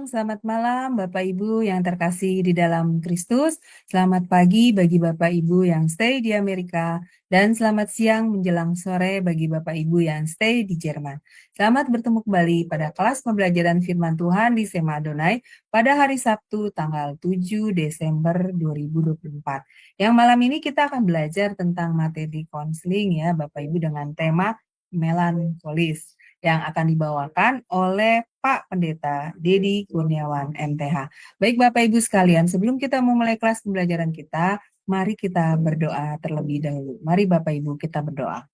selamat malam Bapak Ibu yang terkasih di dalam Kristus. Selamat pagi bagi Bapak Ibu yang stay di Amerika dan selamat siang menjelang sore bagi Bapak Ibu yang stay di Jerman. Selamat bertemu kembali pada kelas pembelajaran firman Tuhan di Sema Adonai pada hari Sabtu tanggal 7 Desember 2024. Yang malam ini kita akan belajar tentang materi konseling ya Bapak Ibu dengan tema melankolis yang akan dibawakan oleh Pak Pendeta Dedi Kurniawan MTH. Baik Bapak Ibu sekalian, sebelum kita memulai kelas pembelajaran kita, mari kita berdoa terlebih dahulu. Mari Bapak Ibu kita berdoa.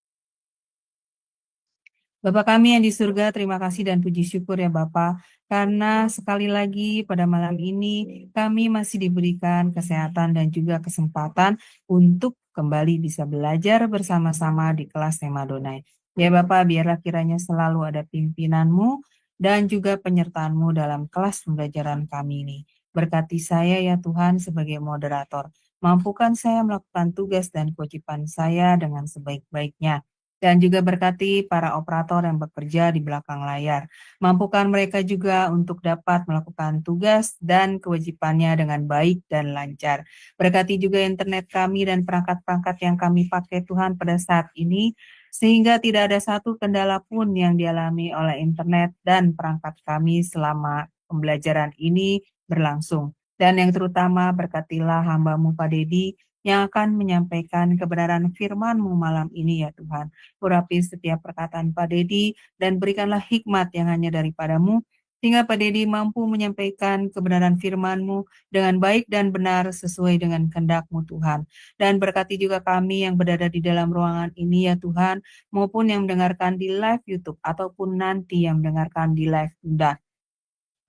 Bapa kami yang di surga, terima kasih dan puji syukur ya Bapa, karena sekali lagi pada malam ini kami masih diberikan kesehatan dan juga kesempatan untuk kembali bisa belajar bersama-sama di kelas Tema Donai. Ya Bapak, biarlah kiranya selalu ada pimpinan-Mu dan juga penyertaan-Mu dalam kelas pembelajaran kami ini. Berkati saya ya Tuhan sebagai moderator. Mampukan saya melakukan tugas dan kewajiban saya dengan sebaik-baiknya. Dan juga berkati para operator yang bekerja di belakang layar. Mampukan mereka juga untuk dapat melakukan tugas dan kewajibannya dengan baik dan lancar. Berkati juga internet kami dan perangkat-perangkat yang kami pakai Tuhan pada saat ini, sehingga tidak ada satu kendala pun yang dialami oleh internet dan perangkat kami selama pembelajaran ini berlangsung. Dan yang terutama berkatilah hamba-Mu Pak Dedi yang akan menyampaikan kebenaran firman-Mu malam ini ya Tuhan. Urapi setiap perkataan Pak Dedi dan berikanlah hikmat yang hanya daripada-Mu, sehingga Pak Dedi mampu menyampaikan kebenaran firman-Mu dengan baik dan benar sesuai dengan kehendak-Mu Tuhan. Dan berkati juga kami yang berada di dalam ruangan ini ya Tuhan, maupun yang mendengarkan di live YouTube ataupun nanti yang mendengarkan di live Bunda.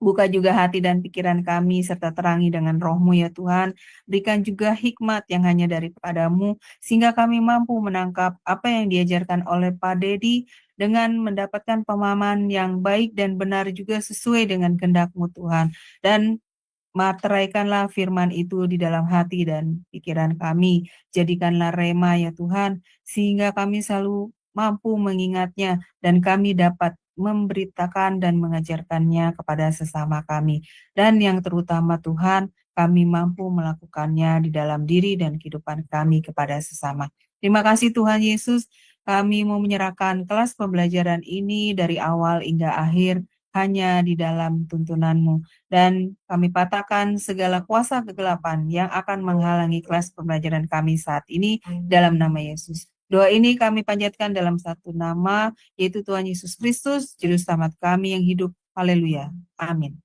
Buka juga hati dan pikiran kami serta terangi dengan roh-Mu ya Tuhan. Berikan juga hikmat yang hanya daripada-Mu sehingga kami mampu menangkap apa yang diajarkan oleh Pak Dedi dengan mendapatkan pemahaman yang baik dan benar juga sesuai dengan kehendak-Mu Tuhan. Dan materaikanlah firman itu di dalam hati dan pikiran kami. Jadikanlah rema ya Tuhan sehingga kami selalu mampu mengingatnya dan kami dapat memberitakan dan mengajarkannya kepada sesama kami. Dan yang terutama Tuhan, kami mampu melakukannya di dalam diri dan kehidupan kami kepada sesama. Terima kasih Tuhan Yesus, kami mau menyerahkan kelas pembelajaran ini dari awal hingga akhir hanya di dalam tuntunan-Mu. Dan kami patahkan segala kuasa kegelapan yang akan menghalangi kelas pembelajaran kami saat ini dalam nama Yesus. Doa ini kami panjatkan dalam satu nama, yaitu Tuhan Yesus Kristus, Juru Selamat kami yang hidup. Haleluya. Amin.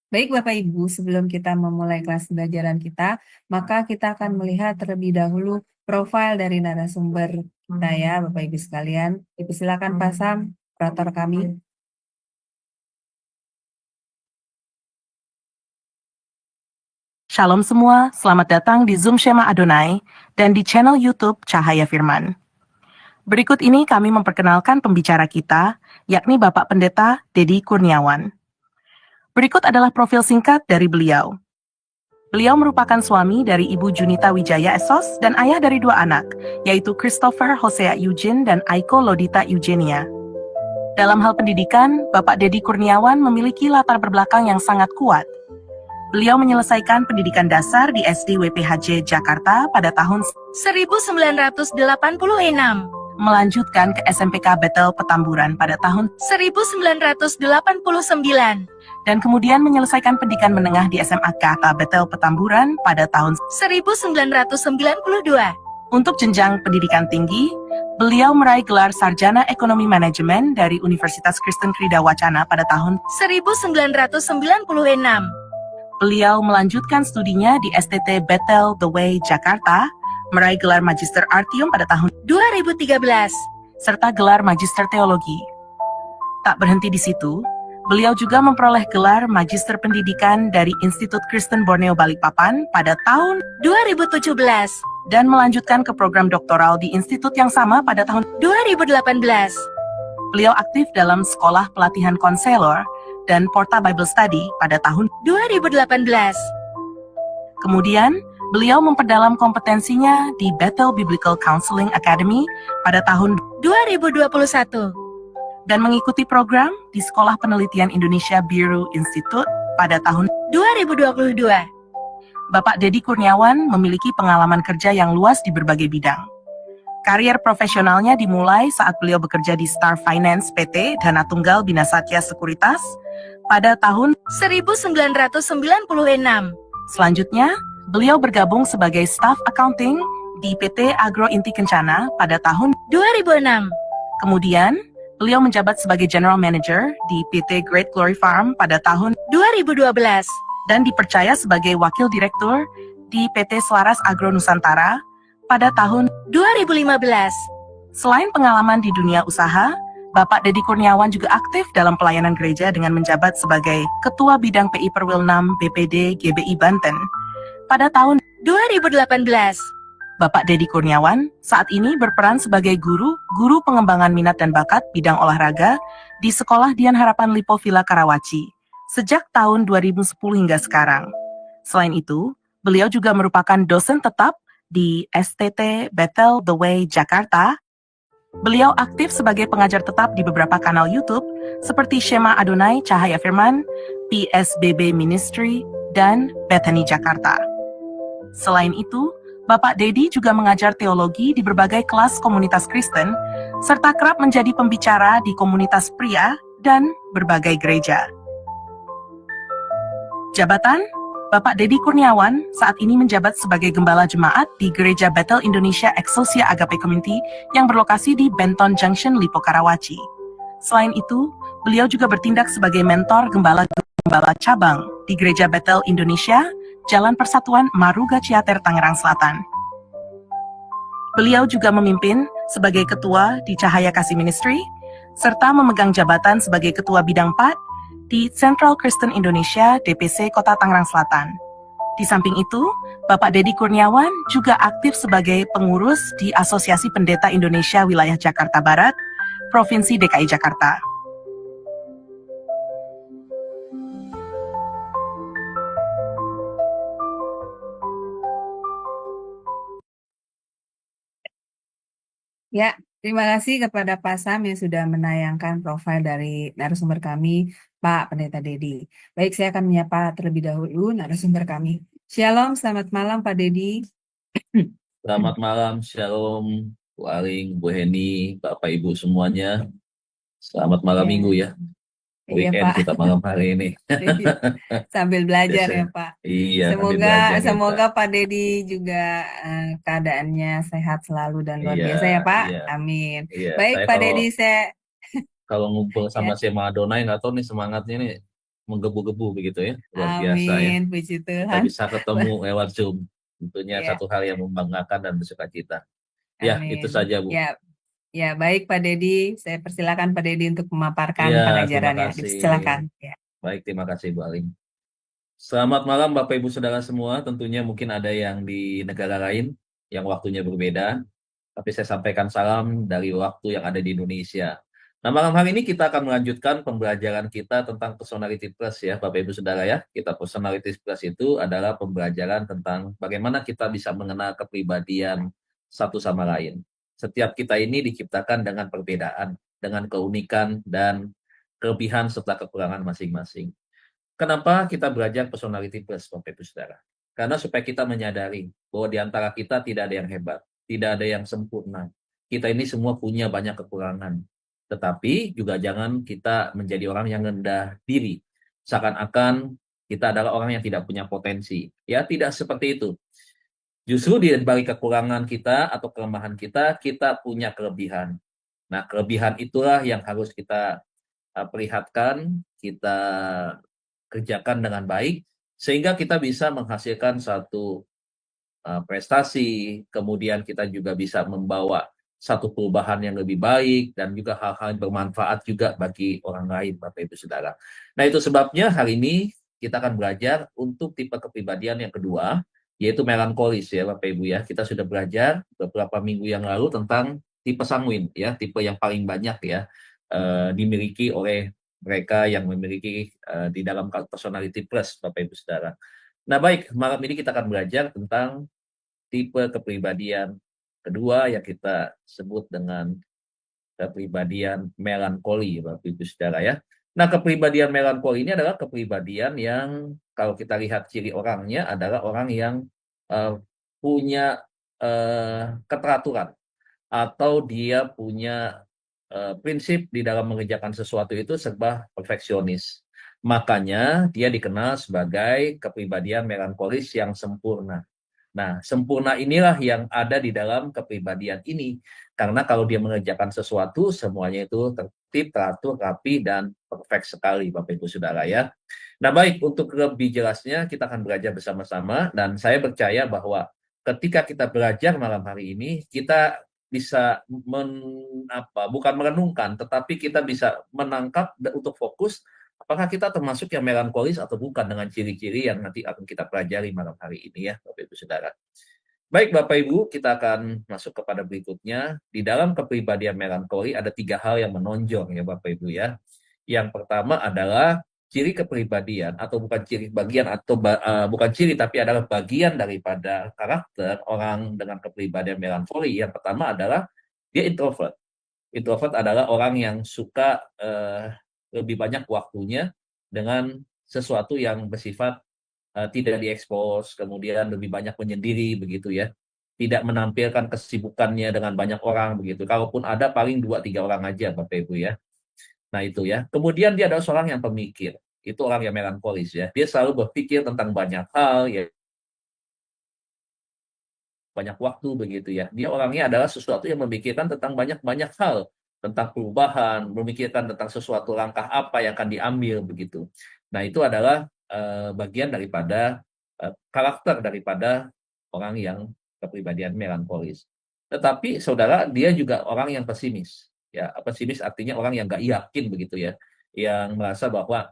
Baik Bapak Ibu, sebelum kita memulai kelas pembelajaran kita, maka kita akan melihat terlebih dahulu profil dari narasumber kita ya Bapak Ibu sekalian. Silakan pasang operator kami. Shalom semua, selamat datang di Zoom Sema Adonai dan di channel YouTube Cahaya Firman. Berikut ini kami memperkenalkan pembicara kita, yakni Bapak Pendeta Dedi Kurniawan. Berikut adalah profil singkat dari beliau. Beliau merupakan suami dari Ibu Junita Wijaya Esos dan ayah dari 2 anak, yaitu Christopher Hosea Eugene dan Aiko Lodita Eugenia. Dalam hal pendidikan, Bapak Dedi Kurniawan memiliki latar belakang yang sangat kuat. Beliau menyelesaikan pendidikan dasar di SD WPHJ Jakarta pada tahun 1986, melanjutkan ke SMPK Bethel Petamburan pada tahun 1989, dan kemudian menyelesaikan pendidikan menengah di SMA Kata Bethel Petamburan pada tahun 1992, Untuk jenjang pendidikan tinggi, beliau meraih gelar Sarjana Ekonomi Manajemen dari Universitas Kristen Krida Wacana pada tahun 1996, Beliau melanjutkan studinya di STT Bethel The Way Jakarta, meraih gelar Magister Artium pada tahun 2013, serta gelar Magister Teologi. Tak berhenti di situ, beliau juga memperoleh gelar Magister Pendidikan dari Institut Kristen Borneo Balikpapan pada tahun 2017, dan melanjutkan ke program doktoral di institut yang sama pada tahun 2018, Beliau aktif dalam Sekolah Pelatihan Konselor dan Porta Bible Study pada tahun 2018, Kemudian, beliau memperdalam kompetensinya di Bethel Biblical Counseling Academy pada tahun 2021, dan mengikuti program di Sekolah Penelitian Indonesia Biru Institute pada tahun 2022. Bapak Dedi Kurniawan memiliki pengalaman kerja yang luas di berbagai bidang. Karier profesionalnya dimulai saat beliau bekerja di Star Finance PT Dana Tunggal Bina Satya Sekuritas pada tahun 1996. selanjutnya. Beliau bergabung sebagai staf accounting di PT Agro Inti Kencana pada tahun 2006. kemudian. Beliau menjabat sebagai General Manager di PT Great Glory Farm pada tahun 2012. dan dipercaya sebagai Wakil Direktur di PT Selaras Agro Nusantara pada tahun 2015. Selain pengalaman di dunia usaha, Bapak Dedi Kurniawan juga aktif dalam pelayanan gereja dengan menjabat sebagai Ketua Bidang PI Perwilnam BPD GBI Banten. Pada tahun 2018. Bapak Dedi Kurniawan saat ini berperan sebagai guru pengembangan minat dan bakat bidang olahraga di Sekolah Dian Harapan Lipo Villa Karawaci sejak tahun 2010 hingga sekarang. Selain itu, beliau juga merupakan dosen tetap di STT Bethel The Way Jakarta. Beliau aktif sebagai pengajar tetap di beberapa kanal YouTube seperti Shema Adonai Cahaya Firman, PSBB Ministry, dan Bethany Jakarta. Selain itu, Bapak Dedi juga mengajar teologi di berbagai kelas komunitas Kristen, serta kerap menjadi pembicara di komunitas pria dan berbagai gereja. Jabatan Bapak Dedi Kurniawan saat ini menjabat sebagai Gembala Jemaat di Gereja Bethel Indonesia Exousia Agape Community yang berlokasi di Benton Junction, Lipo Karawaci. Selain itu, beliau juga bertindak sebagai mentor gembala cabang di Gereja Bethel Indonesia, Jalan Persatuan Maruga Ciater, Tangerang Selatan. Beliau juga memimpin sebagai ketua di Cahaya Kasih Ministry, serta memegang jabatan sebagai ketua bidang PAD di Central Kristen Indonesia DPC Kota Tangerang Selatan. Di samping itu, Bapak Dedi Kurniawan juga aktif sebagai pengurus di Asosiasi Pendeta Indonesia Wilayah Jakarta Barat, Provinsi DKI Jakarta. Ya, terima kasih kepada Pak Sam yang sudah menayangkan profil dari narasumber kami, Pak Pendeta Dedi. Baik, saya akan menyapa terlebih dahulu narasumber kami. Shalom, selamat malam Pak Dedi. Selamat malam, Shalom, Bu Aling, Bu Heni, Bapak Ibu semuanya. Selamat malam Ya. Minggu ya. Iya Weekend Pak, kita malam hari ini. sambil belajar ya Biasanya. Pak. Iya, sambil belajar kita. Semoga Pak Dedi juga keadaannya sehat selalu dan luar Iya, biasa ya Pak. iya. Amin. Iya, Baik saya Pak Dedi, saya kalau ngumpul sama Ya. Shema Adonai, nggak tahu nih semangatnya nih menggebu-gebu begitu ya. Luar biasa ya. Amin, puji Kita Tuhan. bisa ketemu lewat Zoom. Tentunya Ya. satu hal yang membanggakan dan bersukacita. Ya, Amin. itu saja Bu. Ya, baik Pak Dedi, saya persilakan Pak Dedi untuk memaparkan Iya, pengajarannya. terima kasih. Silakan. Ya. Baik, terima kasih Bu Aling. Selamat malam Bapak Ibu Saudara semua. Tentunya mungkin ada yang di negara lain yang waktunya berbeda, tapi saya sampaikan salam dari waktu yang ada di Indonesia. Nah, malam hari ini kita akan melanjutkan pembelajaran kita tentang personality plus ya, Bapak Ibu Saudara ya. Kita personality plus itu adalah pembelajaran tentang bagaimana kita bisa mengenal kepribadian satu sama lain. Setiap kita ini diciptakan dengan perbedaan, dengan keunikan dan kelebihan serta kekurangan masing-masing. Kenapa kita belajar personality plus, Bapak Ibu Saudara? Karena supaya kita menyadari bahwa di antara kita tidak ada yang hebat, tidak ada yang sempurna. Kita ini semua punya banyak kekurangan. Tetapi juga jangan kita menjadi orang yang rendah diri. Seakan-akan kita adalah orang yang tidak punya potensi. Ya, tidak seperti itu. Justru di balik kekurangan kita atau kelemahan kita punya kelebihan. Nah, kelebihan itulah yang harus kita perlihatkan, kita kerjakan dengan baik, sehingga kita bisa menghasilkan satu prestasi, kemudian kita juga bisa membawa satu perubahan yang lebih baik, dan juga hal-hal yang bermanfaat juga bagi orang lain, Bapak Ibu Saudara. Nah, itu sebabnya hari ini kita akan belajar untuk tipe kepribadian yang kedua, yaitu melankolis ya Bapak Ibu ya. Kita sudah belajar beberapa minggu yang lalu tentang tipe sanguin ya, tipe yang paling banyak ya dimiliki oleh mereka yang memiliki di dalam personality plus Bapak Ibu Saudara. Nah baik, malam ini kita akan belajar tentang tipe kepribadian kedua yang kita sebut dengan kepribadian melankoli, Bapak Ibu Saudara ya. Nah, kepribadian melankoli ini adalah kepribadian yang kalau kita lihat ciri orangnya adalah orang yang punya keteraturan, atau dia punya prinsip di dalam mengerjakan sesuatu itu serba perfeksionis. Makanya dia dikenal sebagai kepribadian melankolis yang sempurna. Nah, sempurna inilah yang ada di dalam kepribadian ini. Karena kalau dia mengerjakan sesuatu, semuanya itu tertib, teratur, rapi, dan perfect sekali, Bapak Ibu Saudara ya. Nah, baik, untuk lebih jelasnya kita akan belajar bersama-sama, dan saya percaya bahwa ketika kita belajar malam hari ini, kita bisa bukan merenungkan, tetapi kita bisa menangkap untuk fokus apakah kita termasuk yang melankolis atau bukan dengan ciri-ciri yang nanti akan kita pelajari malam hari ini ya, Bapak Ibu Saudara. Baik Bapak Ibu, kita akan masuk kepada berikutnya. Di dalam kepribadian melankoli ada 3 hal yang menonjol ya Bapak Ibu ya. Yang pertama adalah ciri kepribadian, atau bukan ciri bagian, atau bukan ciri tapi adalah bagian daripada karakter orang dengan kepribadian melankoli. Yang pertama adalah dia introvert. Introvert adalah orang yang suka lebih banyak waktunya dengan sesuatu yang bersifat tidak diekspos, kemudian lebih banyak menyendiri begitu ya. Tidak menampilkan kesibukannya dengan banyak orang begitu. Kalaupun ada paling 2-3 orang aja Bapak Ibu ya. Nah itu ya. Kemudian dia adalah seorang yang pemikir. Itu orang yang melankolis ya. Dia selalu berpikir tentang banyak hal ya. Banyak waktu begitu ya. Dia orangnya adalah sesuatu yang memikirkan tentang banyak-banyak hal, tentang perubahan, memikirkan tentang sesuatu langkah apa yang akan diambil begitu. Nah, itu adalah bagian daripada karakter daripada orang yang kepribadian melankolis. Tetapi saudara, dia juga orang yang pesimis. Ya, pesimis artinya orang yang nggak yakin begitu ya, yang merasa bahwa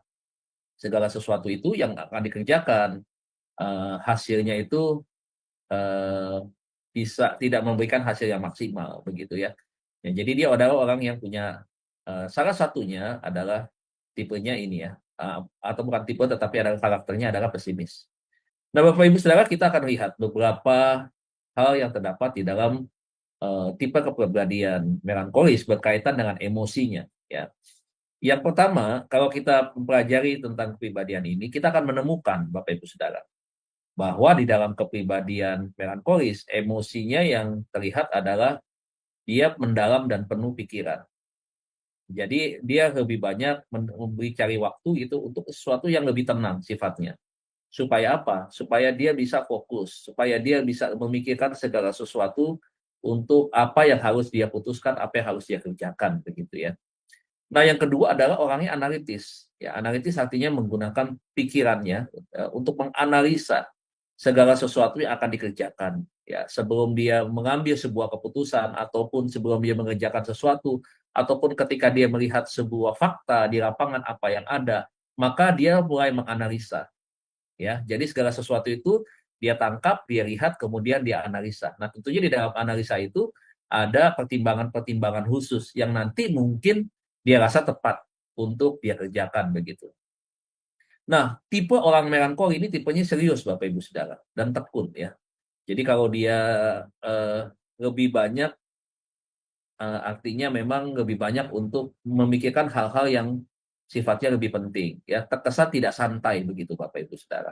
segala sesuatu itu yang akan dikerjakan hasilnya itu bisa tidak memberikan hasil yang maksimal begitu ya. Ya, jadi dia adalah orang yang punya salah satunya adalah tipenya ini ya, atau bukan tipe tetapi adalah karakternya adalah pesimis. Nah, Bapak Ibu Saudara, kita akan lihat beberapa hal yang terdapat di dalam tipe kepribadian melankolis berkaitan dengan emosinya ya. Yang pertama, kalau kita mempelajari tentang kepribadian ini, kita akan menemukan Bapak Ibu Saudara bahwa di dalam kepribadian melankolis, emosinya yang terlihat adalah dia mendalam dan penuh pikiran. Jadi dia lebih banyak memberi cari waktu itu untuk sesuatu yang lebih tenang sifatnya. Supaya apa? Supaya dia bisa fokus, supaya dia bisa memikirkan segala sesuatu untuk apa yang harus dia putuskan, apa yang harus dia kerjakan begitu ya. Nah, yang kedua adalah orangnya analitis. Ya, analitis artinya menggunakan pikirannya untuk menganalisa segala sesuatu yang akan dikerjakan. Ya, sebelum dia mengambil sebuah keputusan ataupun sebelum dia mengerjakan sesuatu ataupun ketika dia melihat sebuah fakta di lapangan apa yang ada, maka dia mulai menganalisa. Ya, jadi segala sesuatu itu dia tangkap, dia lihat, kemudian dia analisa. Nah, tentunya di dalam analisa itu ada pertimbangan-pertimbangan khusus yang nanti mungkin dia rasa tepat untuk dia kerjakan begitu. Nah, tipe orang melankoli ini tipenya serius Bapak Ibu Saudara dan tekun ya. Jadi kalau dia lebih banyak artinya memang lebih banyak untuk memikirkan hal-hal yang sifatnya lebih penting ya, terkesan tidak santai begitu Bapak Ibu Saudara.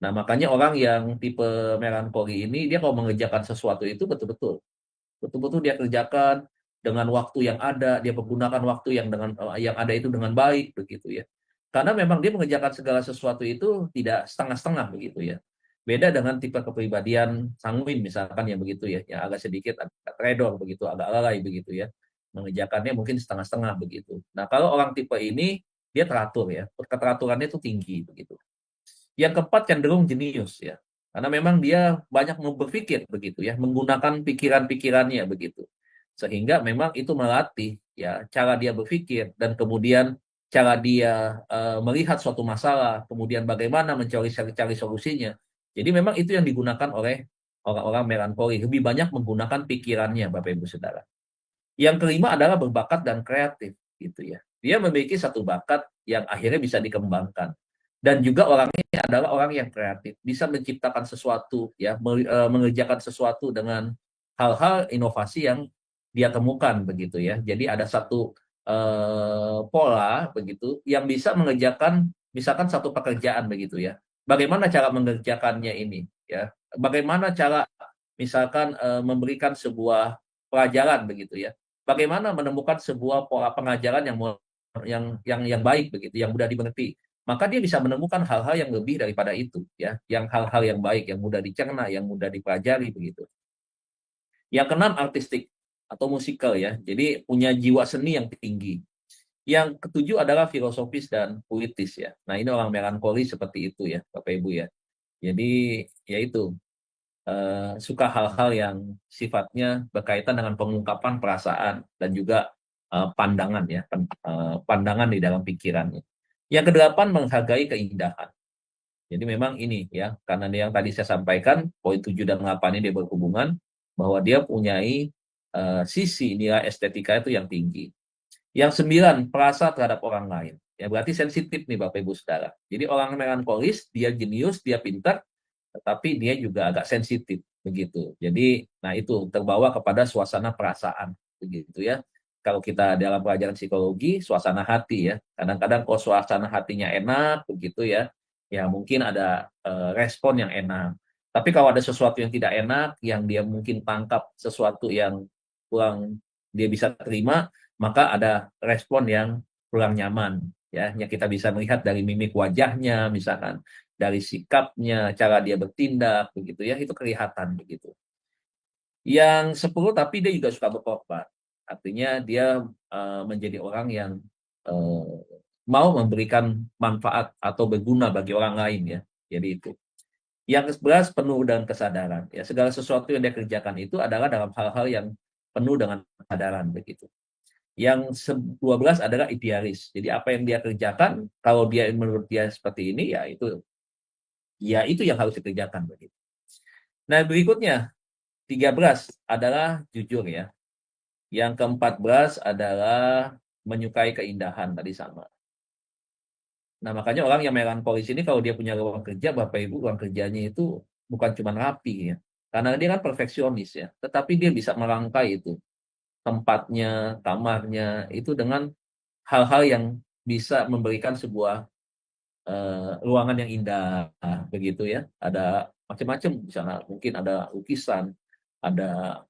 Nah, makanya orang yang tipe melankoli ini dia kalau mengerjakan sesuatu itu betul-betul dia kerjakan dengan waktu yang ada, dia menggunakan waktu yang yang ada itu dengan baik begitu ya. Karena memang dia mengerjakan segala sesuatu itu tidak setengah-setengah begitu ya. Beda dengan tipe kepribadian sanguin misalkan yang begitu ya, yang agak sedikit agak teledor begitu, agak lalai begitu ya. Mengerjakannya mungkin setengah-setengah begitu. Nah, kalau orang tipe ini dia teratur ya, keteraturannya itu tinggi begitu. Yang keempat cenderung jenius ya. Karena memang dia banyak berpikir begitu ya, menggunakan pikiran-pikirannya begitu. Sehingga memang itu melatih ya cara dia berpikir dan kemudian cara dia melihat suatu masalah, kemudian bagaimana mencari solusinya. Jadi memang itu yang digunakan oleh orang-orang melankoli, lebih banyak menggunakan pikirannya Bapak Ibu Saudara. Yang kelima adalah berbakat dan kreatif gitu ya. Dia memiliki satu bakat yang akhirnya bisa dikembangkan. Dan juga orangnya adalah orang yang kreatif, bisa menciptakan sesuatu ya, mengerjakan sesuatu dengan hal-hal inovasi yang dia temukan begitu ya. Jadi ada satu pola begitu yang bisa mengerjakan misalkan satu pekerjaan begitu ya. Bagaimana cara mengerjakannya ini ya? Bagaimana cara misalkan memberikan sebuah pelajaran begitu ya? Bagaimana menemukan sebuah pola pengajaran yang baik begitu, yang mudah dimengerti? Maka dia bisa menemukan hal-hal yang lebih daripada itu ya, yang hal-hal yang baik, yang mudah dicerna, yang mudah dipelajari begitu. Yang keenam artistik atau musikal ya. Jadi punya jiwa seni yang tinggi. Yang ketujuh adalah filosofis dan puitis ya. Nah, ini orang melankoli seperti itu ya, Bapak Ibu ya. Jadi yaitu suka hal-hal yang sifatnya berkaitan dengan pengungkapan perasaan dan juga pandangan ya, pandangan di dalam pikirannya. Yang kedelapan menghargai keindahan. Jadi memang ini ya, karena yang tadi saya sampaikan, poin 7 dan 8 ini dia berhubungan, bahwa dia punyai sisi nilai estetika itu yang tinggi. Yang 9, perasa terhadap orang lain. Ya berarti sensitif nih Bapak Ibu Saudara. Jadi orang melankolis, dia jenius, dia pintar, tetapi dia juga agak sensitif begitu. Jadi, nah itu terbawa kepada suasana perasaan begitu ya. Kalau kita dalam pelajaran psikologi, suasana hati ya. Kadang-kadang kalau suasana hatinya enak begitu ya, ya mungkin ada respon yang enak. Tapi kalau ada sesuatu yang tidak enak, yang dia mungkin tangkap sesuatu yang kurang dia bisa terima, maka ada respon yang kurang nyaman ya. Yang kita bisa melihat dari mimik wajahnya misalkan, dari sikapnya, cara dia bertindak begitu ya, itu kelihatan begitu. Yang 10 tapi dia juga suka berkorban. Artinya dia menjadi orang yang mau memberikan manfaat atau berguna bagi orang lain ya. Jadi itu. Yang ke-11 penuh dengan kesadaran. Ya, segala sesuatu yang dia kerjakan itu adalah dalam hal-hal yang penuh dengan kesadaran begitu. Yang 12 adalah idealis. Jadi apa yang dia kerjakan, kalau dia menurut dia seperti ini, ya itu yang harus dikerjakan begitu. Nah, berikutnya 13 adalah jujur ya. Yang ke-14 adalah menyukai keindahan, tadi sama. Nah, makanya orang yang melankolis ini kalau dia punya ruang kerja, Bapak Ibu, ruang kerjanya itu bukan cuma rapi ya. Karena dia kan perfeksionis ya, tetapi dia bisa merangkai itu tempatnya, kamarnya itu dengan hal-hal yang bisa memberikan sebuah ruangan yang indah begitu ya. Ada macam-macam, misalnya mungkin ada lukisan, ada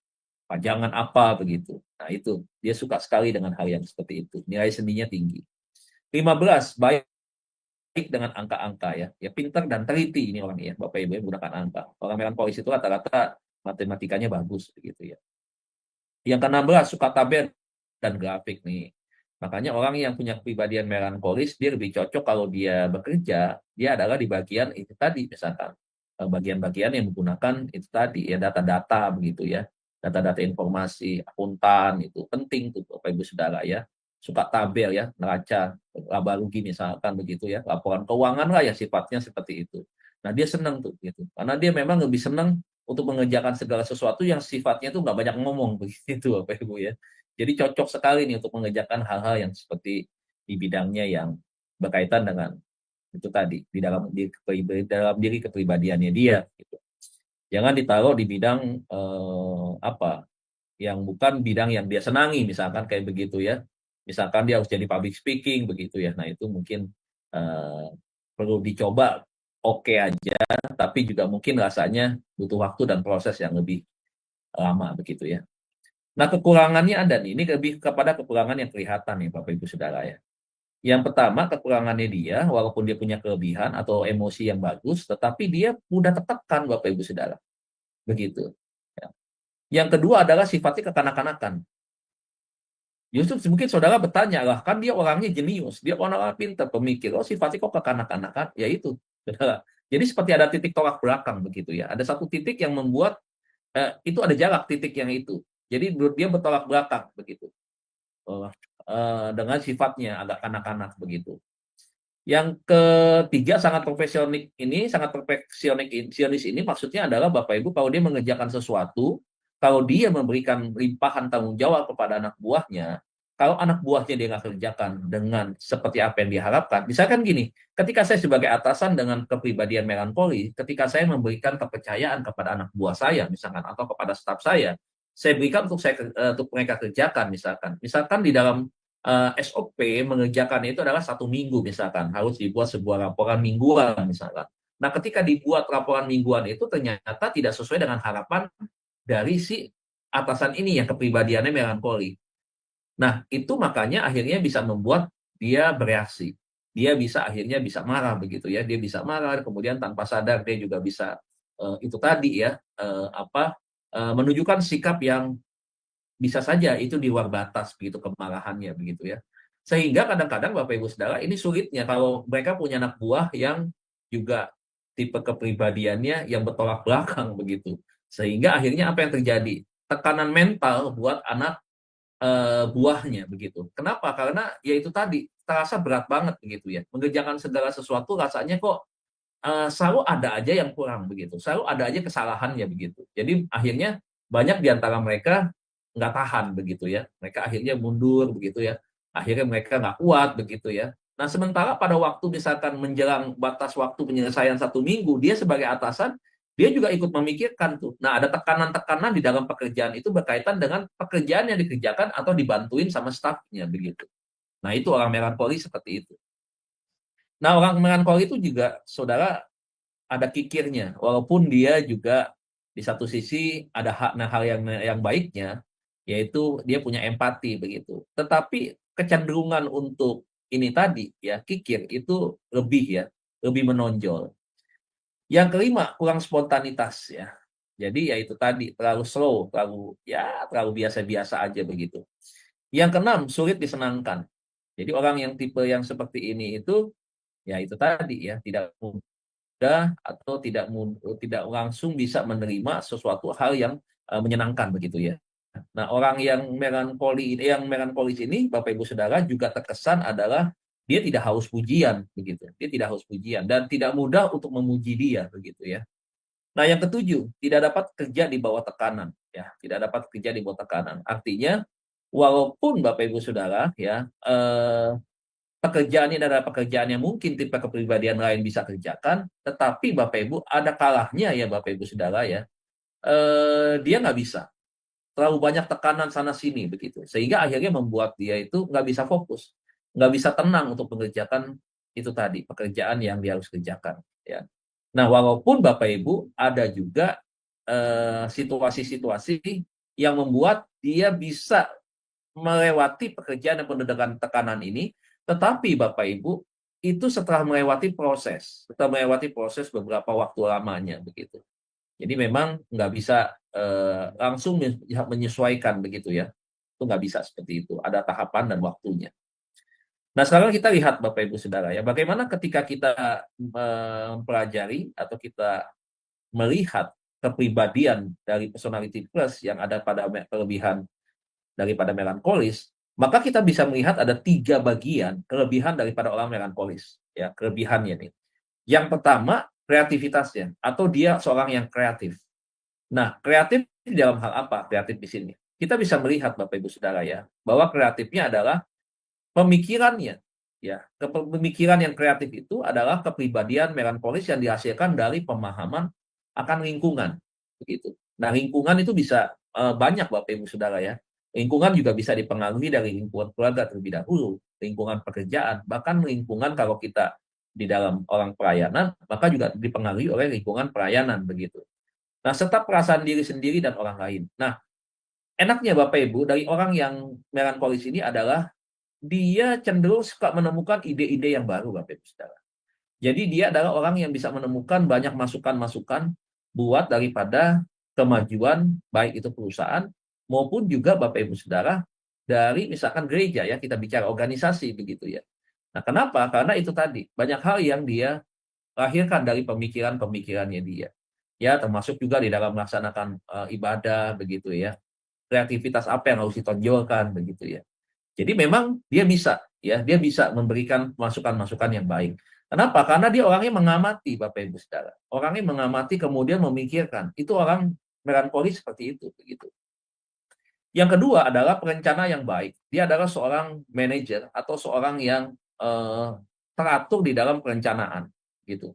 pajangan apa begitu. Nah, itu dia suka sekali dengan hal yang seperti itu. Nilai seninya tinggi. 15 baik dengan angka-angka ya. Ya pintar dan teliti ini orang ya, Bapak Ibu menggunakan angka. Orang melankolis itu rata-rata matematikanya bagus begitu ya. Yang ke-16 suka tabel dan grafik nih. Makanya orang yang punya kepribadian melankolis, dia lebih cocok kalau dia bekerja, dia adalah di bagian itu tadi, misalkan bagian-bagian yang menggunakan itu tadi ya, data-data begitu ya, data-data informasi, akuntan itu penting tuh Bapak Ibu Saudara ya, suka tabel ya, neraca laba rugi misalkan begitu ya, laporan keuangan lah ya sifatnya seperti itu. Nah dia senang tuh gitu, karena dia memang lebih senang untuk mengerjakan segala sesuatu yang sifatnya itu nggak banyak ngomong begitu Bapak Ibu ya. Jadi cocok sekali nih untuk mengerjakan hal-hal yang seperti di bidangnya yang berkaitan dengan itu tadi di dalam diri kepribadiannya dia. Gitu. Jangan ditaruh di bidang apa yang bukan bidang yang dia senangi, misalkan kayak begitu ya. Misalkan dia harus jadi public speaking begitu ya. Nah itu mungkin perlu dicoba oke aja, tapi juga mungkin rasanya butuh waktu dan proses yang lebih lama begitu ya. Nah, kekurangannya ada nih. Ini lebih kepada kekurangan yang kelihatan nih, Bapak Ibu Saudara ya. Yang pertama, kekurangannya dia, walaupun dia punya kelebihan atau emosi yang bagus, tetapi dia mudah tertekan, Bapak Ibu Saudara. Begitu. Ya. Yang kedua adalah sifatnya kekanak-kanakan. Justru mungkin saudara bertanya lah, kan dia orangnya jenius, dia orang pintar, pemikir, oh sifatnya kok kekanak-kanakan? Ya itu, saudara. Jadi seperti ada titik tolak belakang begitu ya. Ada satu titik yang membuat itu ada jarak titik yang itu. Jadi dia bertolak belakang begitu dengan sifatnya agak kanak-kanak begitu. Yang ketiga sangat perfeksionis ini maksudnya adalah Bapak Ibu kalau dia mengerjakan sesuatu, kalau dia memberikan limpahan tanggung jawab kepada anak buahnya, kalau anak buahnya dia nggak kerjakan dengan seperti apa yang diharapkan, misalkan gini, ketika saya sebagai atasan dengan kepribadian melankoli, ketika saya memberikan kepercayaan kepada anak buah saya misalkan atau kepada staf saya, saya berikan untuk mereka kerjakan misalkan. Misalkan di dalam SOP mengerjakan itu adalah 1 minggu misalkan, harus dibuat sebuah laporan mingguan misalkan. Nah, ketika dibuat laporan mingguan itu ternyata tidak sesuai dengan harapan dari si atasan ini yang kepribadiannya melankoli. Nah, itu makanya akhirnya bisa membuat dia bereaksi. Dia bisa akhirnya bisa marah begitu ya. Dia bisa marah, kemudian tanpa sadar dia juga bisa itu tadi ya, menunjukkan sikap yang bisa saja itu di luar batas begitu kemarahannya begitu ya. Sehingga kadang-kadang Bapak Ibu Saudara ini sulitnya kalau mereka punya anak buah yang juga tipe kepribadiannya yang bertolak belakang begitu. Sehingga akhirnya apa yang terjadi? Tekanan mental buat anak buahnya begitu. Kenapa? Karena ya itu tadi terasa berat banget begitu ya. Mengerjakan segala sesuatu rasanya kok selalu ada aja yang kurang begitu. Selalu ada aja kesalahannya begitu. Jadi akhirnya banyak di antara mereka nggak tahan begitu ya. Mereka akhirnya mundur begitu ya. Akhirnya mereka nggak kuat begitu ya. Nah, sementara pada waktu misalkan menjelang batas waktu penyelesaian 1 minggu, dia sebagai atasan, dia juga ikut memikirkan tuh. Nah, ada tekanan-tekanan di dalam pekerjaan itu berkaitan dengan pekerjaan yang dikerjakan atau dibantuin sama stafnya begitu. Nah, itu orang melankoli seperti itu. Nah, orang melankoli itu juga, saudara, ada kikirnya. Walaupun dia juga di satu sisi ada hal yang baiknya, yaitu dia punya empati begitu. Tetapi kecenderungan untuk ini tadi ya, kikir itu lebih menonjol. Yang kelima, kurang spontanitas ya. Jadi ya itu tadi, terlalu slow, terlalu biasa-biasa aja begitu. Yang keenam, sulit disenangkan. Jadi orang yang tipe yang seperti ini itu ya itu tadi ya, tidak mudah atau tidak langsung bisa menerima sesuatu hal yang menyenangkan begitu ya. Nah, orang yang melankolis ini Bapak Ibu Saudara juga terkesan adalah dia tidak haus pujian begitu. Dia tidak haus pujian dan tidak mudah untuk memuji dia begitu ya. Nah, yang ketujuh, tidak dapat kerja di bawah tekanan ya, tidak dapat kerja di bawah tekanan. Artinya walaupun Bapak Ibu Saudara ya pekerjaan ini adalah pekerjaan yang mungkin tipe kepribadian lain bisa kerjakan, tetapi Bapak Ibu ada kalahnya ya Bapak Ibu Saudara ya, dia nggak bisa. Terlalu banyak tekanan sana sini begitu, sehingga akhirnya membuat dia itu nggak bisa fokus, nggak bisa tenang untuk mengerjakan itu tadi pekerjaan yang dia harus kerjakan. Ya. Nah, walaupun Bapak Ibu ada juga situasi-situasi yang membuat dia bisa melewati pekerjaan yang penuh dengan tekanan ini, tetapi Bapak Ibu itu setelah melewati proses beberapa waktu lamanya begitu. Jadi memang nggak bisa langsung menyesuaikan begitu ya. Itu nggak bisa seperti itu. Ada tahapan dan waktunya. Nah, sekarang kita lihat Bapak Ibu Saudara ya, bagaimana ketika kita mempelajari atau kita melihat kepribadian dari personality plus yang ada pada kelebihan daripada melankolis, maka kita bisa melihat ada 3 bagian kelebihan daripada orang melankolis. Ya, kelebihannya nih. Yang pertama, kreativitasnya, atau dia seorang yang kreatif. Nah, kreatif di dalam hal apa? Kreatif di sini. Kita bisa melihat Bapak Ibu Saudara ya, bahwa kreatifnya adalah pemikirannya. Ya, pemikiran yang kreatif itu adalah kepribadian melankolis yang dihasilkan dari pemahaman akan lingkungan. Begitu. Nah, lingkungan itu bisa banyak Bapak Ibu Saudara ya. Lingkungan juga bisa dipengaruhi dari lingkungan keluarga terlebih dahulu, lingkungan pekerjaan, bahkan lingkungan kalau kita di dalam orang pelayanan, maka juga dipengaruhi oleh lingkungan pelayanan begitu. Nah, serta perasaan diri sendiri dan orang lain. Nah, enaknya Bapak Ibu dari orang yang melankolis ini adalah dia cenderung suka menemukan ide-ide yang baru Bapak Ibu Saudara. Jadi dia adalah orang yang bisa menemukan banyak masukan-masukan buat daripada kemajuan baik itu perusahaan maupun juga Bapak Ibu Saudara dari misalkan gereja ya, kita bicara organisasi begitu ya. Nah, kenapa? Karena itu tadi, banyak hal yang dia lahirkan dari pemikiran-pemikirannya dia. Ya, termasuk juga di dalam melaksanakan ibadah begitu ya. Kreativitas apa yang harus ditonjolkan begitu ya. Jadi memang dia bisa memberikan masukan-masukan yang baik. Kenapa? Karena dia orangnya mengamati Bapak Ibu Saudara. Orangnya mengamati kemudian memikirkan. Itu orang melankolis seperti itu begitu. Yang kedua adalah perencana yang baik. Dia adalah seorang manajer atau seorang yang teratur di dalam perencanaan gitu.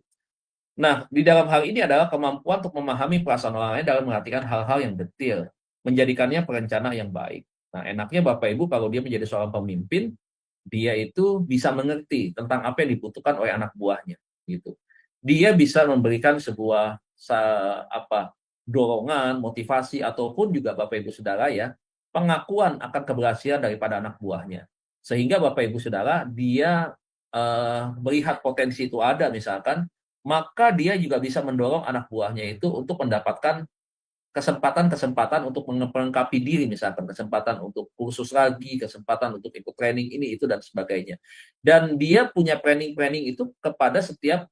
Nah, di dalam hal ini adalah kemampuan untuk memahami perasaan orang lain dalam mengartikan hal-hal yang detail, menjadikannya perencana yang baik. Nah, enaknya Bapak Ibu kalau dia menjadi seorang pemimpin, dia itu bisa mengerti tentang apa yang dibutuhkan oleh anak buahnya, gitu. Dia bisa memberikan sebuah dorongan, motivasi, ataupun juga Bapak Ibu Saudara ya, pengakuan akan keberhasilan daripada anak buahnya. Sehingga Bapak Ibu Saudara, dia melihat potensi itu ada misalkan, maka dia juga bisa mendorong anak buahnya itu untuk mendapatkan kesempatan-kesempatan untuk melengkapi diri, misalkan kesempatan untuk kursus lagi, kesempatan untuk ikut training ini, itu, dan sebagainya. Dan dia punya planning-planning itu kepada setiap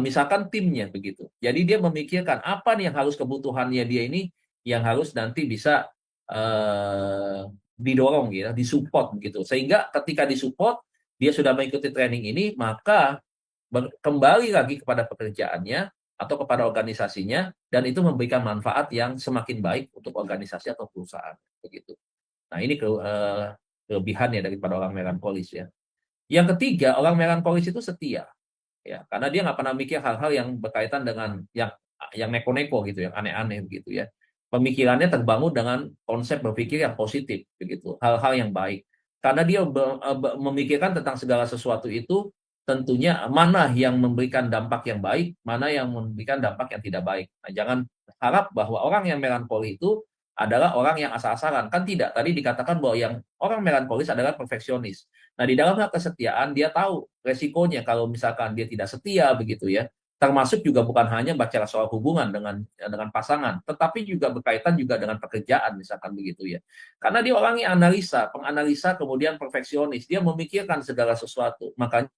misalkan timnya begitu. Jadi dia memikirkan apa nih yang harus kebutuhannya dia ini yang harus nanti bisa didorong ya, disupport gitu. Sehingga ketika disupport, dia sudah mengikuti training ini, maka kembali lagi kepada pekerjaannya atau kepada organisasinya, dan itu memberikan manfaat yang semakin baik untuk organisasi atau perusahaan begitu. Nah, ini kelebihannya daripada orang melankolis ya. Yang ketiga, orang melankolis itu setia ya, karena dia nggak pernah mikir hal-hal yang berkaitan dengan yang neko-neko gitu, yang aneh-aneh begitu ya. Pemikirannya terbangun dengan konsep berpikir yang positif begitu, hal-hal yang baik. Karena dia memikirkan tentang segala sesuatu itu, tentunya mana yang memberikan dampak yang baik, mana yang memberikan dampak yang tidak baik. Nah, jangan harap bahwa orang yang melankoli itu adalah orang yang asal-asalan. Kan tidak, tadi dikatakan bahwa yang orang melankolis adalah perfeksionis. Nah, di dalam hal kesetiaan, dia tahu resikonya kalau misalkan dia tidak setia begitu ya. Termasuk juga bukan hanya bicara soal hubungan dengan pasangan, tetapi juga berkaitan juga dengan pekerjaan misalkan begitu ya. Karena dia orang yang penganalisa, kemudian perfeksionis, dia memikirkan segala sesuatu. Makanya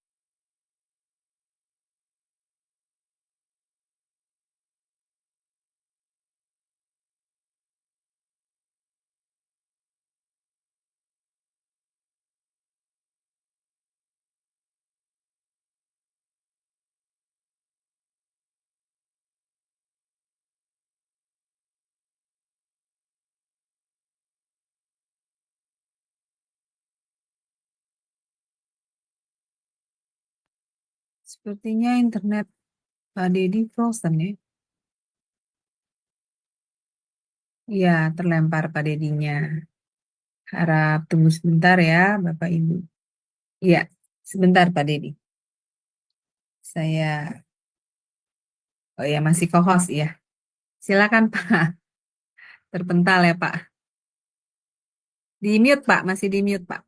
Sepertinya internet Pak Dedi frozen ya. Iya, terlempar Pak Dedinya. Harap tunggu sebentar ya, Bapak Ibu. Iya, sebentar Pak Dedi. Saya, oh ya masih co-host ya. Silakan Pak. Terpental ya Pak. Di mute Pak, masih di mute Pak.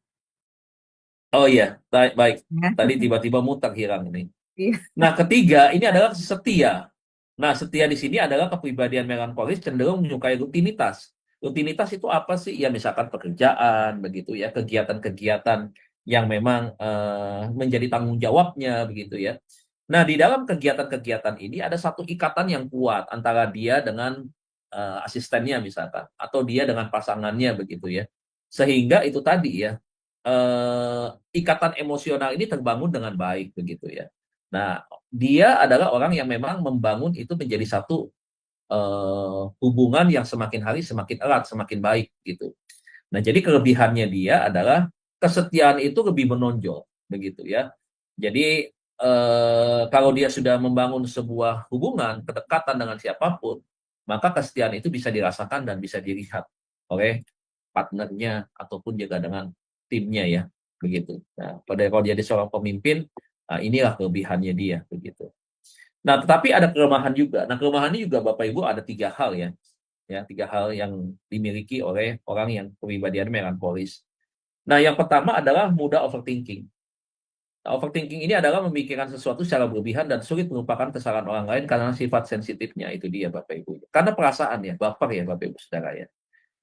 oh iya, baik. Ya. Tadi tiba-tiba mutak hilang ini. Iya. Nah, ketiga ini adalah setia. Nah, setia di sini adalah kepribadian melankolis cenderung menyukai rutinitas. Rutinitas itu apa sih? Ya, misalkan pekerjaan, begitu ya, kegiatan-kegiatan yang memang menjadi tanggung jawabnya, begitu ya. Nah, di dalam kegiatan-kegiatan ini ada satu ikatan yang kuat antara dia dengan asistennya misalkan, atau dia dengan pasangannya, begitu ya. Sehingga itu tadi ya, ikatan emosional ini terbangun dengan baik, begitu ya. Nah, dia adalah orang yang memang membangun itu menjadi satu hubungan yang semakin hari semakin erat, semakin baik gitu. Nah, jadi kelebihannya dia adalah kesetiaan itu lebih menonjol, begitu ya. Jadi kalau dia sudah membangun sebuah hubungan, kedekatan dengan siapapun, maka kesetiaan itu bisa dirasakan dan bisa dilihat oleh partnernya ataupun juga dengan timnya ya, begitu. Nah, pada kalau jadi seorang pemimpin, nah inilah kelebihannya dia, begitu. Nah, tetapi ada kelemahan juga. Nah, kelemahannya juga Bapak Ibu ada 3 hal ya. Ya, 3 hal yang dimiliki oleh orang yang kepribadian melankolis. Nah, yang pertama adalah mudah overthinking. Nah, overthinking ini adalah memikirkan sesuatu secara berlebihan dan sulit melupakan kesalahan orang lain karena sifat sensitifnya, itu dia Bapak Ibu. Karena perasaan ya, baper ya Bapak Ibu Saudara ya.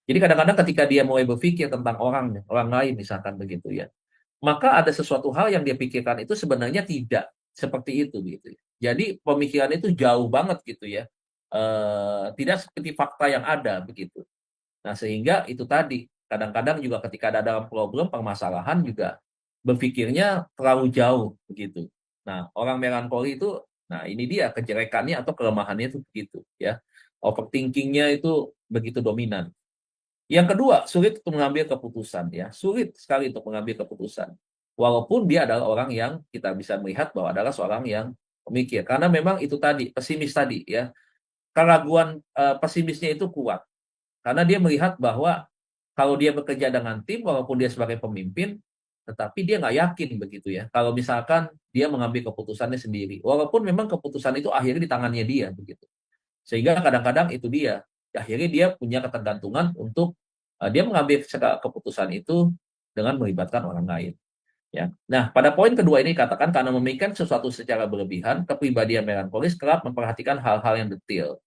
Jadi kadang-kadang ketika dia mulai berpikir tentang orang lain misalkan begitu ya, maka ada sesuatu hal yang dia pikirkan itu sebenarnya tidak seperti itu gitu ya. Jadi pemikiran itu jauh banget gitu ya. Tidak seperti fakta yang ada begitu. Nah, sehingga itu tadi kadang-kadang juga ketika ada dalam problem permasalahan juga berpikirnya terlalu jauh begitu. Nah, orang melankoli itu, nah ini dia kejelekannya atau kelemahannya itu begitu ya. Overthinkingnya itu begitu dominan. Yang kedua, sulit untuk mengambil keputusan ya. Sulit sekali untuk mengambil keputusan. Walaupun dia adalah orang yang kita bisa melihat bahwa adalah seorang yang pemikir. Karena memang itu tadi, pesimis tadi ya. Keraguan pesimisnya itu kuat. Karena dia melihat bahwa kalau dia bekerja dengan tim, walaupun dia sebagai pemimpin, tetapi dia nggak yakin begitu ya. Kalau misalkan dia mengambil keputusannya sendiri, walaupun memang keputusan itu akhirnya di tangannya dia begitu. Sehingga kadang-kadang itu dia, akhirnya dia punya ketergantungan untuk dia mengambil keputusan itu dengan melibatkan orang lain. Ya. Nah, pada poin kedua ini katakan karena memikirkan sesuatu secara berlebihan, kepribadian melankolis kerap memperhatikan hal-hal yang detail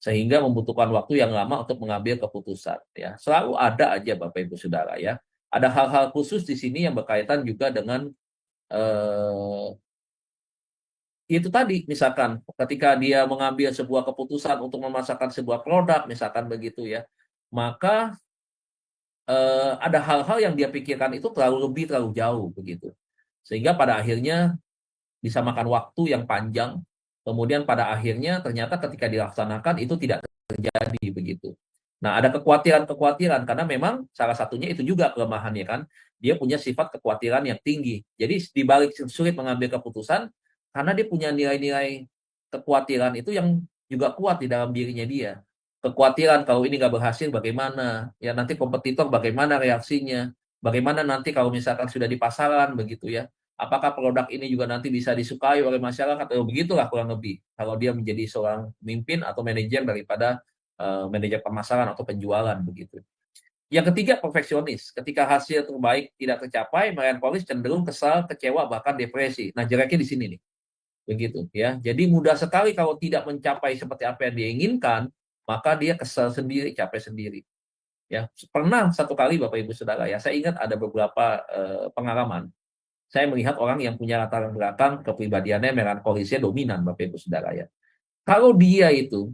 sehingga membutuhkan waktu yang lama untuk mengambil keputusan. Ya, selalu ada aja Bapak Ibu Saudara ya. Ada hal-hal khusus di sini yang berkaitan juga dengan eh, itu tadi, misalkan ketika dia mengambil sebuah keputusan untuk memasarkan sebuah produk, misalkan begitu ya, maka ada hal-hal yang dia pikirkan itu terlalu lebih, terlalu jauh begitu. Sehingga pada akhirnya bisa makan waktu yang panjang, kemudian pada akhirnya ternyata ketika dilaksanakan itu tidak terjadi begitu. Nah, ada kekhawatiran-kekhawatiran karena memang salah satunya itu juga kelemahannya kan, dia punya sifat kekhawatiran yang tinggi. Jadi di balik sulit mengambil keputusan karena dia punya nilai-nilai kekhawatiran itu yang juga kuat di dalam dirinya dia. Kekhawatiran kalau ini nggak berhasil bagaimana, ya nanti kompetitor bagaimana reaksinya, bagaimana nanti kalau misalkan sudah di pasaran begitu ya, apakah produk ini juga nanti bisa disukai oleh masyarakat, atau begitulah kurang lebih. Kalau dia menjadi seorang pemimpin atau manajer daripada manajer pemasaran atau penjualan begitu. Yang ketiga, perfeksionis. Ketika hasil terbaik tidak tercapai, melankolis cenderung kesal, kecewa, bahkan depresi. Nah, jeleknya di sini nih. Begitu ya. Jadi mudah sekali kalau tidak mencapai seperti apa yang dia inginkan, maka dia kesal sendiri, capek sendiri. Ya, pernah satu kali Bapak Ibu Saudara ya, saya ingat ada beberapa pengalaman. Saya melihat orang yang punya latar belakang kepribadiannya melankolisnya dominan Bapak Ibu Saudara ya. Kalau dia itu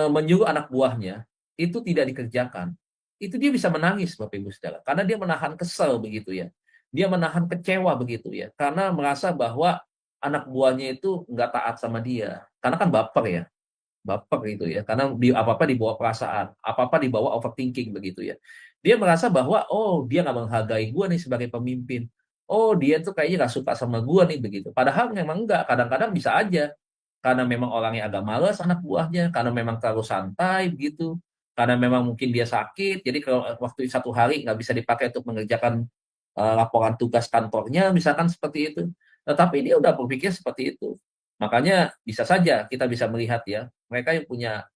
menyuruh anak buahnya itu tidak dikerjakan, itu dia bisa menangis Bapak Ibu Saudara, karena dia menahan kesel begitu ya. Dia menahan kecewa begitu ya, karena merasa bahwa anak buahnya itu nggak taat sama dia. Karena kan baper gitu ya, karena apa-apa dibawa perasaan, apa-apa dibawa overthinking begitu ya. Dia merasa bahwa, oh dia nggak menghargai gue nih sebagai pemimpin. Oh dia tuh kayaknya nggak suka sama gue nih begitu. Padahal memang enggak, kadang-kadang bisa aja karena memang orangnya agak males anak buahnya, karena memang terlalu santai begitu, karena memang mungkin dia sakit, jadi kalau waktu satu hari nggak bisa dipakai untuk mengerjakan laporan tugas kantornya, misalkan seperti itu. Tetapi dia udah berpikir seperti itu. Makanya bisa saja kita bisa melihat ya, mereka yang punya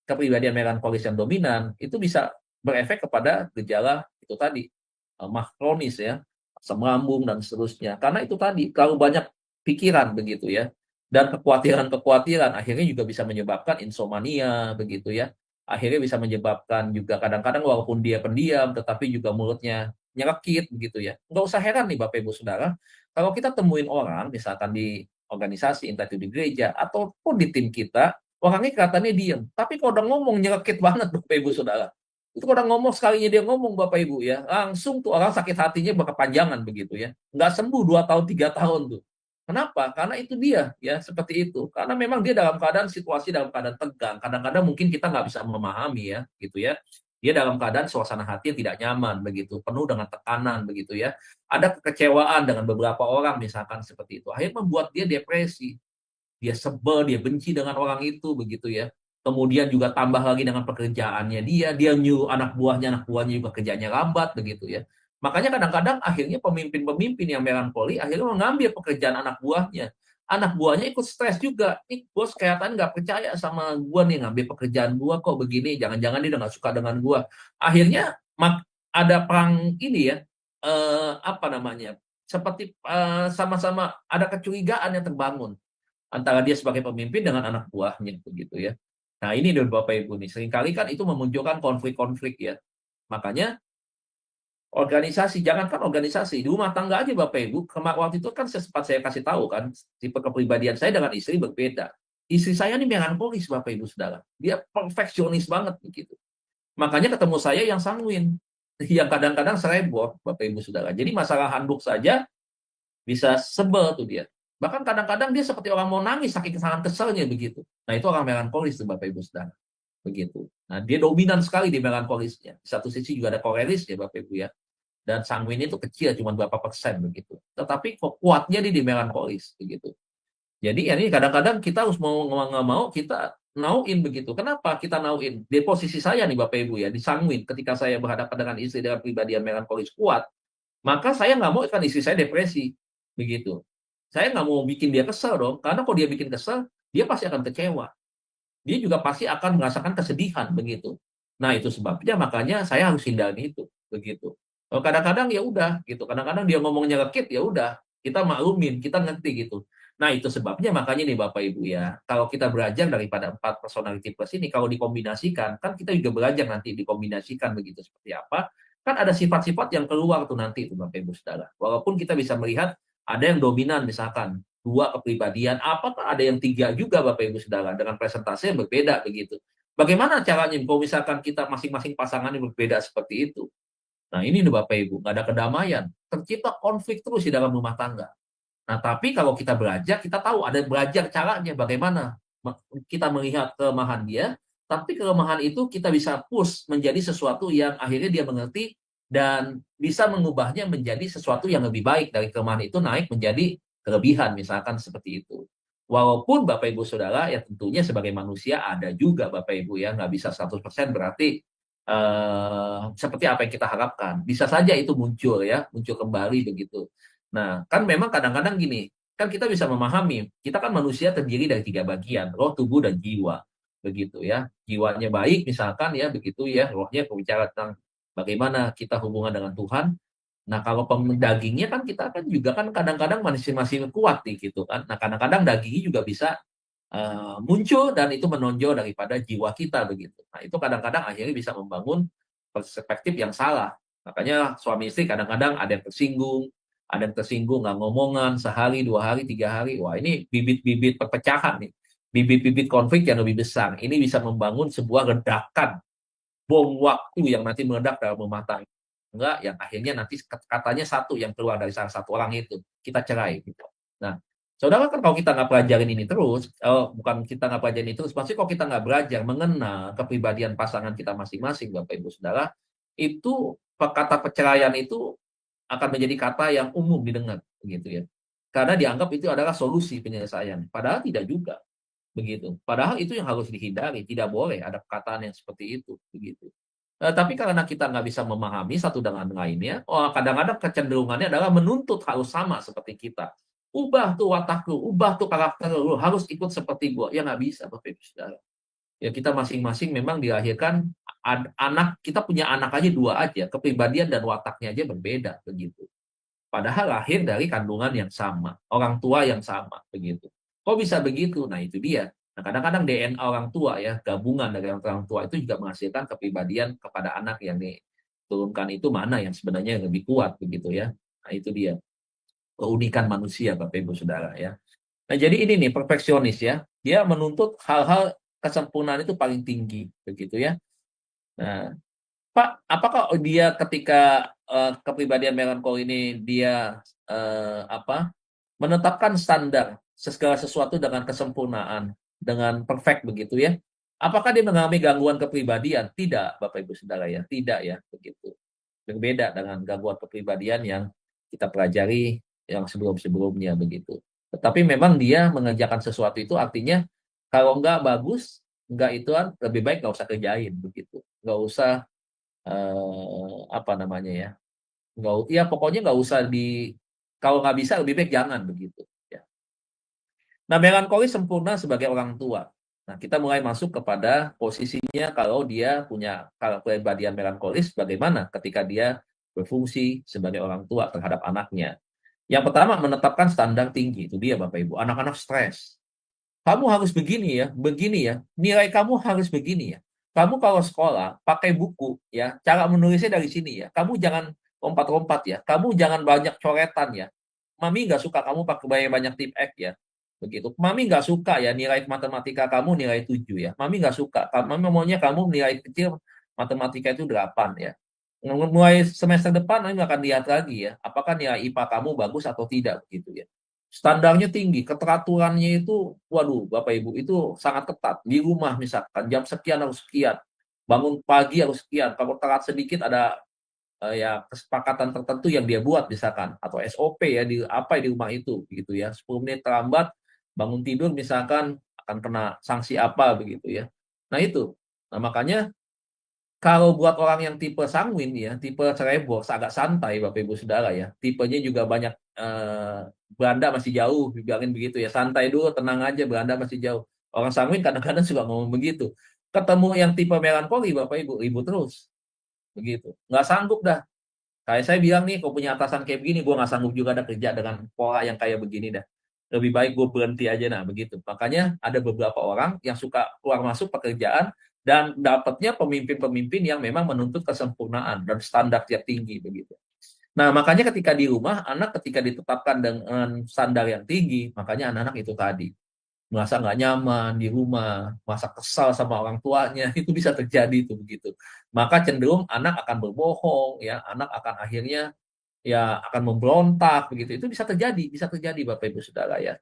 kepribadian melankolis yang dominan, itu bisa berefek kepada gejala itu tadi, mah kronis ya, asam lambung dan seterusnya. Karena itu tadi, kalau banyak pikiran begitu ya, dan kekhawatiran-kekhawatiran akhirnya juga bisa menyebabkan insomnia begitu ya. Akhirnya bisa menyebabkan juga kadang-kadang walaupun dia pendiam tetapi juga mulutnya nyelekit begitu ya. Nggak usah heran nih Bapak Ibu Saudara, kalau kita temuin orang misalkan di organisasi, entah itu di gereja ataupun di tim kita, orangnya kelihatannya diem, tapi kalau udah ngomong nyelekit banget Bapak Ibu Saudara. Itu kalau udah ngomong, sekalinya dia ngomong Bapak Ibu ya, langsung tuh orang sakit hatinya berkepanjangan begitu ya. Nggak sembuh 2 tahun, 3 tahun tuh. Kenapa? Karena itu dia ya, seperti itu. Karena memang dia dalam keadaan situasi dalam keadaan tegang. Kadang-kadang mungkin kita nggak bisa memahami ya, gitu ya. Dia dalam keadaan suasana hati yang tidak nyaman begitu, penuh dengan tekanan begitu ya. Ada kekecewaan dengan beberapa orang misalkan seperti itu. Akhirnya membuat dia depresi. Dia sebel, dia benci dengan orang itu begitu ya. Kemudian juga tambah lagi dengan pekerjaannya dia nyuruh anak buahnya juga kerjanya lambat begitu ya. Makanya kadang-kadang akhirnya pemimpin-pemimpin yang melankoli akhirnya mengambil pekerjaan anak buahnya. Anak buahnya ikut stres juga. Nih bos kelihatan nggak percaya sama gua nih, ngambil pekerjaan gua kok begini. Jangan-jangan dia udah nggak suka dengan gua. Akhirnya ada perang ini ya. Apa namanya? Seperti sama-sama ada kecurigaan yang terbangun antara dia sebagai pemimpin dengan anak buahnya begitu ya. Nah ini dari Bapak Ibu nih, seringkali kan itu memunculkan konflik-konflik ya. Makanya organisasi, jangankan organisasi, di rumah tangga aja Bapak Ibu, waktu itu kan sempat saya kasih tahu kan, tipe kepribadian saya dengan istri berbeda. Istri saya ini melankolis Bapak Ibu Saudara. Dia perfeksionis banget begitu. Makanya ketemu saya yang sanguin, yang kadang-kadang serebor Bapak Ibu Saudara. Jadi masalah handuk saja bisa sebel tuh dia. Bahkan kadang-kadang dia seperti orang mau nangis saking sangat keselnya begitu. Nah itu orang melankolis tuh Bapak Ibu Saudara. Begitu. Nah dia dominan sekali di melankolisnya. Di satu sisi juga ada koleris ya Bapak Ibu ya. Dan sanguin itu kecil, cuma berapa persen begitu. Tetapi kuatnya di melankolis begitu. Jadi ya ini kadang-kadang kita harus mau nggak mau kita nauin begitu. Kenapa kita nauin? Di posisi saya nih Bapak Ibu ya, disangguin ketika saya berhadapan dengan istri dengan pribadi yang melankolis kuat, maka saya nggak mau kan istri saya depresi, begitu. Saya nggak mau bikin dia kesel dong, karena kalau dia bikin kesel, dia pasti akan kecewa. Dia juga pasti akan merasakan kesedihan, begitu. Nah, itu sebabnya makanya saya harus hindari itu, begitu. Kalau kadang-kadang ya udah, gitu. Kadang-kadang dia ngomongnya lekit, ya udah, kita maklumin, kita ngerti gitu. Nah, itu sebabnya makanya nih Bapak Ibu ya, kalau kita belajar daripada 4 personality plus ini, kalau dikombinasikan, kan kita juga belajar nanti dikombinasikan begitu seperti apa, kan ada sifat-sifat yang keluar tuh nanti tuh Bapak Ibu Saudara. Walaupun kita bisa melihat ada yang dominan misalkan, 2 kepribadian, apakah ada yang 3 juga Bapak Ibu Saudara, dengan presentasi yang berbeda begitu. Bagaimana caranya kalau misalkan kita masing-masing pasangan yang berbeda seperti itu? Nah ini nih Bapak Ibu, nggak ada kedamaian, tercipta konflik terus di dalam rumah tangga. Nah tapi kalau kita belajar, kita tahu ada belajar caranya bagaimana kita melihat kelemahan dia, tapi kelemahan itu kita bisa push menjadi sesuatu yang akhirnya dia mengerti dan bisa mengubahnya menjadi sesuatu yang lebih baik dari kelemahan itu naik menjadi kelebihan misalkan seperti itu. Walaupun Bapak Ibu Saudara ya tentunya sebagai manusia ada juga Bapak Ibu ya nggak bisa 100% berarti seperti apa yang kita harapkan. Bisa saja itu muncul ya, muncul kembali begitu. Nah, kan memang kadang-kadang gini, kan kita bisa memahami, kita kan manusia terdiri dari 3 bagian, roh, tubuh, dan jiwa. Begitu ya. Jiwanya baik misalkan ya, begitu ya, rohnya berbicara tentang bagaimana kita hubungan dengan Tuhan. Nah, kalau dagingnya kan kita kan juga kan kadang-kadang masing-masing kuat nih gitu kan. Nah, kadang-kadang dagingnya juga bisa muncul dan itu menonjol daripada jiwa kita begitu. Nah, itu kadang-kadang akhirnya bisa membangun perspektif yang salah. Makanya suami istri kadang-kadang ada yang tersinggung nggak ngomongan sehari, 2 hari, 3 hari. Wah ini bibit-bibit perpecahan nih, bibit-bibit konflik yang lebih besar. Ini bisa membangun sebuah ledakan bom waktu yang nanti meledak dalam rumah tangga yang akhirnya nanti katanya satu yang keluar dari salah satu orang itu kita cerai gitu. Nah, saudara kan kalau kita nggak pelajarin ini terus, bukan kita nggak pelajarin itu terus, pasti kalau kita nggak belajar mengenal kepribadian pasangan kita masing-masing, Bapak Ibu Saudara, itu kata perceraian itu akan menjadi kata yang umum didengar, begitu ya. Karena dianggap itu adalah solusi penyelesaian, padahal tidak juga, begitu. Padahal itu yang harus dihindari, tidak boleh ada perkataan yang seperti itu, begitu. Tapi karena kita nggak bisa memahami satu dengan lainnya, kadang-kadang kecenderungannya adalah menuntut harus sama seperti kita. Ubah tuh watak lu, ubah tuh karakter lu, harus ikut seperti gua. Ya nggak bisa, Bapak Ibu Saudara. Ya kita masing-masing memang dilahirkan anak, kita punya anak aja 2 aja, kepribadian dan wataknya aja berbeda, begitu. Padahal lahir dari kandungan yang sama, orang tua yang sama, begitu. Kok bisa begitu? Nah, itu dia. Nah, kadang-kadang DNA orang tua ya, gabungan dari orang tua itu juga menghasilkan kepribadian kepada anak yang diturunkan itu mana yang sebenarnya lebih kuat, begitu ya. Nah, itu dia. Keunikan manusia, Bapak Ibu Saudara ya. Nah, jadi ini nih perfeksionis ya. Dia menuntut hal-hal kesempurnaan itu paling tinggi, begitu ya. Nah, Pak, apakah dia ketika kepribadian melankoli ini dia menetapkan standar segala sesuatu dengan kesempurnaan, dengan perfect begitu ya? Apakah dia mengalami gangguan kepribadian? Tidak, Bapak Ibu Saudara ya, tidak ya begitu. Berbeda dengan gangguan kepribadian yang kita pelajari yang sebelum-sebelumnya begitu. Tetapi memang dia mengerjakan sesuatu itu artinya kalau nggak bagus, nggak ituan lebih baik nggak usah kerjain begitu. Nggak usah apa namanya ya, ya pokoknya nggak usah kalau nggak bisa lebih baik jangan begitu ya. Nah, melankoli sempurna sebagai orang tua. Nah, kita mulai masuk kepada posisinya kalau dia punya kepribadian melankolis bagaimana ketika dia berfungsi sebagai orang tua terhadap anaknya. Yang pertama menetapkan standar tinggi, itu dia Bapak Ibu. Anak-anak stres. Kamu harus begini ya, nilai kamu harus begini ya. Kamu kalau sekolah pakai buku ya, cara menulisnya dari sini ya. Kamu jangan lompat-lompat ya. Kamu jangan banyak coretan ya. Mami nggak suka kamu pakai banyak tip X ya. Begitu. Mami nggak suka ya nilai matematika kamu nilai 7 ya. Mami nggak suka. Mami maunya kamu nilai kecil matematika itu 8 ya. Mulai semester depan Mami akan lihat lagi ya. Apakah nilai IPA kamu bagus atau tidak begitu ya. Standarnya tinggi, keteraturannya itu, waduh, Bapak Ibu, itu sangat ketat. Di rumah misalkan, jam sekian harus sekian, bangun pagi harus sekian, kalau telat sedikit ada ya kesepakatan tertentu yang dia buat misalkan, atau SOP ya, di rumah itu, gitu ya, 10 menit terlambat, bangun tidur misalkan, akan kena sanksi apa begitu ya. Nah itu. Nah makanya kalau buat orang yang tipe sanguin ya, tipe cerebor, agak santai Bapak Ibu Saudara ya. Tipenya juga banyak Belanda masih jauh, dibilangin begitu ya. Santai dulu, tenang aja, Belanda masih jauh. Orang sanguin kadang-kadang suka ngomong begitu. Ketemu yang tipe melankoli Bapak Ibu, ribut terus. Begitu. Nggak sanggup dah. Kayak saya bilang nih, kalau punya atasan kayak begini, gue nggak sanggup juga ada kerja dengan pola yang kayak begini dah. Lebih baik gue berhenti aja, nah begitu. Makanya ada beberapa orang yang suka keluar masuk pekerjaan dan dapatnya pemimpin-pemimpin yang memang menuntut kesempurnaan dan standar yang tinggi begitu. Nah, makanya ketika di rumah, anak ketika ditetapkan dengan standar yang tinggi, makanya anak-anak itu tadi merasa nggak nyaman di rumah, merasa kesal sama orang tuanya, itu bisa terjadi itu begitu. Maka cenderung anak akan berbohong, ya, anak akan akhirnya ya akan memberontak begitu. Itu bisa terjadi Bapak Ibu Saudara ya.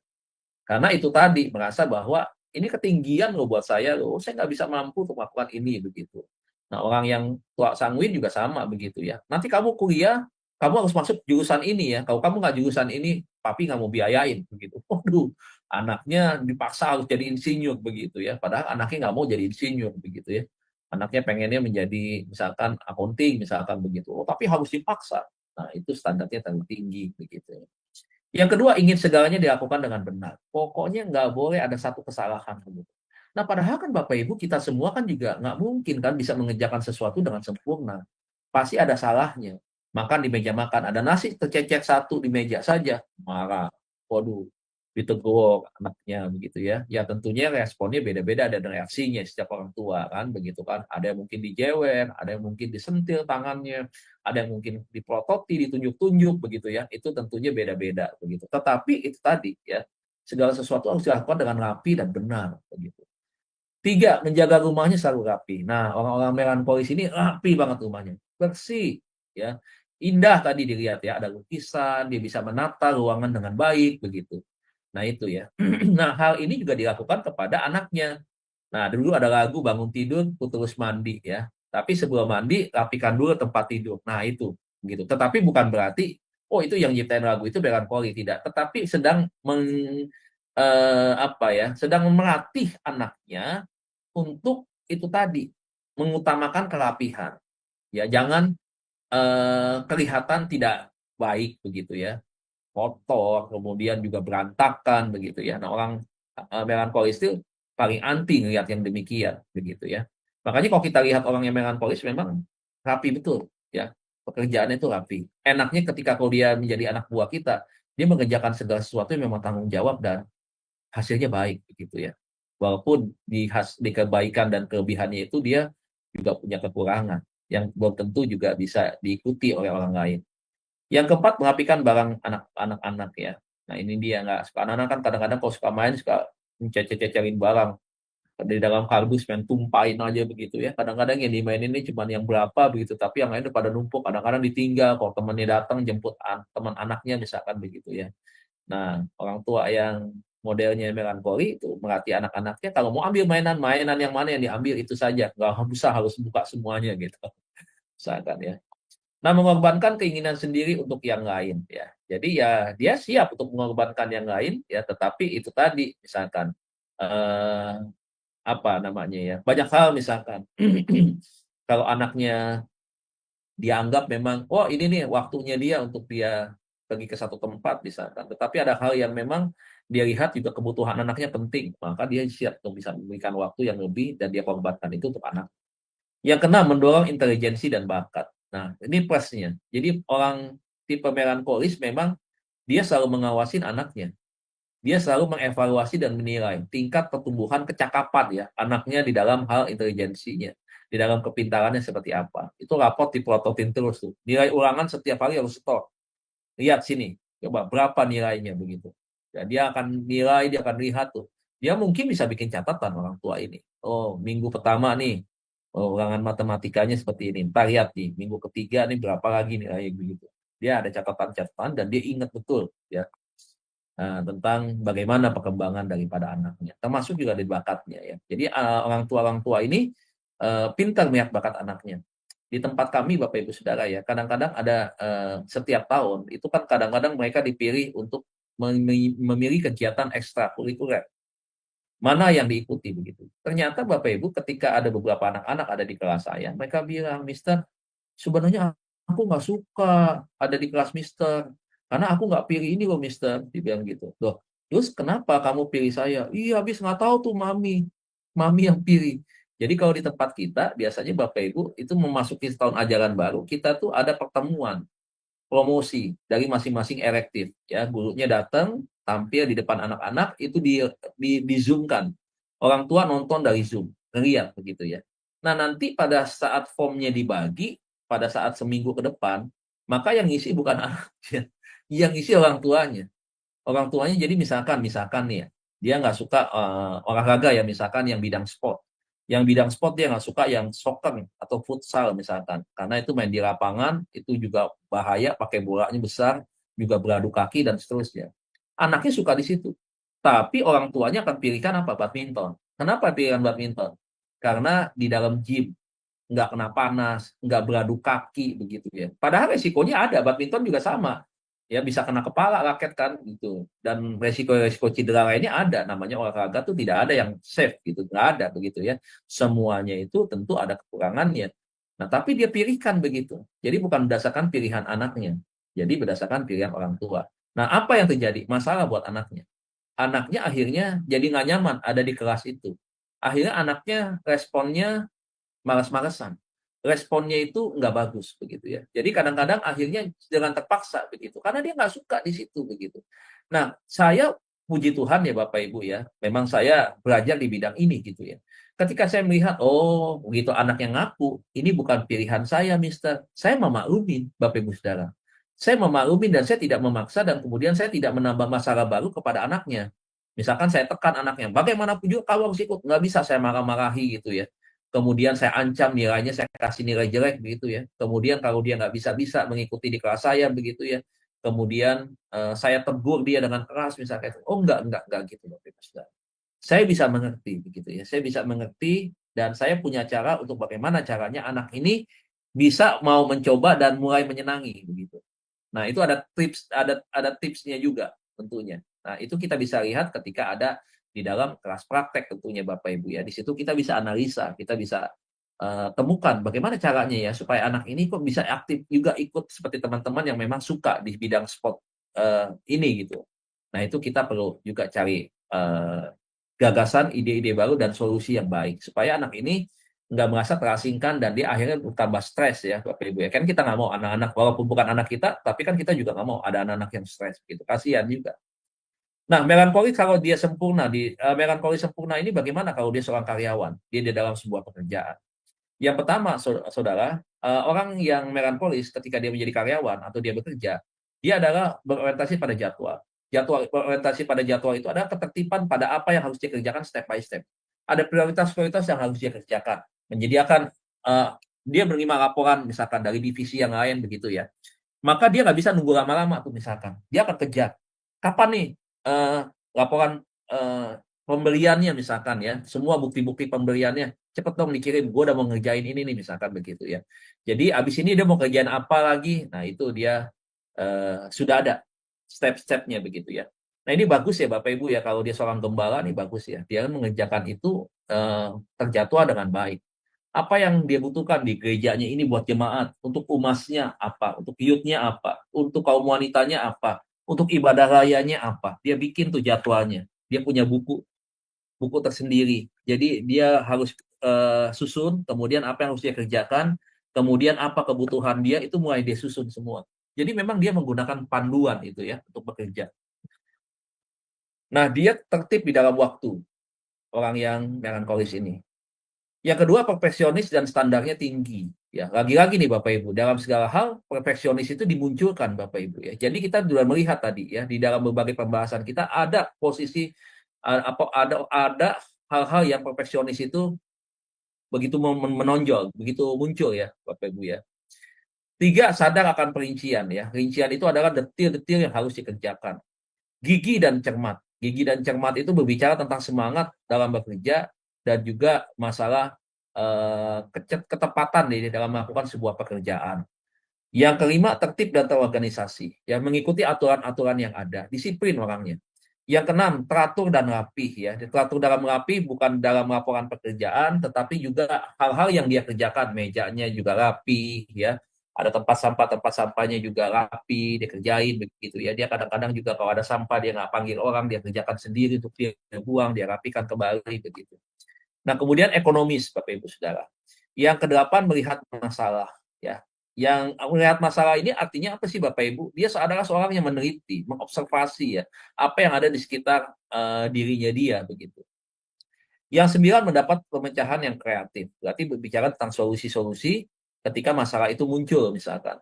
Karena itu tadi merasa bahwa ini ketinggian loh buat saya loh, saya nggak bisa mampu untuk melakukan ini begitu. Nah orang yang tua sanguin juga sama begitu ya. Nanti kamu kuliah, kamu harus masuk jurusan ini ya. Kalau kamu nggak jurusan ini, papi nggak mau biayain begitu. Waduh, anaknya dipaksa harus jadi insinyur begitu ya. Padahal anaknya nggak mau jadi insinyur begitu ya. Anaknya pengennya menjadi misalkan akunting misalkan begitu. Oh, tapi harus dipaksa. Nah itu standarnya terlalu tinggi begitu ya. Yang kedua, ingin segalanya dilakukan dengan benar. Pokoknya nggak boleh ada satu kesalahan. Gitu. Nah, padahal kan Bapak Ibu, kita semua kan juga nggak mungkin kan bisa mengerjakan sesuatu dengan sempurna. Pasti ada salahnya. Makan di meja makan, ada nasi tercecek satu di meja saja, marah. Waduh, ditegur anaknya begitu ya. Ya tentunya responnya beda-beda, ada reaksinya setiap orang tua kan, begitu kan. Ada yang mungkin dijewer, ada yang mungkin disentil tangannya, ada yang mungkin diprototi, ditunjuk-tunjuk begitu ya. Itu tentunya beda-beda begitu. Tetapi itu tadi ya, segala sesuatu harus dilakukan dengan rapi dan benar begitu. 3, menjaga rumahnya selalu rapi. Nah, orang-orang melankolis ini rapi banget rumahnya. Bersih ya. Indah tadi dilihat ya, ada lukisan, dia bisa menata ruangan dengan baik begitu. Nah, itu ya. Nah, hal ini juga dilakukan kepada anaknya. Nah, dulu ada lagu bangun tidur, terus mandi ya. Tapi sebelum mandi, rapikan dulu tempat tidur. Nah, itu gitu. Tetapi bukan berarti oh itu yang nyiptain lagu itu melankoli, tidak. Tetapi sedang sedang melatih anaknya untuk itu tadi mengutamakan kerapihan. Ya, jangan kelihatan tidak baik begitu ya. Kotor, kemudian juga berantakan begitu ya. Nah, orang melankolis itu paling anti ngelihat yang demikian begitu ya. Makanya kalau kita lihat orang yang melankolis memang rapi betul ya. Pekerjaannya itu rapi. Enaknya ketika kalau dia menjadi anak buah kita, dia mengerjakan segala sesuatu yang memang tanggung jawab dan hasilnya baik begitu ya. Walaupun di kebaikan dan kelebihannya itu dia juga punya kekurangan yang belum tentu juga bisa diikuti oleh orang lain. Yang keempat, merapikan barang anak-anak ya. Nah ini dia, nggak suka anak-anak kan kadang-kadang kalau suka main suka mencecet-cecerin barang di dalam kardus, main tumpahin aja begitu ya. Kadang-kadang yang dimainin ini cuma yang berapa begitu, tapi yang lain udah pada numpuk. Kadang-kadang ditinggal kalau temannya datang jemput teman anaknya misalkan begitu ya. Nah orang tua yang modelnya melankoli itu melatih anak-anaknya kalau mau ambil mainan yang mana yang diambil itu saja, nggak usah harus buka semuanya gitu. Misalkan ya. Nah, mengorbankan keinginan sendiri untuk yang lain ya. Jadi ya dia siap untuk mengorbankan yang lain ya, tetapi itu tadi misalkan eh, apa namanya ya. Banyak hal misalkan kalau anaknya dianggap memang oh ini nih waktunya dia untuk dia pergi ke satu tempat misalkan. Tetapi ada hal yang memang dia lihat juga kebutuhan anaknya penting, maka dia siap untuk bisa memberikan waktu yang lebih dan dia korbankan itu untuk anak. Yang keenam, mendorong intelijensi dan bakat. Nah, ini plusnya. Jadi orang tipe melankolis memang dia selalu mengawasin anaknya. Dia selalu mengevaluasi dan menilai tingkat pertumbuhan kecakapan ya anaknya di dalam hal intelijensinya, di dalam kepintarannya seperti apa. Itu raport dipelototin terus tuh. Nilai ulangan setiap hari harus store. Lihat sini, coba berapa nilainya begitu. Ya, dia akan nilai, dia akan lihat tuh. Dia mungkin bisa bikin catatan orang tua ini. Oh, minggu pertama nih ulangan matematikanya seperti ini. Ntar lihat nih, minggu ketiga nih berapa lagi nilainya begitu. Dia ada catatan-catatan dan dia ingat betul ya tentang bagaimana perkembangan daripada anaknya. Termasuk juga di bakatnya ya. Jadi orang tua ini pintar melihat bakat anaknya. Di tempat kami Bapak Ibu Saudara ya, kadang-kadang ada setiap tahun itu kan kadang-kadang mereka dipilih untuk memilih kegiatan ekstrakurikuler. mana yang diikuti begitu. Ternyata Bapak Ibu ketika ada beberapa anak-anak ada di kelas saya, mereka bilang, Mister, sebenarnya aku nggak suka ada di kelas Mister, karena aku nggak pilih ini loh Mister, dibilang gitu. Loh, terus kenapa kamu pilih saya? Iya, habis nggak tahu tuh mami yang pilih. Jadi kalau di tempat kita, biasanya Bapak Ibu itu memasuki tahun ajaran baru, kita tuh ada pertemuan, promosi dari masing-masing elektif. Ya, gurunya datang, tampil di depan anak-anak, itu di zoom-kan. Orang tua nonton dari Zoom, ngeliat begitu ya. Nah, nanti pada saat formnya dibagi, pada saat seminggu ke depan, maka yang ngisi bukan anaknya, yang ngisi orang tuanya. Orang tuanya jadi misalkan nih ya, dia nggak suka olahraga ya, misalkan yang bidang sport. Yang bidang sport dia nggak suka yang soccer atau futsal misalkan. Karena itu main di lapangan, itu juga bahaya, pakai bolanya besar, juga beradu kaki dan seterusnya. Anaknya suka di situ. Tapi orang tuanya akan pilihkan apa? Badminton. Kenapa pilihan badminton? Karena di dalam gym, nggak kena panas, nggak beradu kaki begitu ya. Padahal resikonya ada, badminton juga sama. Ya bisa kena kepala raket kan gitu. Dan resiko-resiko cedera lainnya ada. Namanya olahraga tuh tidak ada yang safe gitu, nggak ada begitu ya. Semuanya itu tentu ada kekurangannya. Nah, tapi dia pilihkan begitu. Jadi bukan berdasarkan pilihan anaknya. Jadi berdasarkan pilihan orang tua. Nah, apa yang terjadi? Masalah buat anaknya. Anaknya akhirnya jadi nggak nyaman ada di kelas itu. Akhirnya anaknya responnya malas-malesan. Responnya itu nggak bagus begitu ya. Jadi kadang-kadang akhirnya dengan terpaksa begitu, karena dia nggak suka di situ begitu. Nah, saya puji Tuhan ya Bapak Ibu ya, memang saya belajar di bidang ini gitu ya. Ketika saya melihat, oh begitu anaknya ngaku, ini bukan pilihan saya, Mister. Saya memaklumin Bapak Ibu Saudara. Saya memaklumin dan saya tidak memaksa dan kemudian saya tidak menambah masalah baru kepada anaknya. Misalkan saya tekan anaknya, bagaimanapun juga kalau harus ikut, nggak bisa saya marah-marahi gitu ya. Kemudian saya ancam nilainya, saya kasih nilai jelek begitu ya. Kemudian kalau dia nggak bisa-bisa mengikuti di kelas saya begitu ya. Kemudian saya tegur dia dengan keras misalnya. Oh enggak gitu Bapak Ibu Saudara. Saya bisa mengerti begitu ya. Saya bisa mengerti dan saya punya cara untuk bagaimana caranya anak ini bisa mau mencoba dan mulai menyenangi begitu. Nah, itu ada tipsnya juga tentunya. Nah, itu kita bisa lihat ketika ada di dalam kelas praktek tentunya Bapak Ibu ya. Di situ kita bisa analisa, kita bisa temukan bagaimana caranya ya supaya anak ini kok bisa aktif juga ikut seperti teman-teman yang memang suka di bidang sport ini gitu. Nah, itu kita perlu juga cari gagasan, ide-ide baru dan solusi yang baik supaya anak ini nggak merasa terasingkan dan dia akhirnya bertambah stres ya Bapak Ibu ya. Kan kita nggak mau anak-anak, walaupun bukan anak kita, tapi kan kita juga nggak mau ada anak-anak yang stres gitu. Kasihan juga. Nah, melankolis kalau dia sempurna, melankolis sempurna ini bagaimana kalau dia seorang karyawan, dia di dalam sebuah pekerjaan. Yang pertama, saudara, orang yang melankolis ketika dia menjadi karyawan atau dia bekerja, dia adalah berorientasi pada jadwal. Berorientasi pada jadwal itu adalah ketertiban pada apa yang harus dikerjakan step by step. Ada prioritas-prioritas yang harus dia kerjakan. Menyediakan, dia menerima laporan misalkan dari divisi yang lain begitu ya. Maka dia nggak bisa nunggu lama-lama tuh misalkan. Dia akan kejar. Kapan nih laporan pembeliannya misalkan ya, semua bukti-bukti pembeliannya, cepet dong dikirim, gue udah mau ngerjain ini nih misalkan begitu ya. Jadi abis ini dia mau kerjain apa lagi, nah itu dia sudah ada step-stepnya begitu ya. Nah ini bagus ya Bapak Ibu ya, kalau dia seorang gembala nih bagus ya, dia mengerjakan itu terjadwal dengan baik. Apa yang dia butuhkan di gerejanya ini buat jemaat, untuk umasnya apa, untuk youth-nya apa, untuk kaum wanitanya apa, untuk ibadah rayanya apa. Dia bikin tuh jadwalnya. Dia punya buku tersendiri. Jadi dia harus susun, kemudian apa yang harus dia kerjakan, kemudian apa kebutuhan dia, itu mulai dia susun semua. Jadi memang dia menggunakan panduan itu ya untuk bekerja. Nah, dia tertib di dalam waktu, orang yang melankolis ini. Yang kedua, perfeksionis dan standarnya tinggi. Ya, lagi-lagi nih Bapak Ibu, dalam segala hal perfeksionis itu dimunculkan Bapak Ibu ya. Jadi kita sudah melihat tadi ya di dalam berbagai pembahasan kita ada posisi ada hal-hal yang perfeksionis itu begitu menonjol, begitu muncul ya Bapak Ibu ya. 3, sadar akan perincian ya. Rincian itu adalah detil-detil yang harus dikerjakan. Gigi dan cermat. Gigi dan cermat itu berbicara tentang semangat dalam bekerja dan juga masalah ketepatan di dalam melakukan sebuah pekerjaan. Yang kelima, tertib dan terorganisasi. Ya, mengikuti aturan-aturan yang ada. Disiplin orangnya. Yang keenam, teratur dan rapih ya. Teratur dalam rapih bukan dalam laporan pekerjaan, tetapi juga hal-hal yang dia kerjakan. Mejanya juga rapih ya. Ada tempat sampahnya juga rapi, dia kerjain begitu ya. Dia kadang-kadang juga kalau ada sampah dia nggak panggil orang, dia kerjakan sendiri untuk dia buang, dia rapikan kembali begitu. Nah, kemudian ekonomis, Bapak Ibu Saudara. Yang kedelapan, melihat masalah. Ya, yang melihat masalah ini artinya apa sih Bapak Ibu? Dia adalah seorang yang meneliti, mengobservasi ya, apa yang ada di sekitar dirinya dia begitu. Yang sembilan, mendapat pemecahan yang kreatif. Berarti berbicara tentang solusi-solusi ketika masalah itu muncul misalkan.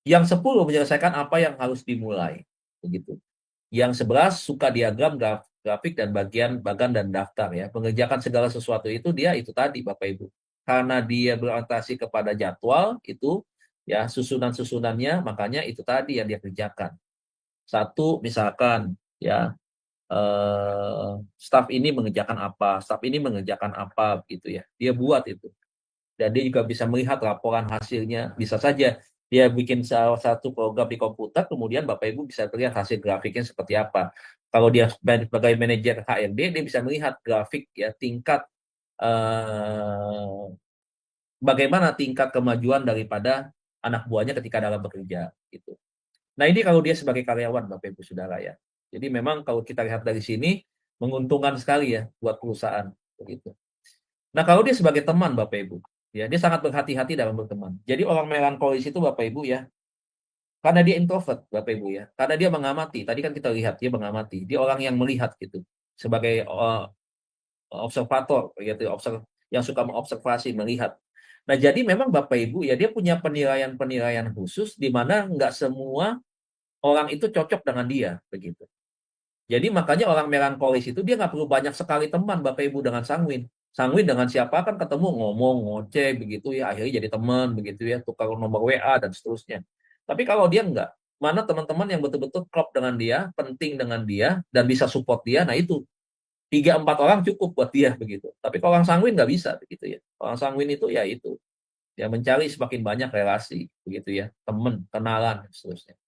Yang 10, menyelesaikan apa yang harus dimulai begitu. Yang 11, suka diagram, grafik, dan bagan dan daftar ya. Mengerjakan segala sesuatu itu dia itu tadi Bapak Ibu. Karena dia berorientasi kepada jadwal itu ya, susunan-susunannya, makanya itu tadi yang dia kerjakan. Satu misalkan ya, staf ini mengerjakan apa, staf ini mengerjakan apa gitu ya. Dia buat itu. Dan dia juga bisa melihat laporan hasilnya. Bisa saja dia bikin salah satu program di komputer, kemudian Bapak Ibu bisa lihat hasil grafiknya seperti apa. Kalau dia sebagai manajer HRD, dia bisa melihat grafik ya, tingkat bagaimana tingkat kemajuan daripada anak buahnya ketika dalam bekerja gitu. Nah, ini kalau dia sebagai karyawan Bapak Ibu Saudara ya. Jadi memang kalau kita lihat dari sini menguntungkan sekali ya buat perusahaan begitu. Nah, kalau dia sebagai teman Bapak Ibu, ya dia sangat berhati-hati dalam berteman. Jadi orang melankolis itu Bapak Ibu ya, karena dia introvert Bapak Ibu ya, karena dia mengamati. Tadi kan kita lihat dia mengamati, dia orang yang melihat gitu, sebagai observator gitu, yang suka mengobservasi, melihat. Nah, jadi memang Bapak Ibu ya dia punya penilaian-penilaian khusus di mana nggak semua orang itu cocok dengan dia begitu. Jadi makanya orang melankolis itu dia nggak perlu banyak sekali teman Bapak Ibu dengan sanguin. Sanguin dengan siapa kan ketemu ngomong, ngoceh begitu ya, akhirnya jadi teman begitu ya, tukar nomor WA dan seterusnya. Tapi kalau dia nggak, mana teman-teman yang betul-betul klop dengan dia, penting dengan dia, dan bisa support dia, nah itu 3-4 orang cukup buat dia begitu. Tapi kalau orang sanguin nggak bisa begitu ya. Orang sanguin itu ya itu, ya mencari semakin banyak relasi begitu ya, teman, kenalan dan seterusnya.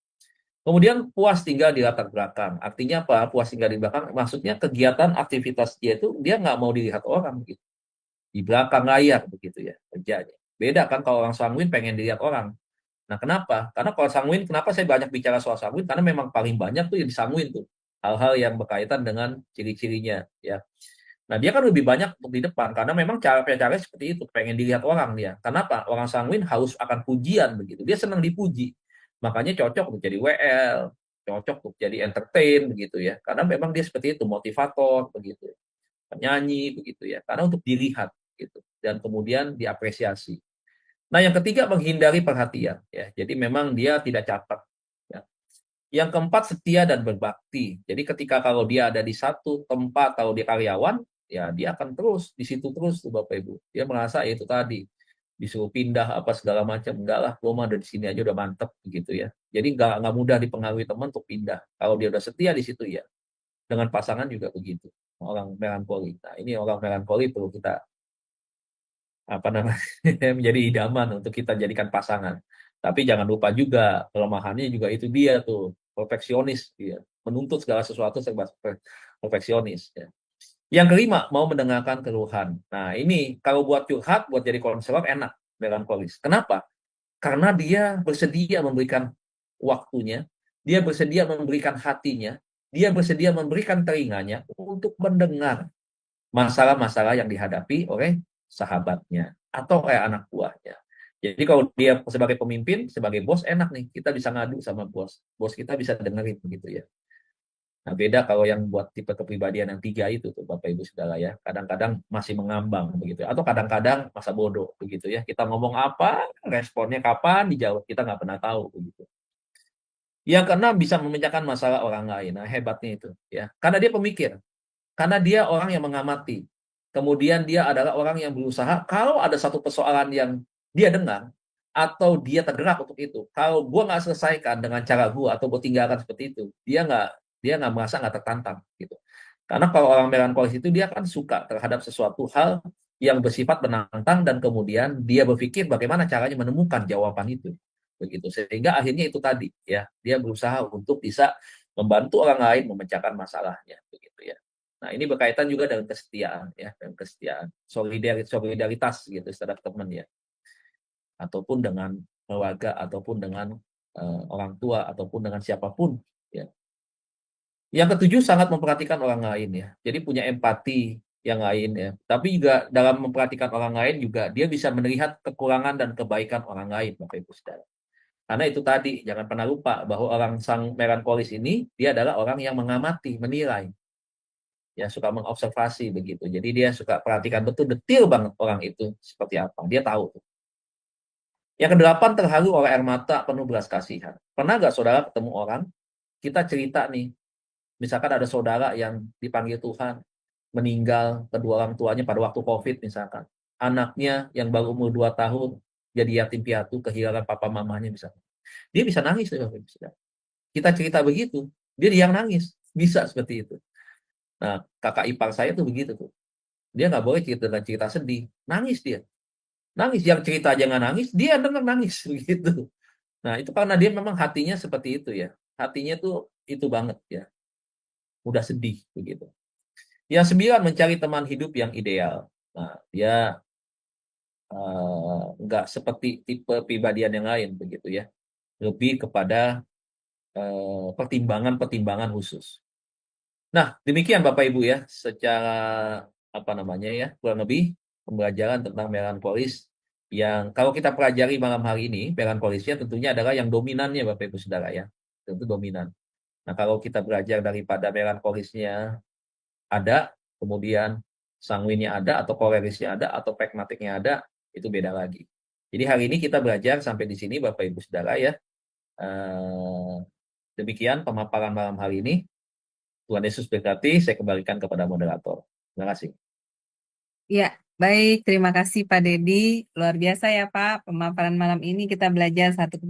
Kemudian puas tinggal di latar belakang. Artinya apa? Puas tinggal di belakang, maksudnya kegiatan aktivitas dia itu dia nggak mau dilihat orang gitu. Di belakang layar begitu ya kerjanya. Beda kan kalau orang sanguin pengen dilihat orang. Nah, kenapa? Karena kalau sanguin, kenapa saya banyak bicara soal sanguin? Karena memang paling banyak tuh yang disanguin tuh. Hal-hal yang berkaitan dengan ciri-cirinya ya. Nah, dia kan lebih banyak untuk di depan karena memang cara-cara seperti itu, pengen dilihat orang dia. Kenapa? Orang sanguin haus akan pujian begitu. Dia senang dipuji. Makanya cocok untuk jadi WL, cocok untuk jadi entertain begitu ya. Karena memang dia seperti itu, motivator begitu, penyanyi begitu ya. Karena untuk dilihat gitu dan kemudian diapresiasi. Nah, yang ketiga, menghindari perhatian ya. Jadi memang dia tidak catat ya. Yang keempat, setia dan berbakti. Jadi ketika kalau dia ada di satu tempat, kalau dia karyawan, ya dia akan terus di situ terus tuh Bapak Ibu. Dia merasa ya itu tadi disuruh pindah apa segala macam, enggak lah, gue mah ada di sini aja udah mantep gitu ya. Jadi nggak mudah dipengaruhi teman untuk pindah. Kalau dia udah setia di situ ya. Dengan pasangan juga begitu. Orang melankoli. Nah, ini orang melankoli perlu kita apa namanya menjadi idaman untuk kita jadikan pasangan. Tapi jangan lupa juga kelemahannya juga itu dia tuh perfeksionis, dia menuntut segala sesuatu serba perfeksionis. Ya. Yang kelima, mau mendengarkan keluhan. Nah ini kalau buat curhat, buat jadi konselor enak melankolis. Kenapa? Karena dia bersedia memberikan waktunya, dia bersedia memberikan hatinya, dia bersedia memberikan telinganya untuk mendengar masalah-masalah yang dihadapi oleh sahabatnya atau oleh anak buahnya. Jadi kalau dia sebagai pemimpin, sebagai bos enak nih, kita bisa ngadu sama bos. Bos kita bisa dengerin begitu ya. Nah, beda kalau yang buat tipe kepribadian yang tiga itu tuh Bapak Ibu Saudara ya. Kadang-kadang masih mengambang begitu ya. Atau kadang-kadang masa bodoh begitu ya. Kita ngomong apa, responnya kapan, dijawab kita nggak pernah tahu begitu. Yang keenam, bisa memecahkan masalah orang lain. Nah, hebatnya itu ya. Karena dia pemikir. Karena dia orang yang mengamati. Kemudian dia adalah orang yang berusaha, kalau ada satu persoalan yang dia dengar, atau dia tergerak untuk itu, kalau gue nggak selesaikan dengan cara gue, atau gue tinggalkan seperti itu, dia nggak merasa nggak tertantang. Gitu. Karena kalau orang melankolis itu, dia kan suka terhadap sesuatu hal yang bersifat menantang, dan kemudian dia berpikir bagaimana caranya menemukan jawaban itu. Begitu. Sehingga akhirnya itu tadi, ya dia berusaha untuk bisa membantu orang lain memecahkan masalahnya, begitu ya. Nah, ini berkaitan juga dengan kesetiaan ya, dengan kesetiaan, solidaritas gitu terhadap teman ya, ataupun dengan keluarga, ataupun dengan orang tua, ataupun dengan siapapun ya. Yang ketujuh, sangat memperhatikan orang lain ya. Jadi punya empati yang lain ya. Tapi juga dalam memperhatikan orang lain juga dia bisa melihat kekurangan dan kebaikan orang lain, Bapak Ibu Saudara. Karena itu tadi, jangan pernah lupa bahwa orang sang melankolis ini dia adalah orang yang mengamati, menilai, ya suka mengobservasi begitu. Jadi dia suka perhatikan betul detail banget orang itu seperti apa. Dia tahu. Yang kedelapan, terharu oleh air mata penuh belas kasihan. Pernah nggak saudara ketemu orang, kita cerita nih, misalkan ada saudara yang dipanggil Tuhan, meninggal kedua orang tuanya pada waktu COVID misalkan. Anaknya yang baru umur 2 tahun jadi yatim piatu, kehilangan papa mamanya misalkan. Dia bisa nangis. Kita cerita begitu, dia yang nangis. Bisa seperti itu. Nah, kakak ipar saya tuh begitu tuh. Dia nggak boleh cerita dengan cerita sedih. Nangis dia. Nangis. Yang cerita aja nggak nangis, dia dengar nangis. Begitu. Nah, itu karena dia memang hatinya seperti itu ya. Hatinya tuh itu banget ya. Mudah sedih. Begitu. Yang sembilan, mencari teman hidup yang ideal. Nah, dia nggak seperti tipe pribadian yang lain begitu ya. Lebih kepada pertimbangan-pertimbangan khusus. Nah, demikian Bapak Ibu ya, secara apa namanya ya, kurang lebih pembelajaran tentang melankolis yang kalau kita pelajari malam hari ini, melankolisnya tentunya adalah yang dominannya Bapak Ibu Saudara ya. Tentu dominan. Nah, kalau kita belajar daripada melankolisnya ada, kemudian sanguinnya ada, atau kolerisnya ada, atau pragmatiknya ada, itu beda lagi. Jadi hari ini kita belajar sampai di sini Bapak Ibu Saudara ya. Demikian pemaparan malam hari ini. Tuhan Yesus berkati, saya kembalikan kepada moderator. Terima kasih. Ya, baik. Terima kasih Pak Dedi. Luar biasa ya Pak. Pemaparan malam ini kita belajar satu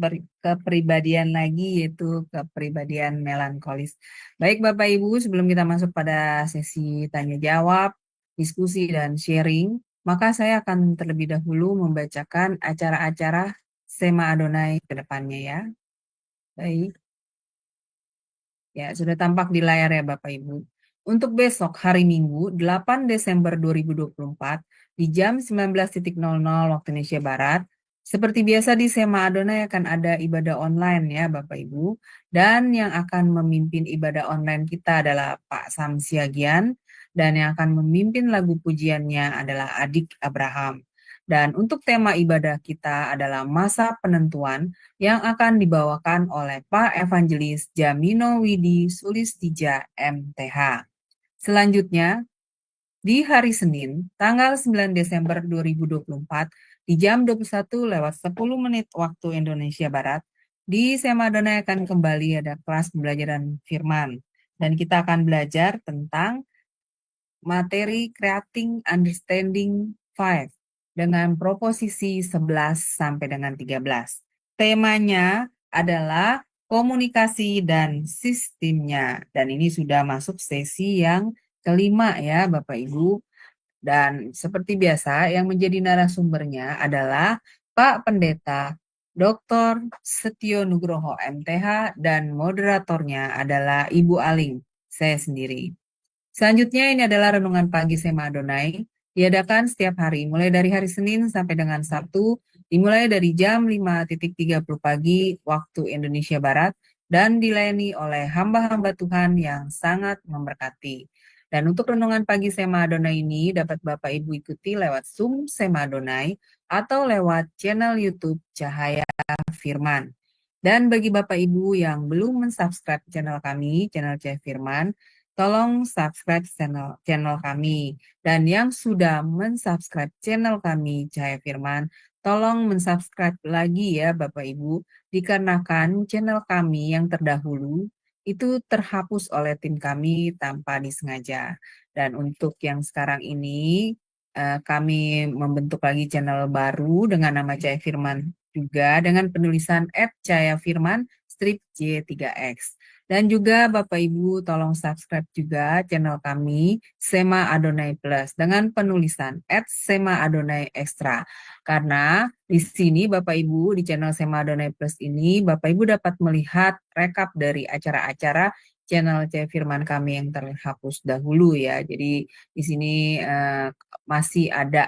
kepribadian lagi, yaitu kepribadian melankolis. Baik Bapak Ibu, sebelum kita masuk pada sesi tanya jawab, diskusi, dan sharing, maka saya akan terlebih dahulu membacakan acara-acara Sema Adonai ke depannya ya. Baik. Ya, sudah tampak di layar ya Bapak Ibu. Untuk besok hari Minggu 8 Desember 2024 di jam 19.00 waktu Indonesia Barat, seperti biasa di Sema Adonai akan ada ibadah online ya Bapak Ibu. Dan yang akan memimpin ibadah online kita adalah Pak Sam Siagian, dan yang akan memimpin lagu pujiannya adalah Adik Abraham. Dan untuk tema ibadah kita adalah masa penentuan, yang akan dibawakan oleh Pak Evangelis Jamino Widi Sulistija MTH. Selanjutnya, di hari Senin, tanggal 9 Desember 2024, di jam 21:10 waktu Indonesia Barat, di Sema Adonai akan kembali ada kelas pembelajaran firman. Dan kita akan belajar tentang materi Creating Understanding 5 dengan proposisi 11 sampai dengan 13. Temanya adalah komunikasi dan sistemnya. Dan ini sudah masuk sesi yang kelima ya Bapak Ibu. Dan seperti biasa yang menjadi narasumbernya adalah Pak Pendeta Dr. Setio Nugroho MTH dan moderatornya adalah Ibu Aling, saya sendiri. Selanjutnya ini adalah Renungan Pagi Sema Adonai, diadakan setiap hari, mulai dari hari Senin sampai dengan Sabtu, dimulai dari jam 5.30 pagi waktu Indonesia Barat, dan dilayani oleh hamba-hamba Tuhan yang sangat memberkati. Dan untuk Renungan Pagi Sema Adonai ini dapat Bapak Ibu ikuti lewat Zoom Sema Adonai atau lewat channel YouTube Cahaya Firman. Dan bagi Bapak Ibu yang belum mensubscribe channel kami, channel Cahaya Firman, tolong subscribe channel kami. Dan yang sudah mensubscribe channel kami, Cahaya Firman, tolong mensubscribe lagi ya Bapak Ibu, dikarenakan channel kami yang terdahulu itu terhapus oleh tim kami tanpa disengaja. Dan untuk yang sekarang ini, kami membentuk lagi channel baru dengan nama Cahaya Firman juga, dengan penulisan @cahayafirman strip J3X. Dan juga Bapak Ibu tolong subscribe juga channel kami Sema Adonai Plus dengan penulisan @Sema Adonai Extra. Karena di sini Bapak Ibu di channel Sema Adonai Plus ini Bapak Ibu dapat melihat rekap dari acara-acara channel C Firman kami yang terhapus dahulu ya. Jadi di sini masih ada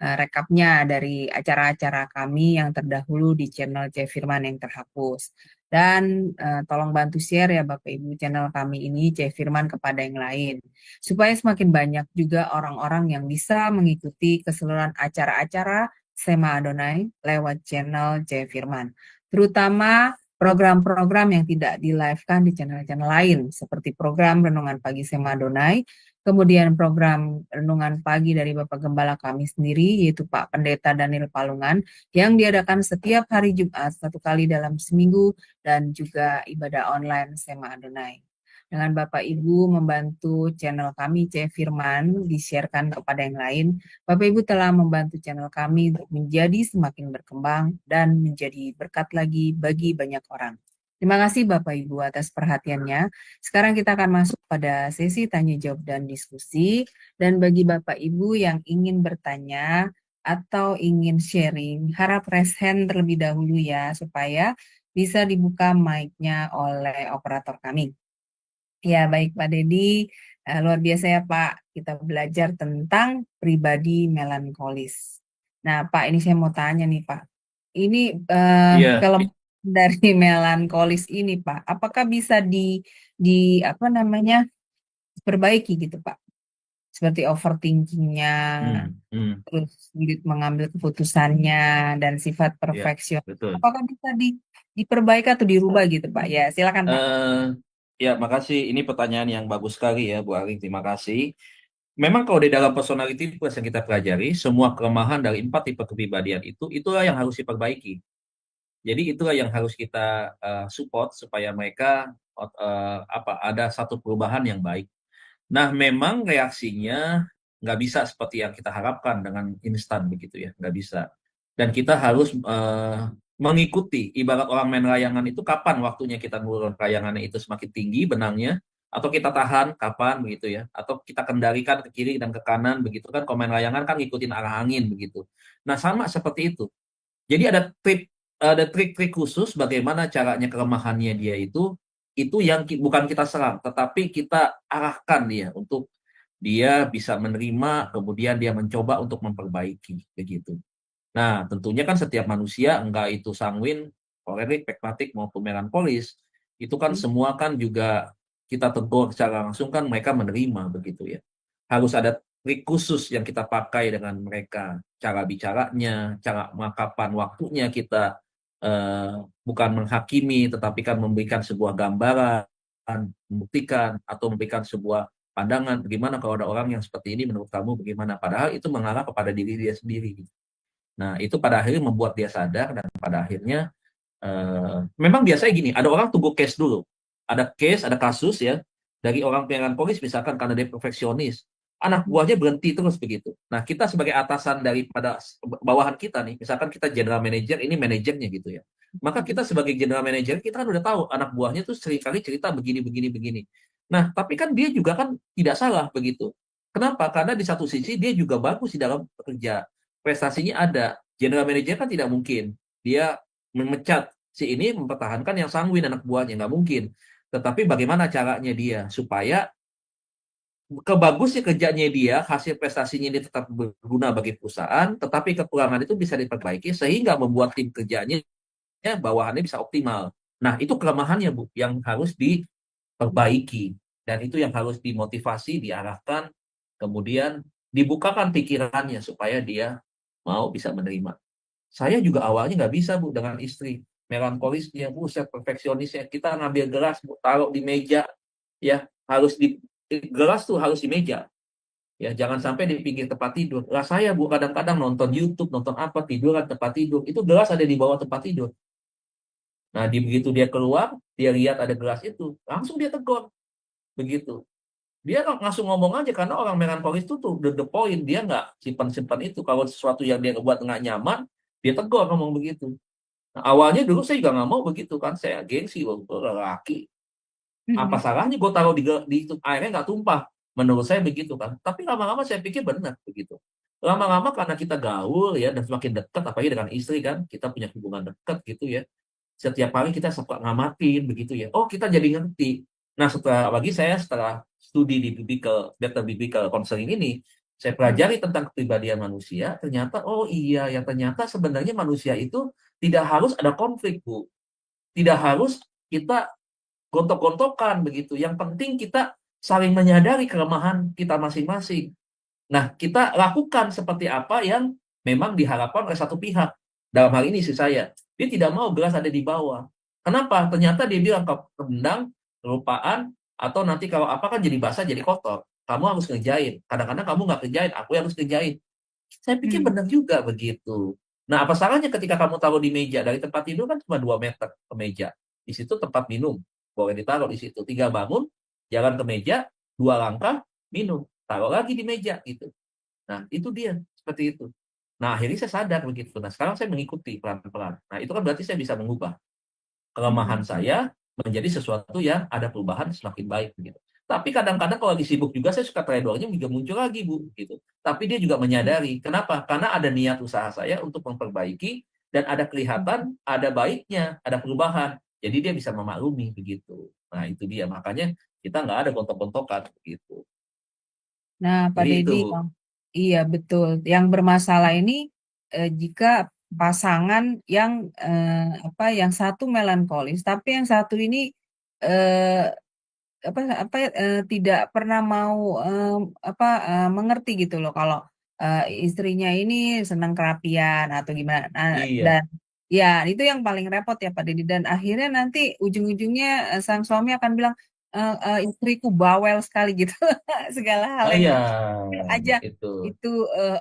rekapnya dari acara-acara kami yang terdahulu di channel C Firman yang terhapus. Dan tolong bantu share ya Bapak Ibu channel kami ini C Firman kepada yang lain. Supaya semakin banyak juga orang-orang yang bisa mengikuti keseluruhan acara-acara Sema Adonai lewat channel C Firman. Terutama program-program yang tidak di-live-kan di channel-channel lain, seperti program Renungan Pagi Sema Adonai, kemudian program Renungan Pagi dari Bapak Gembala kami sendiri, yaitu Pak Pendeta Daniel Palungan, yang diadakan setiap hari Jumat, 1 kali dalam seminggu, dan juga ibadah online Sema Adonai. Dengan Bapak Ibu membantu channel kami C Firman, di-sharekan kepada yang lain, Bapak Ibu telah membantu channel kami untuk menjadi semakin berkembang dan menjadi berkat lagi bagi banyak orang. Terima kasih Bapak Ibu atas perhatiannya. Sekarang kita akan masuk pada sesi tanya jawab dan diskusi. Dan bagi Bapak Ibu yang ingin bertanya atau ingin sharing, harap raise hand terlebih dahulu ya, supaya bisa dibuka mic-nya oleh operator kami. Ya, baik Pak Dedi. Luar biasa ya Pak, kita belajar tentang pribadi melankolis. Nah Pak, ini saya mau tanya nih Pak. Ini Iya, kalau dari melankolis ini Pak, apakah bisa diperbaiki gitu Pak? Seperti overthinkingnya, terus sulit mengambil keputusannya, dan sifat iya, perfeksion. betul. Apakah bisa diperbaiki atau dirubah gitu Pak? Ya, silakan Pak. Ya, makasih. Ini pertanyaan yang bagus sekali ya, Bu Aling. Terima kasih. Memang kalau di dalam personality test yang kita pelajari, semua kelemahan dari 4 tipe kepribadian itulah yang harus diperbaiki. Jadi itulah yang harus kita support supaya mereka ada satu perubahan yang baik. Nah, memang reaksinya nggak bisa seperti yang kita harapkan dengan instan begitu ya, nggak bisa. Dan kita harus mengikuti, ibarat orang main layangan itu kapan waktunya kita ngurus layangannya itu semakin tinggi benangnya, atau kita tahan kapan begitu ya, atau kita kendalikan ke kiri dan ke kanan begitu kan, kalau main layangan kan ngikutin arah angin begitu. Nah, sama seperti itu. Jadi ada trik-trik khusus bagaimana caranya kelemahannya dia itu yang bukan kita serang, tetapi kita arahkan dia untuk dia bisa menerima, kemudian dia mencoba untuk memperbaiki, begitu. Nah, tentunya kan setiap manusia, enggak itu sanguin, kolerik, pragmatik, maupun melankolis, itu kan semua kan juga kita tegur secara langsung kan mereka menerima, begitu ya. Harus ada trik khusus yang kita pakai dengan mereka, cara bicaranya, cara kapan waktunya kita bukan menghakimi, tetapi kan memberikan sebuah gambaran, membuktikan, atau memberikan sebuah pandangan, bagaimana kalau ada orang yang seperti ini menurut kamu bagaimana? Padahal itu mengarah kepada diri dia sendiri. Gitu. Nah, itu pada akhirnya membuat dia sadar dan pada akhirnya memang biasanya gini, ada orang tunggu case dulu. Ada case, ada kasus ya, dari orang melankolis misalkan karena dia perfeksionis. Anak buahnya berhenti terus begitu. Nah, kita sebagai atasan daripada bawahan kita nih, misalkan kita general manager, ini manajernya gitu ya. Maka kita sebagai general manager, kita kan udah tahu anak buahnya tuh seringkali cerita begini, begini, begini. Nah, tapi kan dia juga kan tidak salah begitu. Kenapa? Karena di satu sisi dia juga bagus di dalam bekerja, prestasinya ada. General manager kan tidak mungkin dia memecat si ini mempertahankan yang sanguin anak buahnya, nggak mungkin. Tetapi bagaimana caranya dia supaya kebagusnya kerjanya dia, hasil prestasinya ini tetap berguna bagi perusahaan, tetapi kekurangan itu bisa diperbaiki sehingga membuat tim kerjanya bawahannya bisa optimal. Nah, itu kelemahannya Bu yang harus diperbaiki dan itu yang harus dimotivasi, diarahkan, kemudian dibukakan pikirannya supaya dia mau bisa menerima. Saya juga awalnya nggak bisa Bu dengan istri. Melankolisnya, buset perfeksionisnya. Kita ngambil gelas, Bu, taruh di meja. Ya, harus gelas tuh harus di meja. Ya, jangan sampai di pinggir tempat tidur. Lah saya Bu kadang-kadang nonton YouTube, nonton apa, tiduran tempat tidur. Itu gelas ada di bawah tempat tidur. Nah, begitu dia keluar, dia lihat ada gelas itu, langsung dia tegur. Begitu. Dia langsung ngomong aja karena orang melankolis itu tuh the point, dia nggak simpan-simpan itu. Kalau sesuatu yang dia buat nggak nyaman, dia tegur ngomong begitu. Nah, awalnya dulu saya juga nggak mau begitu kan, saya gengsi, gue laki. Apa salahnya gue taruh di itu, airnya nggak tumpah. Menurut saya begitu kan. Tapi lama-lama saya pikir benar begitu. Lama-lama karena kita gaul ya dan semakin dekat, apalagi dengan istri kan, kita punya hubungan dekat gitu ya. setiap hari kita suka ngamatin begitu ya. Oh, kita jadi ngerti. Nah, setelah studi di biblical counseling ini, saya pelajari tentang kepribadian manusia, ternyata oh iya, yang ternyata sebenarnya manusia itu tidak harus ada konflik, Bu. Tidak harus kita gontok-gontokan begitu. Yang penting kita saling menyadari kelemahan kita masing-masing. Nah, kita lakukan seperti apa yang memang diharapkan oleh satu pihak. Dalam hal ini sih saya. Dia tidak mau gelas ada di bawah. Kenapa? Ternyata dia bilang kendang, kelupaan, atau nanti kalau apa kan jadi basah, jadi kotor. Kamu harus ngerjain. Kadang-kadang kamu nggak kerjain, aku yang harus kerjain. Saya pikir benar juga begitu. Nah, apa salahnya ketika kamu taruh di meja? Dari tempat tidur kan cuma 2 meter ke meja. Di situ tempat minum. Boleh ditaruh di situ. 3 bangun, jalan ke meja, 2 langkah, minum. Taruh lagi di meja gitu. Nah, itu dia, seperti itu. Nah, akhirnya saya sadar begitu. Nah, sekarang saya mengikuti pelan-pelan. Nah, itu kan berarti saya bisa mengubah kelemahan saya menjadi sesuatu yang ada perubahan semakin baik begitu. Tapi kadang-kadang kalau lagi sibuk juga saya suka tradernya juga muncul lagi, Bu, gitu. Tapi dia juga menyadari. Kenapa? Karena ada niat usaha saya untuk memperbaiki dan ada kelihatan, ada baiknya, ada perubahan. Jadi dia bisa memaklumi begitu. Nah, itu dia. Makanya kita nggak ada gontok-gontokan begitu. Nah, Pak Jadi itu, Deddy, Bu. iya betul. Yang bermasalah ini jika pasangan yang yang satu melankolis, tapi yang satu ini eh, tidak pernah mau mengerti gitu loh kalau istrinya ini senang kerapian atau gimana. Nah, Iya, dan ya itu yang paling repot ya Pak Deddy. Dan akhirnya nanti ujung-ujungnya sang suami akan bilang istriku bawel sekali gitu. Segala hal oh yang iya, aja itu. itu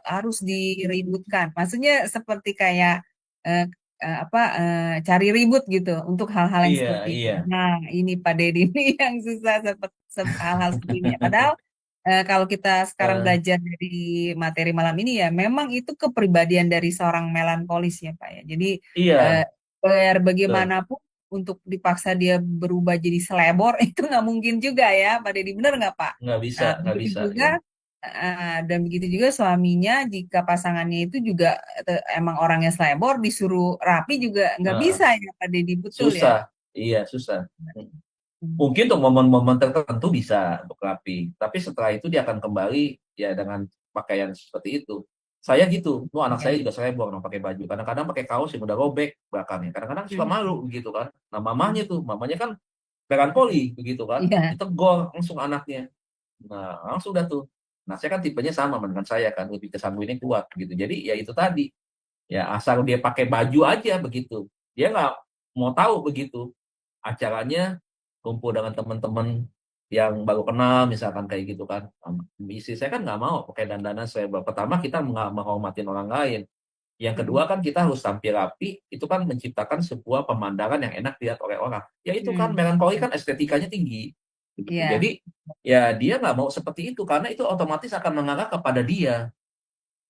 harus diributkan. Maksudnya seperti kayak eh, cari ribut gitu untuk hal-hal yang Iya, seperti itu. iya. Nah, ini Pak Deddy ini yang susah seperti hal-hal seperti ini. Padahal kalau kita sekarang Eh, belajar dari materi malam ini ya, memang itu kepribadian dari seorang melankolis ya Pak ya. Jadi eh, iya, biar betul. bagaimanapun untuk dipaksa dia berubah jadi selebor itu nggak mungkin juga ya Pak Deddy. Benar nggak Pak? Nah, Nggak begitu bisa, juga ya. dan begitu juga suaminya jika pasangannya itu juga emang orangnya selebor disuruh rapi juga nggak Heeh. bisa ya Pak Deddy betul ya. Susah, iya susah. Hmm. Mungkin untuk momen-momen tertentu bisa untuk rapi, tapi setelah itu dia akan kembali ya dengan pakaian seperti itu. Saya gitu, tuh anak Ya. saya juga selebor dong pakai baju. Kadang-kadang pakai kaos yang udah robek belakangnya. Kadang-kadang suka malu begitu kan. Nah mamanya kan melankoli begitu kan, Iya, ditegur langsung anaknya. Nah langsung dah tuh. Nah saya kan tipenya sama dengan saya kan, lebih kesanguinnya kuat gitu. Jadi ya itu tadi, ya asal dia pakai baju aja begitu. Dia nggak mau tahu begitu acaranya kumpul dengan teman-teman yang baru kenal misalkan kayak gitu kan. Istri saya kan nggak mau pakai dandanan selebgram. Pertama kita nggak menghormatin orang lain. Yang kedua kan kita harus tampil rapi, itu kan menciptakan sebuah pemandangan yang enak dilihat oleh orang. Ya itu kan melankoli kan estetikanya tinggi. Begitu. iya, Jadi ya dia nggak mau seperti itu karena itu otomatis akan mengarah kepada dia.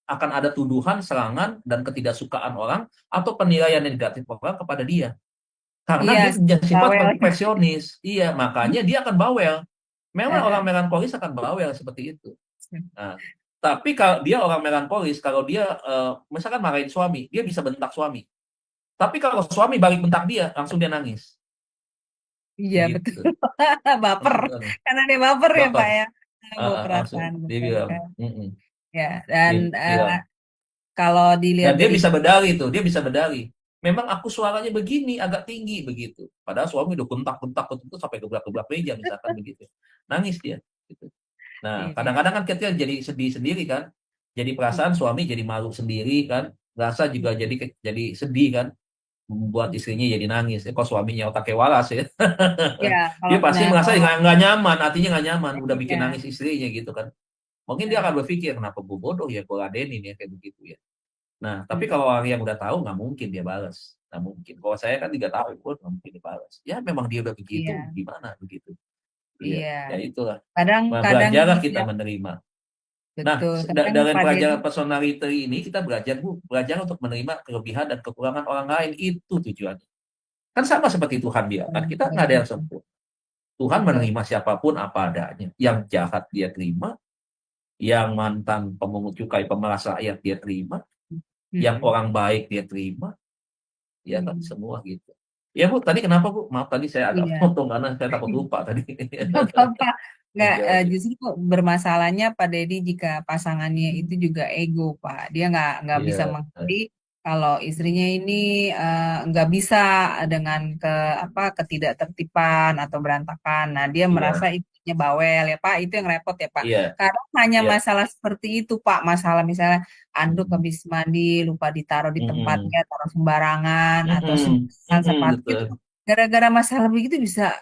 Akan ada tuduhan, serangan, dan ketidaksukaan orang atau penilaian negatif orang kepada dia. Karena iya, dia punya sifat bawel. perfeksionis. Iya, makanya dia akan bawel. Memang orang melankolis akan bawel seperti itu. Nah, tapi kalau dia orang melankolis, kalau dia misalkan marahin suami, dia bisa bentak suami. Tapi kalau suami balik bentak dia, langsung dia nangis. Iya betul. Begitu. Baper, Langsung dia nangis. karena dia baper ya Pak Baper. ya. Bawa Langsung perasaan dia betul bilang, kan. "Mm-mm." Ya dan Dia bilang. kalau dilihat Dan dia dari bisa berdalih tuh, dia bisa berdalih. Memang aku suaranya begini, agak tinggi begitu. Padahal suami udah bentak-bentak itu sampai gebrak-gebrak meja misalkan begitu. Nangis dia gitu. Nah, ini. kadang-kadang kan kita jadi sedih sendiri kan. Jadi perasaan suami jadi malu sendiri kan. Rasa juga jadi sedih kan. Membuat istrinya jadi nangis. Kok suaminya otaknya waras ya. Ya kalau Dia pasti merasa kalau nggak nyaman, artinya nggak nyaman. Udah bikin ya, nangis istrinya gitu kan. Mungkin dia akan berpikir, kenapa gue bodoh ya gue ladenin ya kayak begitu ya. Nah, tapi kalau orang yang udah tahu nggak mungkin dia balas. Nggak mungkin. Kalau saya kan 3 tahun pun nggak mungkin dia balas. Ya memang dia udah begitu, iya, gimana begitu. Iya, iya. ya itulah. Nah, Kadang-kadang belajarlah kita ya menerima. Nah, betul. Kadang dari Pak Deddy, pelajaran personality ini kita belajar, Bu, belajar untuk menerima kelebihan dan kekurangan orang lain. Itu tujuannya. Kan sama seperti Tuhan dia. Kan kita nggak ada yang sempurna. Tuhan betul. menerima siapapun apa adanya. Yang jahat dia terima, yang mantan pemungut cukai pemeras rakyat dia terima, yang Hmm. orang baik dia terima, ya kan Hmm. semua gitu. Ya Bu, tadi kenapa Bu? Maaf tadi saya agak Iya. potong karena saya takut lupa tadi. Nggak apa-apa. Nggak, Oke, oke. justru bermasalahnya Pak Deddy jika pasangannya itu juga ego, Pak. Dia nggak bisa Iya, mengerti kalau istrinya ini nggak bisa dengan ketidaktertiban atau berantakan. Nah, dia merasa iya, istrinya bawel ya, Pak. Itu yang repot ya, Pak. iya, Karena hanya iya. masalah seperti itu, Pak. Masalah misalnya anduk habis mandi lupa ditaruh di Mm-mm. tempatnya, taruh sembarangan atau Mm-mm. sedotan Mm-mm, sepatu itu betul. gara-gara masalah begitu bisa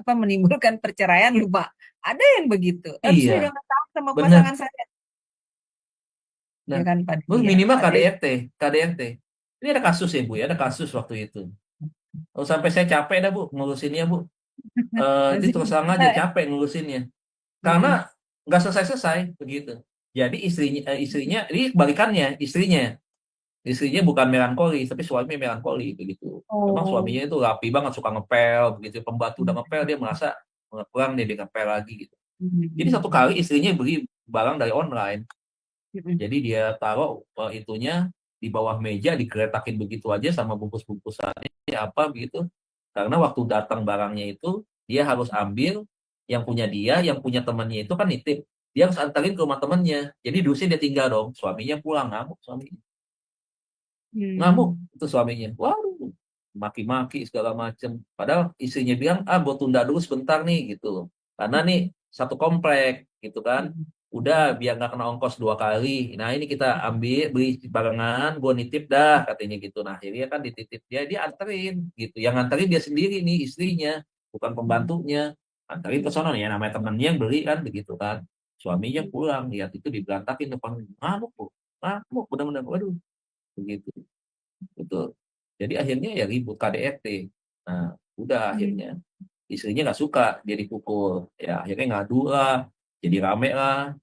menimbulkan perceraian lupa. Ada yang begitu. Tapi saya udah Iya, nggak tahu sama benar. pasangan saya, ya Nah, kan Pak Bu, Deddy ya. minimal Pak Deddy. KDRT, KDRT. Ini ada kasus ya Bu ya, ada kasus waktu itu. Oh, sampai saya capek dah Bu ngurusinnya Bu. Itu Masih terus terang bisa aja ya. capek ngurusinnya. Karena Mm-mm. nggak selesai-selesai begitu. Jadi istrinya ini kebalikannya, istrinya bukan melankoli, tapi suaminya melankoli begitu. Memang Oh. suaminya itu rapi banget, suka ngepel begitu. Pembantu udah ngepel, dia merasa kurang dia ngepel lagi gitu. Jadi satu Mm-mm. kali istrinya beli barang dari online. Mm-mm. Jadi dia taruh itunya di bawah meja, digeretakin begitu aja sama bungkus-bungkusannya apa begitu. Karena waktu datang barangnya itu dia harus ambil yang punya temannya itu kan nitip. Dia harus antarin ke rumah temannya. Jadi dusnya dia tinggal dong. Suaminya pulang ngamuk, suaminya ngamuk Mm. itu suaminya. Waduh, maki-maki segala macem. Padahal istrinya bilang, ah gue tunda dulu sebentar nih gitu. Karena nih satu komplek gitu kan. Mm-mm. Udah biar nggak kena ongkos dua kali. Nah ini kita ambil beli barengan, gue nitip dah katanya gitu. Nah akhirnya kan dititip dia anterin gitu. Yang anterin dia sendiri nih istrinya, bukan pembantunya. Anterin ke sana ya namanya temennya yang beli kan begitu kan. Suaminya pulang lihat itu diberantakin depan ngamuk, Bu. Ngamuk benar-benar. Waduh begitu. Betul. Jadi akhirnya ya ribut KDRT. Nah, udah akhirnya istrinya nggak suka dia dipukul. Ya akhirnya ngadu lah, jadi rame lah.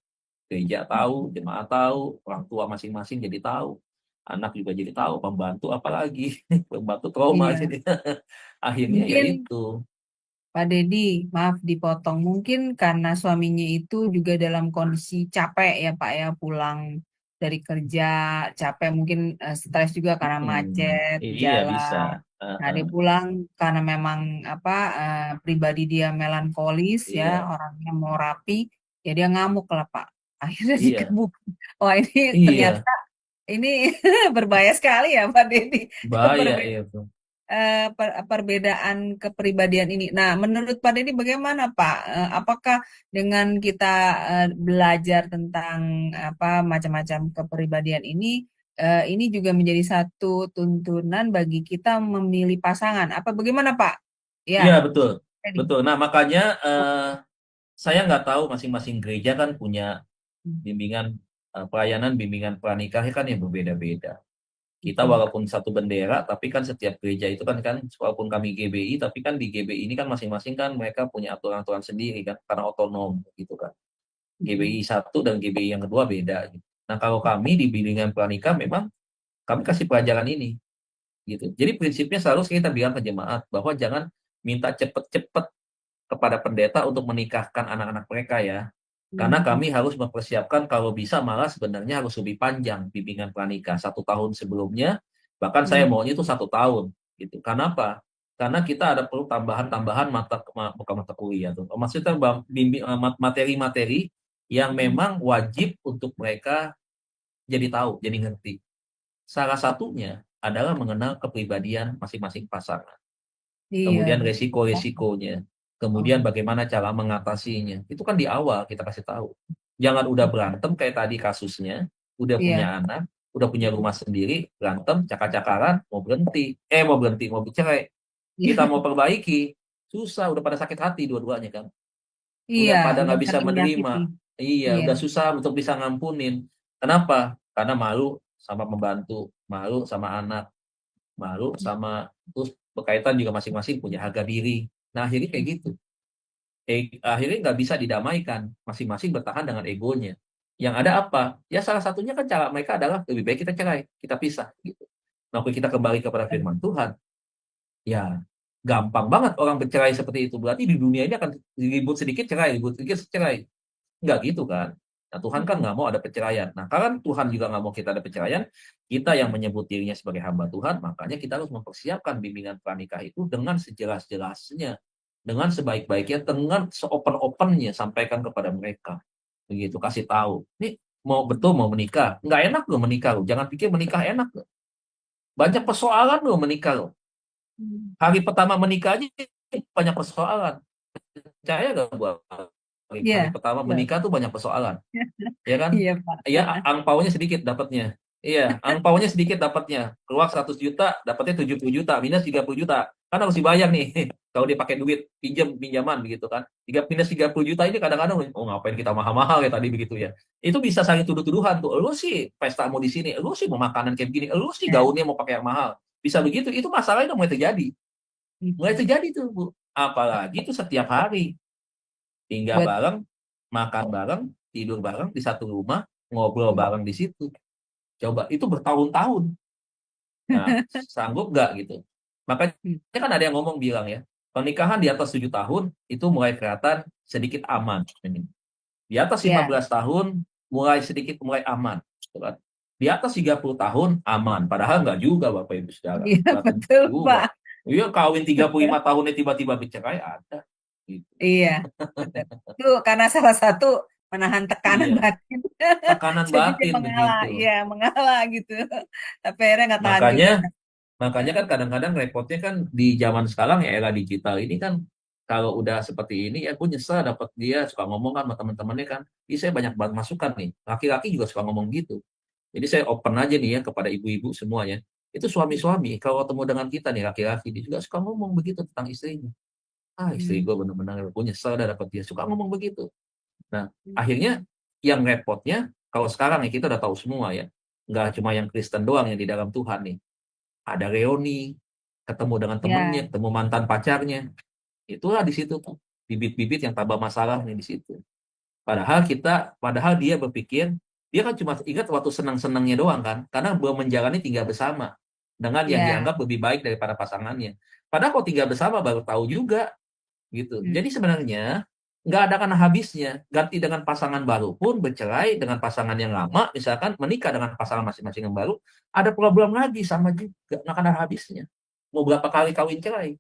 Gereja tahu, jemaat tahu, orang tua masing-masing jadi tahu. Anak juga jadi tahu, pembantu apalagi. Pembantu trauma Iya. jadi. Akhirnya ya Mungkin itu. Pak Deddy, maaf dipotong. Mungkin karena suaminya itu juga dalam kondisi capek ya Pak ya, pulang dari kerja, capek mungkin stres juga karena Mm-mm. macet di Iya bisa. jalan. Nah, dia Uh-uh. pulang karena memang pribadi dia melankolis ya, Iya, orangnya mau rapi, ya dia ngamuk lah Pak. Akhirnya iya, dikebuk. Wah, ini ternyata iya. ini berbahaya sekali ya Pak Deddy. Bahaya itu. Perbedaan kepribadian ini. Nah, menurut Pak Deddy bagaimana Pak? Apakah dengan kita belajar tentang macam-macam kepribadian ini juga menjadi satu tuntunan bagi kita memilih pasangan? Apa bagaimana Pak? Iya Ya, betul, Deddy. betul. Nah makanya saya nggak tahu masing-masing gereja kan punya bimbingan pelayanan bimbingan pranikah kan yang berbeda-beda. Kita walaupun satu bendera, tapi kan setiap gereja itu kan walaupun kami GBI, tapi kan di GBI ini kan masing-masing kan mereka punya aturan-aturan sendiri kan karena otonom gitu kan. GBI satu dan GBI yang kedua beda. Gitu. Nah kalau kami di bimbingan pranikah memang kami kasih pelajaran ini gitu. Jadi prinsipnya selalu kita bilang ke jemaat bahwa jangan minta cepet-cepet kepada pendeta untuk menikahkan anak-anak mereka ya. Karena kami harus mempersiapkan kalau bisa malah sebenarnya harus lebih panjang bimbingan pranikah 1 tahun sebelumnya. Bahkan saya maunya itu 1 tahun gitu. Karena apa? Karena kita ada perlu tambahan-tambahan bukan mata kuliah tuh. Maksudnya materi-materi yang memang wajib untuk mereka jadi tahu, jadi ngerti. Salah satunya adalah mengenal kepribadian masing-masing pasangan. Iya, Kemudian betul. resiko-resikonya, kemudian Oh, bagaimana cara mengatasinya. Itu kan di awal kita kasih tahu. Jangan udah berantem kayak tadi kasusnya, udah punya iya. anak, udah punya rumah sendiri, berantem, cakar-cakaran, mau bercerai. Kita Iya, mau perbaiki, susah, udah pada sakit hati dua-duanya kan. iya, Udah pada udah nggak bisa saling menyakiti. menerima. Iya, Iya. udah susah untuk bisa ngampunin. Kenapa? Karena malu sama pembantu, malu sama anak, malu sama terus berkaitan juga masing-masing punya harga diri. Nah akhirnya kayak gitu. Akhirnya nggak bisa didamaikan. Masing-masing bertahan dengan egonya. Yang ada apa? Ya salah satunya kan cara mereka adalah lebih baik kita cerai, kita pisah gitu. Nah kalau kita kembali kepada firman Tuhan, ya gampang banget orang bercerai seperti itu. Berarti di dunia ini akan ribut sedikit cerai, ribut sedikit cerai. Nggak gitu kan. Nah, Tuhan kan nggak mau ada perceraian. Nah, karena Tuhan juga nggak mau kita ada perceraian, kita yang menyebut dirinya sebagai hamba Tuhan, makanya kita harus mempersiapkan bimbingan pranikah itu dengan sejelas-jelasnya, dengan sebaik-baiknya, dengan seopen-opennya, sampaikan kepada mereka. Begitu, kasih tahu. Nih, betul mau menikah. Nggak enak loh menikah loh. Jangan pikir menikah enak loh. Banyak persoalan loh menikah loh. Hari pertama menikah aja banyak persoalan. Percaya gak buat hari Iya, pertama betul. menikah tuh banyak persoalan, ya kan? Iya, Pak. Ya, angpaunya sedikit dapatnya. Iya, angpaunya sedikit dapatnya. Keluar 100 juta, dapatnya 70 juta, minus 30 juta. Kan harus dibayar nih. Kalau dia pakai duit, pinjaman begitu kan. Minus 30 juta ini kadang-kadang, oh ngapain kita mahal-mahal ya tadi begitu ya. Itu bisa saling tuduh-tuduhan tuh. Lu sih pesta mau di sini, lu sih mau makanan kayak begini, lu sih Ya, gaunnya mau pakai yang mahal. Bisa begitu, itu masalahnya udah mulai terjadi. Mulai gitu. terjadi tuh, Bu. Apalagi itu setiap hari. Tinggal Buat bareng, makan bareng, tidur bareng di satu rumah, ngobrol bareng di situ. Coba, itu bertahun-tahun. Nah, sanggup nggak gitu? Makanya kan ada yang ngomong bilang ya, pernikahan di atas 7 tahun itu mulai kelihatan sedikit aman. Di atas ya, 15 tahun mulai aman. Gitu kan. Di atas 30 tahun aman. Padahal nggak juga Bapak Ibu Saudara. iya Nggak tentu betul, juga. Pak. Iya, kawin 35 tahunnya tiba-tiba bercerai ada. Gitu. Iya, betul. Itu karena salah satu menahan tekanan Iya, batin. tekanan Jadi dia batin mengalah, begitu. iya mengalah gitu. Tapi akhirnya nggak tahan juga. Makanya Makanya kan kadang-kadang repotnya kan di zaman sekarang ya, era digital ini kan, kalau udah seperti ini ya aku nyesel dapat dia suka ngomong kan sama teman-temannya kan, "Ih, saya banyak banget masukan nih." Laki-laki juga suka ngomong gitu. Jadi saya open aja nih ya kepada ibu-ibu semuanya. Itu suami-suami kalau ketemu dengan kita nih laki-laki dia juga suka ngomong begitu tentang istrinya. "Ah, istri Hmm. gue bener-bener aku nyesel dah dapat dia." Suka ngomong begitu. Nah, akhirnya yang repotnya kalau sekarang ya kita udah tahu semua ya, nggak cuma yang Kristen doang yang di dalam Tuhan nih. Ada reuni, ketemu dengan temennya, Ya, ketemu mantan pacarnya. Itulah di situ tuh, bibit-bibit yang tambah masalah nih di situ. Padahal dia berpikir, dia kan cuma ingat waktu senang-senangnya doang kan, karena belum menjalani tinggal bersama dengan yang ya. dianggap lebih baik daripada pasangannya. Padahal kalau tinggal bersama baru tahu juga gitu. Hmm. Jadi sebenarnya nggak ada kan habisnya. Ganti dengan pasangan baru pun bercerai dengan pasangan yang lama, misalkan menikah dengan pasangan masing-masing yang baru, ada problem lagi sama juga, nggak ada habisnya. Mau berapa kali kawin cerai,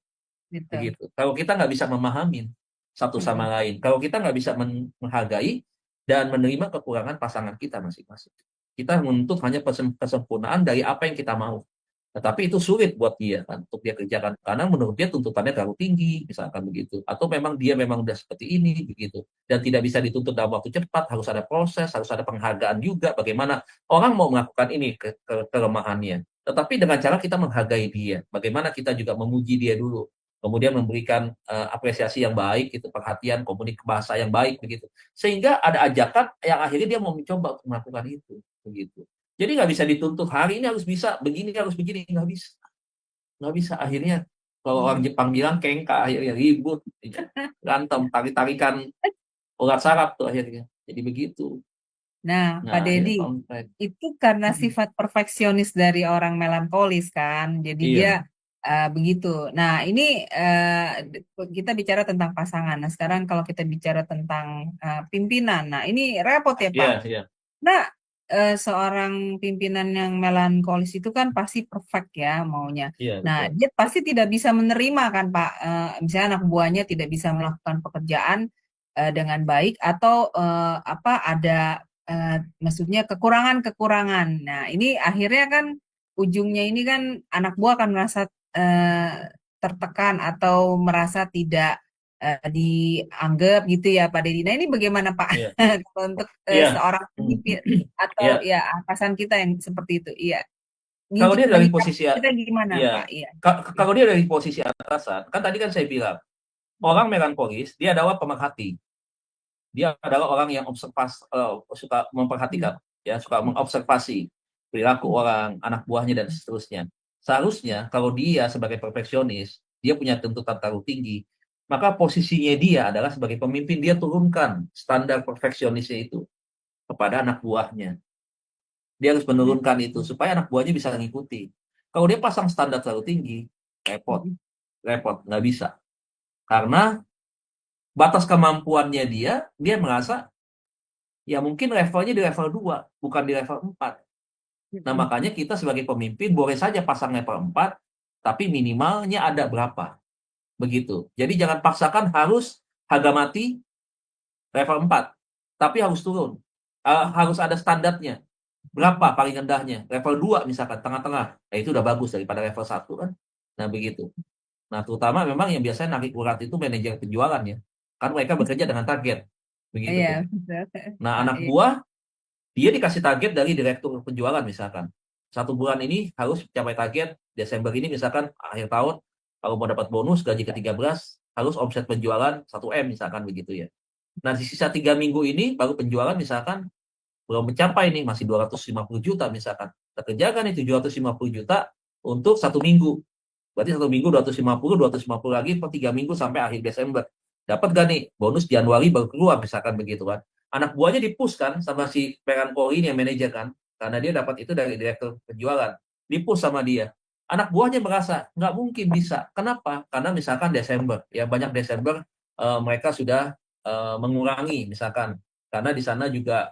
Gitu. begitu. Kalau kita nggak bisa memahamin satu sama Mm-mm. lain, kalau kita nggak bisa menghargai dan menerima kekurangan pasangan kita masing-masing. Kita menuntut hanya kesempurnaan dari apa yang kita mau. Tetapi itu sulit buat dia kan untuk dia kerjakan karena menurut dia tuntutannya terlalu tinggi misalkan begitu atau memang dia memang udah seperti ini begitu dan tidak bisa dituntut dalam waktu cepat, harus ada proses, harus ada penghargaan juga bagaimana orang mau melakukan ini kelemahannya, tetapi dengan cara kita menghargai dia, bagaimana kita juga memuji dia dulu, kemudian memberikan apresiasi yang baik, itu perhatian, komunikasi bahasa yang baik begitu, sehingga ada ajakan yang akhirnya dia mau mencoba untuk melakukan itu begitu. Jadi nggak bisa dituntut hari ini harus begini, nggak bisa. Akhirnya kalau orang Jepang bilang kengka, akhirnya ribut, berantem, tarik-tarikan urat saraf tuh akhirnya. Jadi begitu. Nah, Pak Nah, akhirnya Deddy, konflik. itu karena sifat perfeksionis dari orang melankolis kan, jadi dia Iya, begitu. Nah, ini kita bicara tentang pasangan. Nah, sekarang kalau kita bicara tentang pimpinan, nah ini repot ya Pak. iya, iya, Nah, seorang pimpinan yang melankolis itu kan pasti perfect ya maunya. iya Nah, betul. dia pasti tidak bisa menerima kan Pak, misalnya anak buahnya tidak bisa melakukan pekerjaan dengan baik atau apa ada maksudnya kekurangan-kekurangan. Nah, ini akhirnya kan ujungnya ini kan anak buah akan merasa tertekan atau merasa tidak dianggap gitu ya Pak Deddy. Nah, ini bagaimana Pak Iya, kalau untuk iya. seorang pemimpin atau Iya, ya atasan kita yang seperti itu? Iya. kalau dia dari Menyikapi posisi kita gimana iya, Pak? Iya. kalau dia dari posisi atasan, kan tadi kan saya bilang, orang melankolis, dia adalah pemerhati. Dia adalah orang yang suka Hmm. memperhatikan, ya, suka mengobservasi perilaku orang, anak buahnya dan seterusnya. Seharusnya kalau dia sebagai perfeksionis, dia punya tuntutan terlalu tinggi, maka posisinya dia adalah sebagai pemimpin, dia turunkan standar perfeksionisnya itu kepada anak buahnya. Dia harus menurunkan itu supaya anak buahnya bisa mengikuti. Kalau dia pasang standar terlalu tinggi, repot, Hmm. repot, nggak bisa. Karena batas kemampuannya dia merasa ya mungkin levelnya di level 2, bukan di level 4. Nah, makanya kita sebagai pemimpin boleh saja pasang level 4, tapi minimalnya ada berapa, begitu. Jadi jangan paksakan harus harga mati level 4, tapi harus turun. Harus ada standarnya. Berapa paling rendahnya? Level 2 misalkan, tengah-tengah. Nah, itu udah bagus daripada level 1 kan. Nah, begitu. Nah, terutama memang yang biasanya narik urat itu manajer penjualan ya. Kan mereka bekerja dengan target. Begitu Iya, tuh. betul. Nah, anak Iya. buah dia dikasih target dari direktur penjualan misalkan. 1 bulan ini harus capai target, Desember ini misalkan akhir tahun, kalau mau dapat bonus gaji ke-13, harus omset penjualan 1 M misalkan begitu ya. Nah, di sisa 3 minggu ini baru penjualan misalkan belum mencapai nih, masih 250 juta misalkan. Kita kerjakan nih 750 juta untuk 1 minggu. Berarti 1 minggu 250 lagi per 3 minggu sampai akhir Desember. Dapat gak nih bonus Januari baru keluar misalkan begitu kan. Anak buahnya di-push kan sama si Peran Poli yang manajer kan. Karena dia dapat itu dari direktur penjualan. Di-push sama dia. Anak buahnya merasa nggak mungkin bisa. Kenapa? Karena misalkan Desember, ya banyak Desember mereka sudah mengurangi misalkan. Karena di sana juga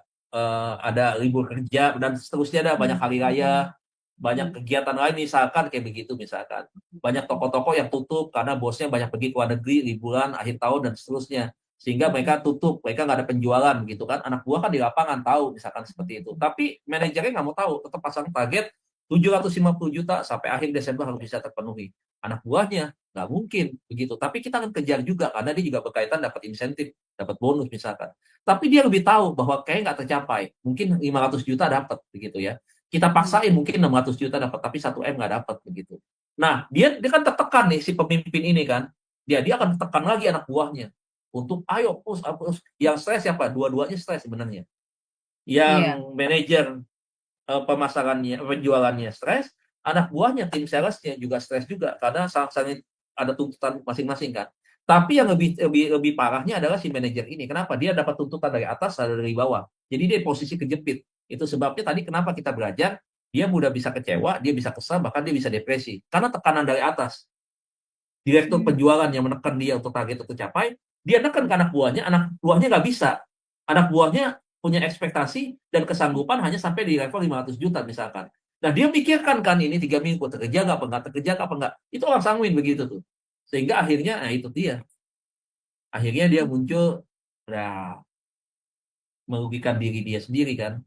ada libur kerja dan seterusnya, ada banyak hari raya, banyak kegiatan lain misalkan kayak begitu misalkan. Banyak toko-toko yang tutup karena bosnya banyak pergi ke luar negeri, liburan, akhir tahun dan seterusnya. Sehingga mereka tutup, mereka nggak ada penjualan gitu kan. Anak buah kan di lapangan tahu misalkan seperti itu. Tapi manajernya nggak mau tahu, tetap pasang target 750 juta sampai akhir Desember harus bisa terpenuhi. Anak buahnya nggak mungkin begitu. Tapi kita akan kejar juga karena dia juga berkaitan dapat insentif, dapat bonus misalkan. Tapi dia lebih tahu bahwa kayak nggak tercapai. Mungkin 500 juta dapat begitu ya. Kita paksain mungkin 600 juta dapat, tapi 1 M nggak dapat begitu. Nah, dia kan tertekan nih si pemimpin ini kan. Dia akan tekan lagi anak buahnya untuk ayo push, push. Yang stres siapa? Dua-duanya stres sebenarnya. Yang Iya. manajer pemasarannya, penjualannya stres, anak buahnya tim salesnya juga stres juga karena saling ada tuntutan masing-masing kan. Tapi yang lebih parahnya adalah si manajer ini. Kenapa? Dia dapat tuntutan dari atas, dari bawah. Jadi dia posisi kejepit. Itu sebabnya tadi kenapa kita belajar, dia mudah bisa kecewa, dia bisa kesal, bahkan dia bisa depresi. Karena tekanan dari atas. Direktur penjualan yang menekan dia untuk target itu tercapai, dia nekan ke anak buahnya nggak bisa. Anak buahnya punya ekspektasi dan kesanggupan hanya sampai di level 500 juta misalkan. Nah, dia pikirkan kan ini 3 minggu terkerja nggak, apa nggak terkerja apa nggak. Itu orang sanguin begitu tuh. Sehingga akhirnya, nah itu dia. Akhirnya dia muncul, nah, merugikan diri dia sendiri kan.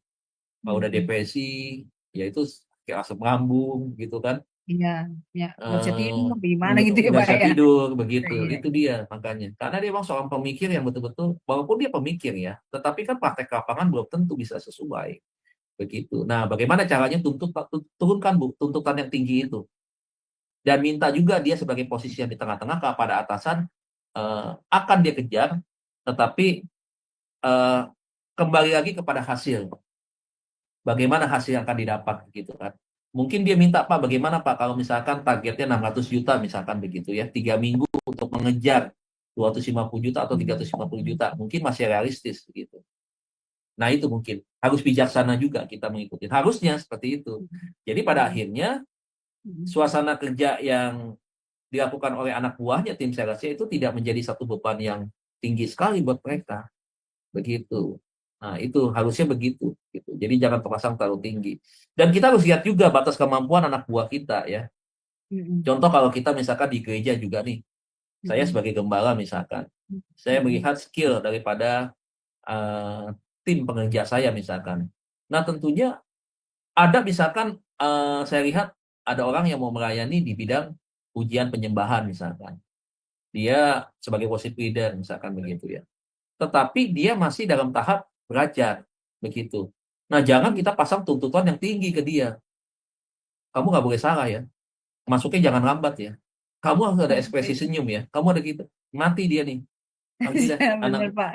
Kalau udah depresi, ya itu kayak asam lambung gitu kan. Iya, ya, nggak bisa tidur, gimana gitu ya, Nggak Pak bisa ya? tidur begitu. Iya. Itu dia makanya. Karena dia memang seorang pemikir yang betul-betul, walaupun dia pemikir ya, tetapi kan praktek lapangan belum tentu bisa sesuai begitu. Nah, bagaimana caranya turunkan tuntutan yang tinggi itu dan minta juga dia sebagai posisi yang di tengah-tengah kepada atasan, akan dia kejar, tetapi eh, kembali lagi kepada hasil. Bagaimana hasil yang akan didapat gitu kan. Mungkin dia minta, Pak, bagaimana Pak kalau misalkan targetnya 600 juta misalkan begitu ya, 3 minggu untuk mengejar 250 juta atau 350 juta, mungkin masih realistis begitu. Nah, itu mungkin harus bijaksana juga kita mengikuti. Harusnya seperti itu. Jadi pada akhirnya suasana kerja yang dilakukan oleh anak buahnya tim salesnya itu tidak menjadi satu beban yang tinggi sekali buat mereka. Begitu. Nah, itu harusnya begitu gitu. Jadi jangan terpasang terlalu tinggi. Dan kita harus lihat juga batas kemampuan anak buah kita ya. Contoh kalau kita misalkan di gereja juga nih. Saya sebagai gembala misalkan, saya melihat skill daripada tim pengerja saya misalkan. Nah, tentunya ada misalkan saya lihat ada orang yang mau melayani di bidang ujian penyembahan misalkan. Dia sebagai worship leader misalkan begitu ya. Tetapi dia masih dalam tahap belajar begitu. Nah, jangan kita pasang tuntutan yang tinggi ke dia. Kamu nggak boleh salah ya. Masuknya jangan lambat ya. Kamu harus ada ekspresi senyum ya. Kamu ada gitu. Mati dia nih. Mati dah Bener, anak. Pak.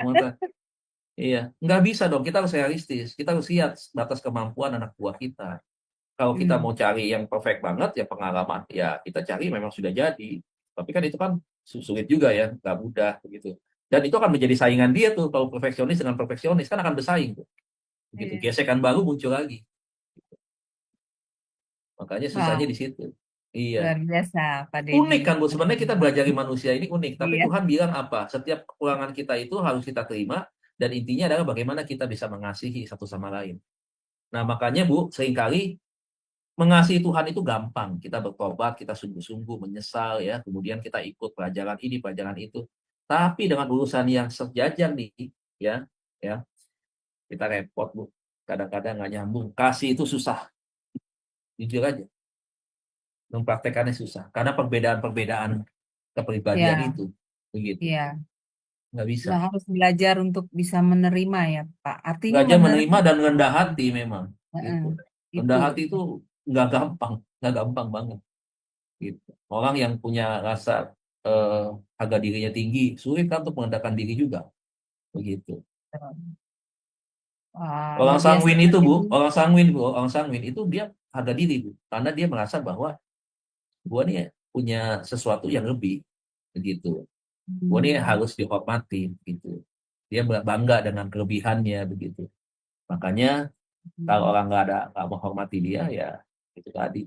Iya, nggak bisa dong. Kita harus realistis. Kita harus lihat batas kemampuan anak buah kita. Kalau kita mau cari yang perfect banget, ya pengalaman. Ya kita cari memang sudah jadi. Tapi kan itu kan sulit juga ya, nggak mudah begitu. Dan itu akan menjadi saingan dia tuh. Kalau perfeksionis dengan perfeksionis kan akan bersaing tuh. Begitu. Iya. Gesekan baru muncul lagi. Makanya Wah, susahnya di situ. Iya. luar biasa, Pak Unik Denny. kan Bu, sebenarnya kita belajar manusia ini unik. Tapi Iya. Tuhan bilang apa? Setiap kekurangan kita itu harus kita terima Dan intinya adalah bagaimana kita bisa mengasihi satu sama lain. Nah, makanya Bu, seringkali mengasihi Tuhan itu gampang. Kita bertobat, kita sungguh-sungguh menyesal ya, kemudian kita ikut pelajaran ini, pelajaran itu. Tapi dengan urusan yang sejajar nih, ya, ya, kita repot Bu. Kadang-kadang nggak nyambung. Kasih itu susah, jujur aja. Mempraktekannya susah. Karena perbedaan-perbedaan kepribadian Ya, itu, begitu. ya. Nggak bisa. Nah, harus belajar untuk bisa menerima ya, Pak. Artinya Belajar menerima. menerima dan rendah hati memang. Heeh, Gitu. itu. Rendah hati itu nggak gampang banget. Gitu. Orang yang punya rasa harga dirinya tinggi, sulit kan untuk merendahkan diri juga. Begitu. Wah, Orang luar biasa sanguin itu, sekali, Bu, Bu. orang sanguin itu dia harga diri, Bu. Karena dia merasa bahwa gua nih punya sesuatu yang lebih, begitu. Gua nih Hmm. harus dihormati, gitu. Dia bangga dengan kelebihannya, begitu. Makanya kalau orang nggak menghormati dia, ya itu tadi.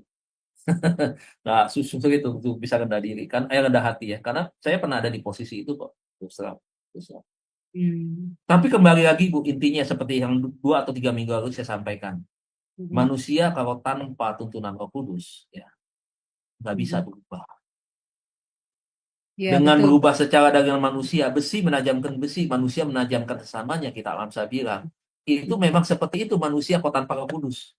Nah, susah itu untuk bisa rendah diri kan, rendah hati ya. Karena saya pernah ada di posisi itu kok. Terus terang, terus terang. Hmm. Tapi kembali lagi Bu, intinya seperti yang 2 atau 3 minggu lalu saya sampaikan. Hmm. Manusia kalau tanpa tuntunan Roh Kudus, ya nggak bisa Hmm. berubah. Ya, Dengan betul. berubah secara dengan manusia, besi menajamkan besi, manusia menajamkan sesamanya, kita alam bilang. Itu memang seperti itu manusia kalau tanpa Roh Kudus.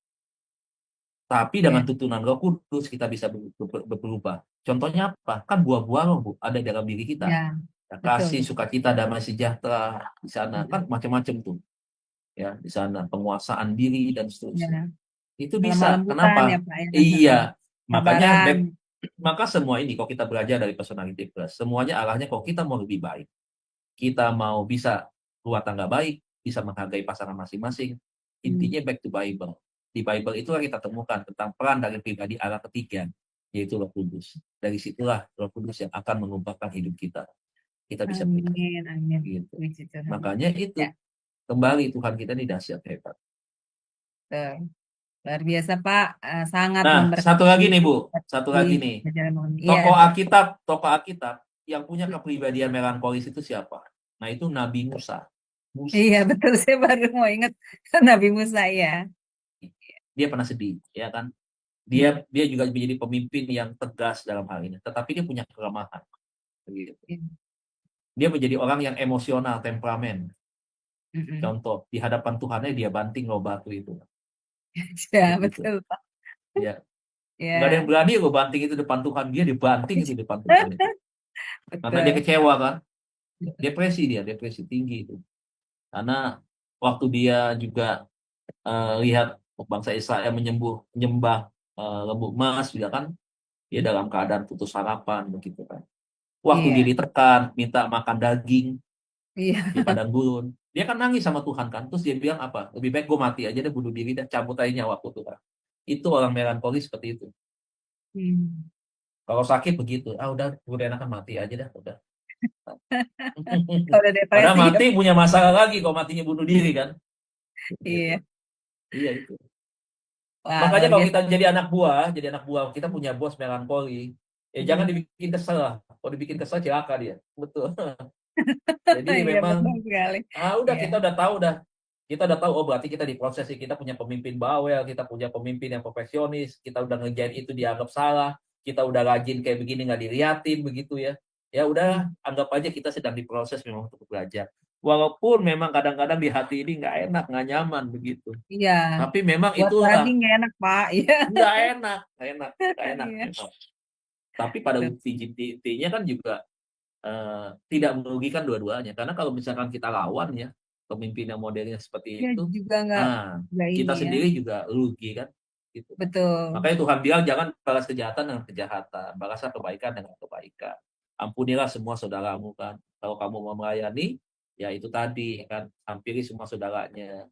Tapi dengan Ya, tuntunan Roh Kudus kita bisa berubah. Contohnya apa? Kan buah-buah Roh, Bu, ada di dalam diri kita. ya, Ya, betul, kasih, betul. sukacita, damai sejahtera di sana kan Hmm. macam-macam tuh. Ya, di sana penguasaan diri dan seterusnya. Ya, Itu lemah bisa. lembutan ya, Kenapa? Pak ya. Heeh. Iya. Makanya Sabaran. maka semua ini kalau kita belajar dari personality plus, semuanya arahnya kalau kita mau lebih baik, kita mau bisa rumah tangga baik, bisa menghargai pasangan masing-masing, Hmm. intinya back to Bible. Di Bible itulah kita temukan tentang peran dari pribadi Allah ketiga, yaitu Roh Kudus. Dari situlah Roh Kudus yang akan mengubahkan hidup kita. Kita bisa berikan. Amin, amin. Gitu. Puji Tuhan. Makanya itu, Ya, kembali Tuhan kita ini dahsyat hebat. betul. Luar biasa, Pak. Sangat Nah, satu lagi nih Bu, satu di lagi nih. perjalanan. Iya, Tokoh Alkitab yang punya kepribadian melankolis itu siapa? Nah, itu Nabi Musa. iya betul. Saya baru mau ingat Nabi Musa ya. Dia pernah sedih, ya kan? Dia juga menjadi pemimpin yang tegas dalam hal ini, tetapi dia punya kelemahan. Begitu. Dia menjadi orang yang emosional, temperamen. Mm-mm. Contoh, di hadapan Tuhannya dia banting loh batu itu. Ya, Begitu. betul, Pak. Ya. Ya, Nggak ada yang berani loh banting itu depan Tuhan. Dia dibanting itu depan Tuhan itu. Karena dia betul. kecewa kan. Depresi tinggi itu. Karena waktu dia juga lihat bangsa Israel menyembah lembu emas juga kan, dia dalam keadaan putus harapan begitu kan. Waktu dia Iya, ditekan, minta makan daging iya, di padang gurun, dia kan nangis sama Tuhan kan. Terus dia bilang apa? Lebih baik gue mati aja deh, bunuh diri dan cabut aja nyawaku Tuhan. Itu orang melankolis seperti itu. Hmm. Kalau sakit begitu, udah gue enakan mati aja dah, udah. Kalau udah Padahal depresi ya, mati punya masalah lagi kalau matinya bunuh diri kan. Gitu. iya. Iya itu. Wah, Makanya luar kalau biasa. kita jadi anak buah, kita punya bos melankoli, jangan Hmm. dibikin kesel lah. Kalau dibikin kesel celaka dia. Betul. Jadi Iya, memang betul sekali. udah Iya. kita udah tahu dah. Kita udah tahu, oh berarti kita diproses sih. Kita punya pemimpin bawel, kita punya pemimpin yang profesionis, kita udah ngerjain itu dianggap salah, kita udah rajin kayak begini nggak diliatin begitu ya. Ya udah, Hmm. anggap aja kita sedang diproses memang untuk belajar. Walaupun memang kadang-kadang di hati ini nggak enak, nggak nyaman begitu. Iya, Tapi memang buat lagi itulah nggak enak, Pak. Iya. nggak enak, nggak enak, nggak enak Iya. memang. Tapi pada Betul. intinya kan juga tidak merugikan dua-duanya. Karena kalau misalkan kita lawan ya, pemimpin yang modelnya seperti Iya itu, juga nggak kita ini ya. sendiri juga rugi kan. Gitu. Betul. Makanya Tuhan bilang jangan balas kejahatan dengan kejahatan, balaslah kebaikan dengan kebaikan. Ampunilah semua saudaramu kan. Kalau kamu mau melayani, ya itu tadi kan, hampiri semua saudaranya,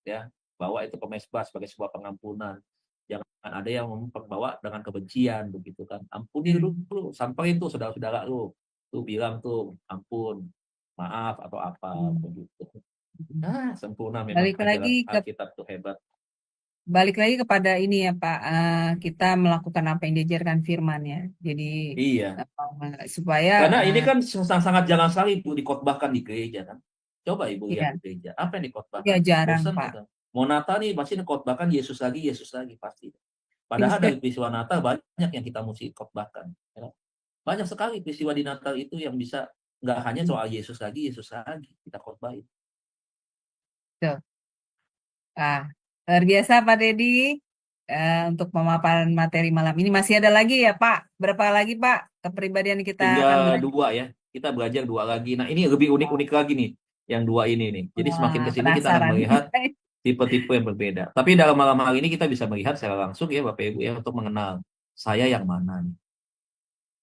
ya, bawa itu ke mezbah sebagai sebuah pengampunan. Jangan ada yang membawa dengan kebencian begitu kan. Ampuni Hmm. dulu, sampai itu saudara-saudara lu. Tuh bilang tuh ampun, maaf atau apa Hmm. begitu. Hmm. Sempurna memang Balik ajaran lagi ke Alkitab tuh hebat. balik lagi kepada ini ya Pak, kita melakukan apa yang diajarkan firman ya. Jadi Iya. supaya Karena ini kan sangat jarang sekali Bu dikotbahkan di gereja kan. Coba Ibu lihat Iya, di gereja, apa yang iya dikhotbahkan? jarang, Bosan Pak. kita. Mau Natal nih pasti khotbahkan Yesus lagi pasti. Padahal Iya, dari peristiwa Natal banyak yang kita mesti khotbahkan. Ya. Banyak sekali peristiwa di Natal itu yang bisa nggak hanya soal Yesus lagi kita khotbahin. betul. Ah, luar biasa Pak Dedi untuk pemaparan materi malam ini. Masih ada lagi ya Pak? Berapa lagi Pak kepribadian kita akan Tinggal belajar? 2 ya. Kita belajar 2 lagi. Nah, ini lebih Oh, unik-unik lagi nih, yang 2 ini nih. Jadi semakin wah, ke sini kita akan penasaran. melihat tipe-tipe yang berbeda. Tapi dalam malam hari ini kita bisa melihat secara langsung ya Bapak Ibu ya untuk mengenal saya yang mana nih.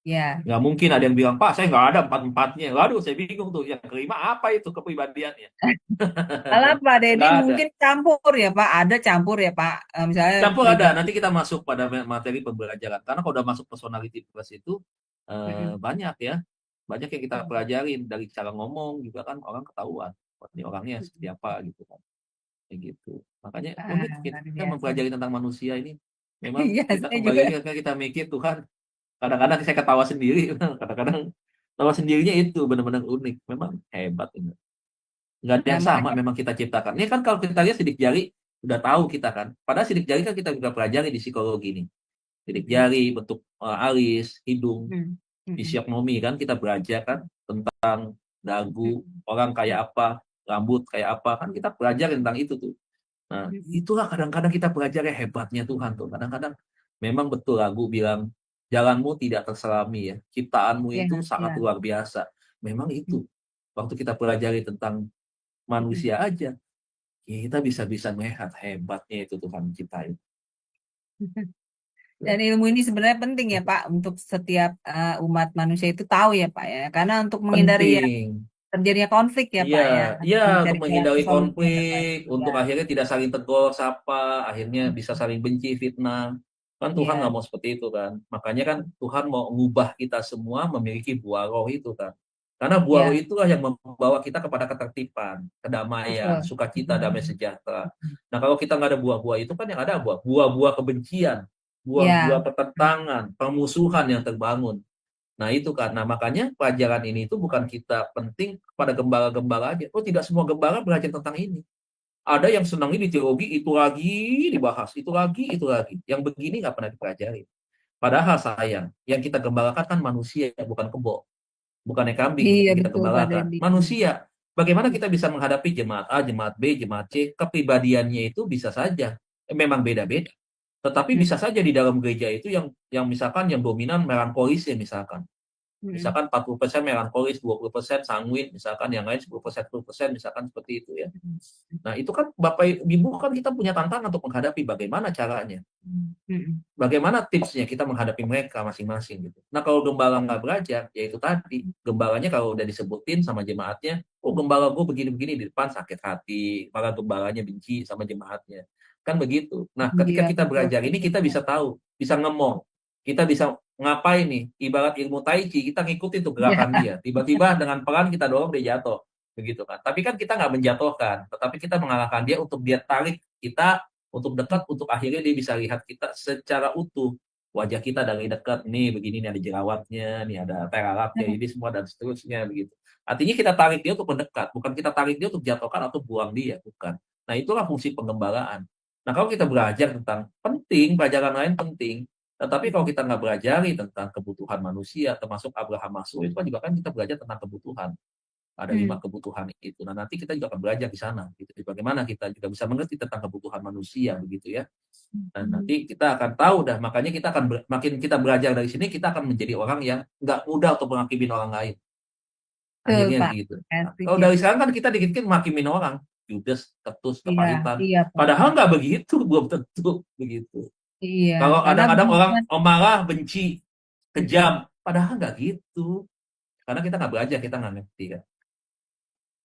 Ya, Nggak mungkin ada yang bilang, Pak, saya nggak ada empat-empatnya. Waduh, saya bingung tuh. Yang kelima apa itu kepribadiannya? malah Pak Dedi Nggak ada. mungkin campur ya Pak. Ada campur ya Pak. Misalnya Campur ada. pribadi. Nanti kita masuk pada materi pembelajaran. Karena kalau udah masuk personality plus itu Mm-mm. banyak ya. Banyak yang kita pelajarin dari cara ngomong juga kan orang ketahuan. Oh, ini orangnya seperti apa gitu kan. Kayak gitu. Makanya Ah, unik luar kita biasa. mempelajari tentang manusia ini. Memang Iya, kita saya kembali juga. lagi kita mikir Tuhan. Kadang-kadang saya ketawa sendiri. Kadang-kadang ketawa sendirinya itu benar-benar unik. Memang hebat ini. Nggak ada Nah, yang sama makanya memang kita ciptakan. Ini kan kalau kita lihat sidik jari udah tahu kita kan. Padahal sidik jari kan kita juga pelajari di psikologi nih. Sidik mm-mm, jari, bentuk alis, hidung, mm-mm, mm-mm, fisiognomi kan kita belajar kan tentang dagu, mm-mm, orang kayak apa, rambut kayak apa kan kita belajar tentang itu tuh. Nah, mm-mm, itulah kadang-kadang kita pelajari hebatnya Tuhan tuh. Kadang-kadang memang betul lagu bilang jalanmu tidak terselami ya. Ciptaanmu ya, itu sangat ya, luar biasa. Memang itu. Waktu kita pelajari tentang mm-mm. manusia aja, ya kita bisa-bisa melihat hebatnya itu Tuhan ciptain. Dan ilmu ini sebenarnya penting ya Pak untuk setiap umat manusia itu tahu ya Pak ya. Karena untuk menghindari ya Penting. terjadinya konflik ya Iya, Pak ya. iya Mencari untuk jalan menghindari solusi yang terbaik. konflik, Ya. untuk akhirnya tidak saling tegur sapa, akhirnya bisa saling benci, fitnah. Kan Tuhan nggak Iya. mau seperti itu kan. Makanya kan Tuhan mau mengubah kita semua memiliki buah roh itu kan. Karena buah roh Ya, itulah yang membawa kita kepada ketertiban, kedamaian, betul. sukacita, damai sejahtera. Nah kalau kita nggak ada buah-buah itu kan yang ada buah-buah kebencian, buah-buah Ya. pertentangan, permusuhan yang terbangun. Nah itu karena makanya pelajaran ini itu bukan kita penting pada gembala-gembala aja. Oh tidak semua gembala belajar tentang ini. Ada yang senangnya di teologi itu lagi dibahas, itu lagi, itu lagi. Yang begini nggak pernah dipelajari. Padahal sayang, yang kita gembalakan kan manusia, bukan kebo, bukan kambing Iya yang kita betul Pak gembalakan. Dendi. Manusia. Bagaimana kita bisa menghadapi jemaat A, jemaat B, jemaat C, kepribadiannya itu bisa saja memang beda-beda. Tetapi Mm, bisa saja di dalam gereja itu yang misalkan yang dominan melankolis ya misalkan. mm, Misalkan 40% melankolis, 20% sanguin, misalkan yang lain 10%, 10%, misalkan seperti itu ya. mm, Nah, itu kan Bapak Ibu kan kita punya tantangan untuk menghadapi bagaimana caranya. mm. Bagaimana tipsnya kita menghadapi mereka masing-masing gitu. Nah, kalau gembala nggak belajar, ya itu tadi. Gembalanya kalau udah disebutin sama jemaatnya, oh gembala gue begini-begini di depan sakit hati, maka gembalanya benci sama jemaatnya. Kan begitu. Nah, ketika Iya kita betul. belajar ini kita bisa tahu, bisa ngemong. Kita bisa ngapain nih? Ibarat ilmu tai chi, kita ngikutin tuh Ya. gerakan dia. Tiba-tiba dengan pelan kita dorong dia jatuh. Begitu kan. Tapi kan kita nggak menjatuhkan, tetapi kita mengalahkan dia untuk dia tarik kita untuk dekat, untuk akhirnya dia bisa lihat kita secara utuh. Wajah kita dari dekat, nih begini, nih ada jerawatnya, nih ada teralatnya, ini semua dan seterusnya begitu. Artinya kita tarik dia untuk mendekat, bukan kita tarik dia untuk jatuhkan atau buang dia, bukan. Nah itulah fungsi pengembalaan. Nah kalau kita belajar tentang penting, pelajaran lain penting, tetapi kalau kita nggak belajar tentang kebutuhan manusia, termasuk Abraham Maslow, itu kan juga kan kita belajar tentang kebutuhan. Ada 5 Mm, kebutuhan itu. Nah, nanti kita juga akan belajar di sana, gitu. Bagaimana kita juga bisa mengerti tentang kebutuhan manusia, begitu ya. Dan mm. nanti kita akan tahu dah, makanya kita akan makin kita belajar dari sini, kita akan menjadi orang yang nggak mudah untuk menghakimin orang lain. Betul Akhirnya Pak. gitu. Saya Nah, kalau setuju. dari sekarang kan kita dikit-dikit menghakimin orang, judes, ketus, Iya, kepahitan. iya Pak. Padahal nggak begitu, belum tentu begitu. Iya, Kalau karena kadang-kadang orang berhubungan. marah, benci, Mm-mm. kejam, padahal nggak gitu. Karena kita nggak belajar, kita nggak ngerti kan.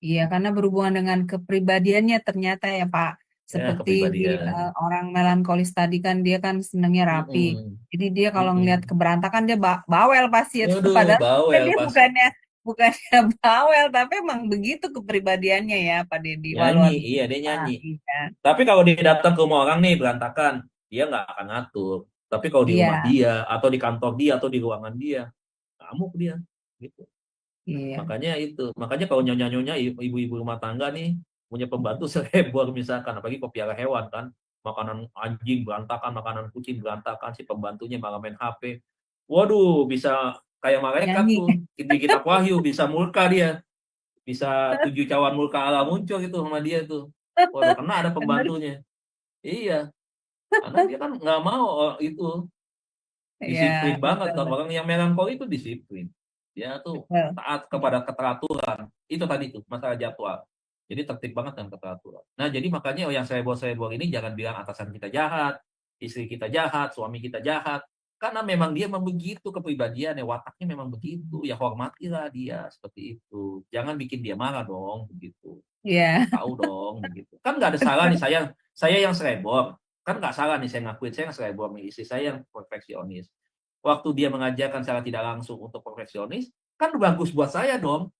Iya, karena berhubungan dengan kepribadiannya ternyata ya Pak. Ya, Seperti kepribadian. orang melankolis tadi kan dia kan senangnya rapi. Mm-mm. Jadi dia kalau ngelihat Mm-mm. keberantakan dia bawel pasti itu. Waduh, Padahal kan bawel dia pasti. bukannya bawel, tapi emang begitu kepribadiannya ya Pak Deddy. Wah Nyanyi, luar iya dia biasa. nyanyi. Iya, Tapi kalau dia datang ke rumah orang nih berantakan, dia nggak akan ngatur. Tapi kalau di rumah iya, dia, atau di kantor dia, atau di ruangan dia, ngamuk dia. Gitu. Iya. Makanya kalau nyonya-nyonya ibu-ibu rumah tangga nih punya pembantu serebor misalkan, apalagi kalau piara hewan kan, makanan anjing berantakan, makanan kucing berantakan, si pembantunya malah main HP. Waduh, bisa kayak malaikat Nyanyi. tuh, di kitab Wahyu bisa murka dia, bisa 7 cawan murka Allah muncul gitu sama dia tuh. Waduh, karena ada Bener. pembantunya. Iya, karena dia kan nggak mau itu Iya, disiplin banget. betul, Kalau betul. orang yang melankoli itu disiplin. Dia tuh Betul. taat kepada keteraturan. Itu tadi tuh masalah jadwal. Jadi tertib banget dengan keteraturan. Nah, jadi makanya yang selebor-selebor ini jangan bilang atasan kita jahat, istri kita jahat, suami kita jahat. Karena memang dia memang begitu kepribadiannya, wataknya memang begitu. Ya hormatilah dia seperti itu. Jangan bikin dia marah dong, begitu. Iya. Tahu dong, begitu. Kan nggak ada salah nih saya yang selebor. Kan nggak salah nih saya ngakuin saya yang selebor nih, istri saya yang perfeksionis. Waktu dia mengajarkan secara tidak langsung untuk perfeksionis, kan bagus buat saya dong.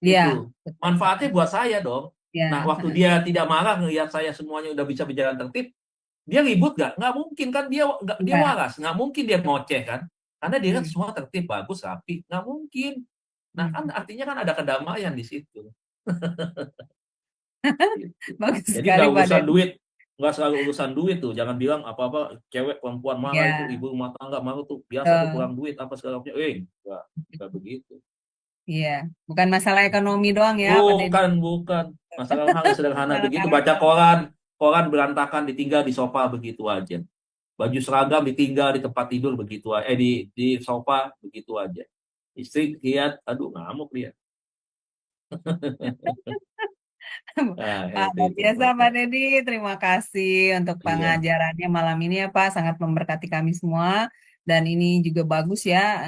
Iya, Itu betul, manfaatnya betul. buat saya dong. Nah, Iya. waktu dia tidak marah ngelihat saya semuanya udah bisa berjalan tertib, dia ribut nggak? Nggak mungkin kan, dia Iya. waras, nggak mungkin dia ngoceh kan? Karena dia kan Hmm. semua tertib, bagus, rapi, nggak mungkin. Nah, kan Hmm. artinya kan ada kedamaian di situ. Gitu. Bagus Jadi sekali nggak Pak urusan Dedi. duit, nggak selalu urusan duit tuh. Jangan bilang apa-apa cewek perempuan marah itu, Iya, ibu rumah tangga marah tuh biasa tuh betul. kurang duit apa segala macam. Nggak begitu. Iya, bukan masalah ekonomi doang ya Pak Dedi. Bukan. Masalah hal yang sederhana Masalah begitu. Baca karakter. koran, koran berantakan ditinggal di sofa begitu aja. Baju seragam ditinggal di tempat tidur begitu aja. Di sofa begitu aja. Istri lihat, aduh ngamuk dia. Nah, Pak, itu luar itu biasa Pak mereka. Dedi. Terima kasih untuk Iya, pengajarannya malam ini ya Pak. Sangat memberkati kami semua. Dan ini juga bagus ya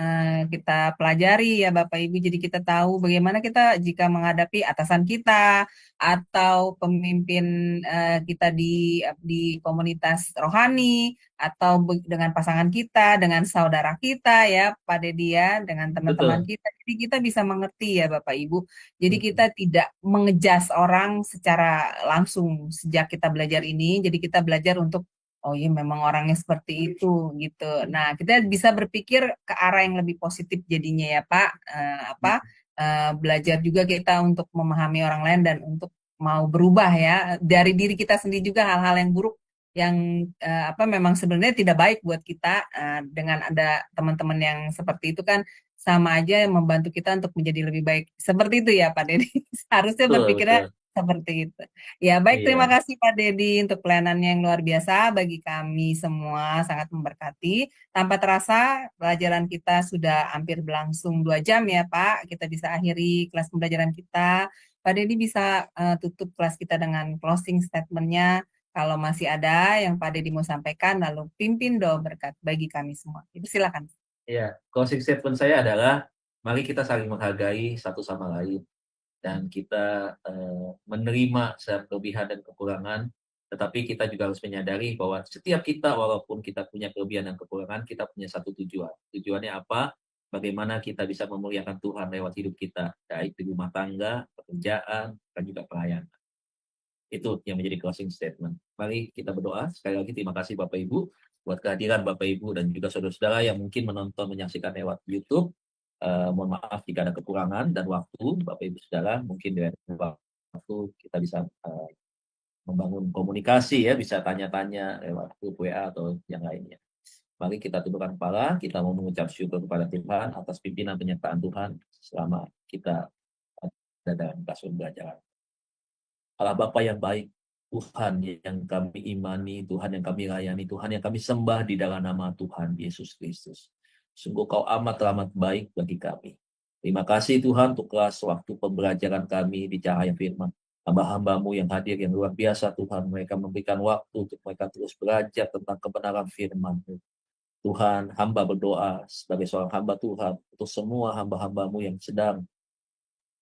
kita pelajari ya Bapak Ibu. Jadi kita tahu bagaimana kita jika menghadapi atasan kita atau pemimpin kita di komunitas rohani atau dengan pasangan kita, dengan saudara kita ya Pak Dedi ya, dengan teman-teman betul. kita. Jadi kita bisa mengerti ya Bapak Ibu. Jadi kita Mm-mm. tidak mengejas orang secara langsung sejak kita belajar ini. Jadi kita belajar untuk oh iya memang orangnya seperti itu gitu. Nah, kita bisa berpikir ke arah yang lebih positif jadinya ya Pak. Belajar juga kita untuk memahami orang lain dan untuk mau berubah ya dari diri kita sendiri juga hal-hal yang buruk yang memang sebenarnya tidak baik buat kita dengan ada teman-teman yang seperti itu kan sama aja membantu kita untuk menjadi lebih baik. Seperti itu ya Pak Dedi. Seharusnya Betul, berpikirnya betul. seperti itu. Ya baik, terima Iya. kasih Pak Dedi untuk pelayanannya yang luar biasa bagi kami semua, sangat memberkati. Tanpa terasa pelajaran kita sudah hampir berlangsung 2 jam ya Pak. Kita bisa akhiri kelas pembelajaran kita. Pak Dedi bisa tutup kelas kita dengan closing statement-nya. Kalau masih ada yang Pak Dedi mau sampaikan, lalu pimpin doa berkat bagi kami semua. Itu silakan. Iya, closing statement saya adalah mari kita saling menghargai satu sama lain dan kita menerima setiap kelebihan dan kekurangan, tetapi kita juga harus menyadari bahwa setiap kita walaupun kita punya kelebihan dan kekurangan, kita punya satu tujuan. Tujuannya apa? Bagaimana kita bisa memuliakan Tuhan lewat hidup kita, baik di rumah tangga, pekerjaan, dan juga pelayanan. Itu yang menjadi closing statement. Mari kita berdoa. Sekali lagi terima kasih Bapak Ibu buat kehadiran Bapak Ibu dan juga saudara-saudara yang mungkin menonton menyaksikan lewat YouTube. Mohon maaf jika ada kekurangan dan waktu Bapak Ibu Saudara, mungkin dengan waktu kita bisa membangun komunikasi ya, bisa tanya-tanya lewat grup WA atau yang lainnya. Mari kita tundukkan kepala, kita mau mengucap syukur kepada Tuhan atas pimpinan penyertaan Tuhan selama kita ada dalam kasur belajar. Allah Bapa yang baik, Tuhan yang kami imani, Tuhan yang kami layani, Tuhan yang kami sembah di dalam nama Tuhan Yesus Kristus. Sungguh kau amat baik bagi kami. Terima kasih Tuhan untuk kelas waktu pembelajaran kami di Cahaya Firman. Hamba-hambamu yang hadir yang luar biasa Tuhan, mereka memberikan waktu untuk mereka terus belajar tentang kebenaran firman. Tuhan, hamba berdoa sebagai seorang hamba Tuhan untuk semua hamba-hambamu yang sedang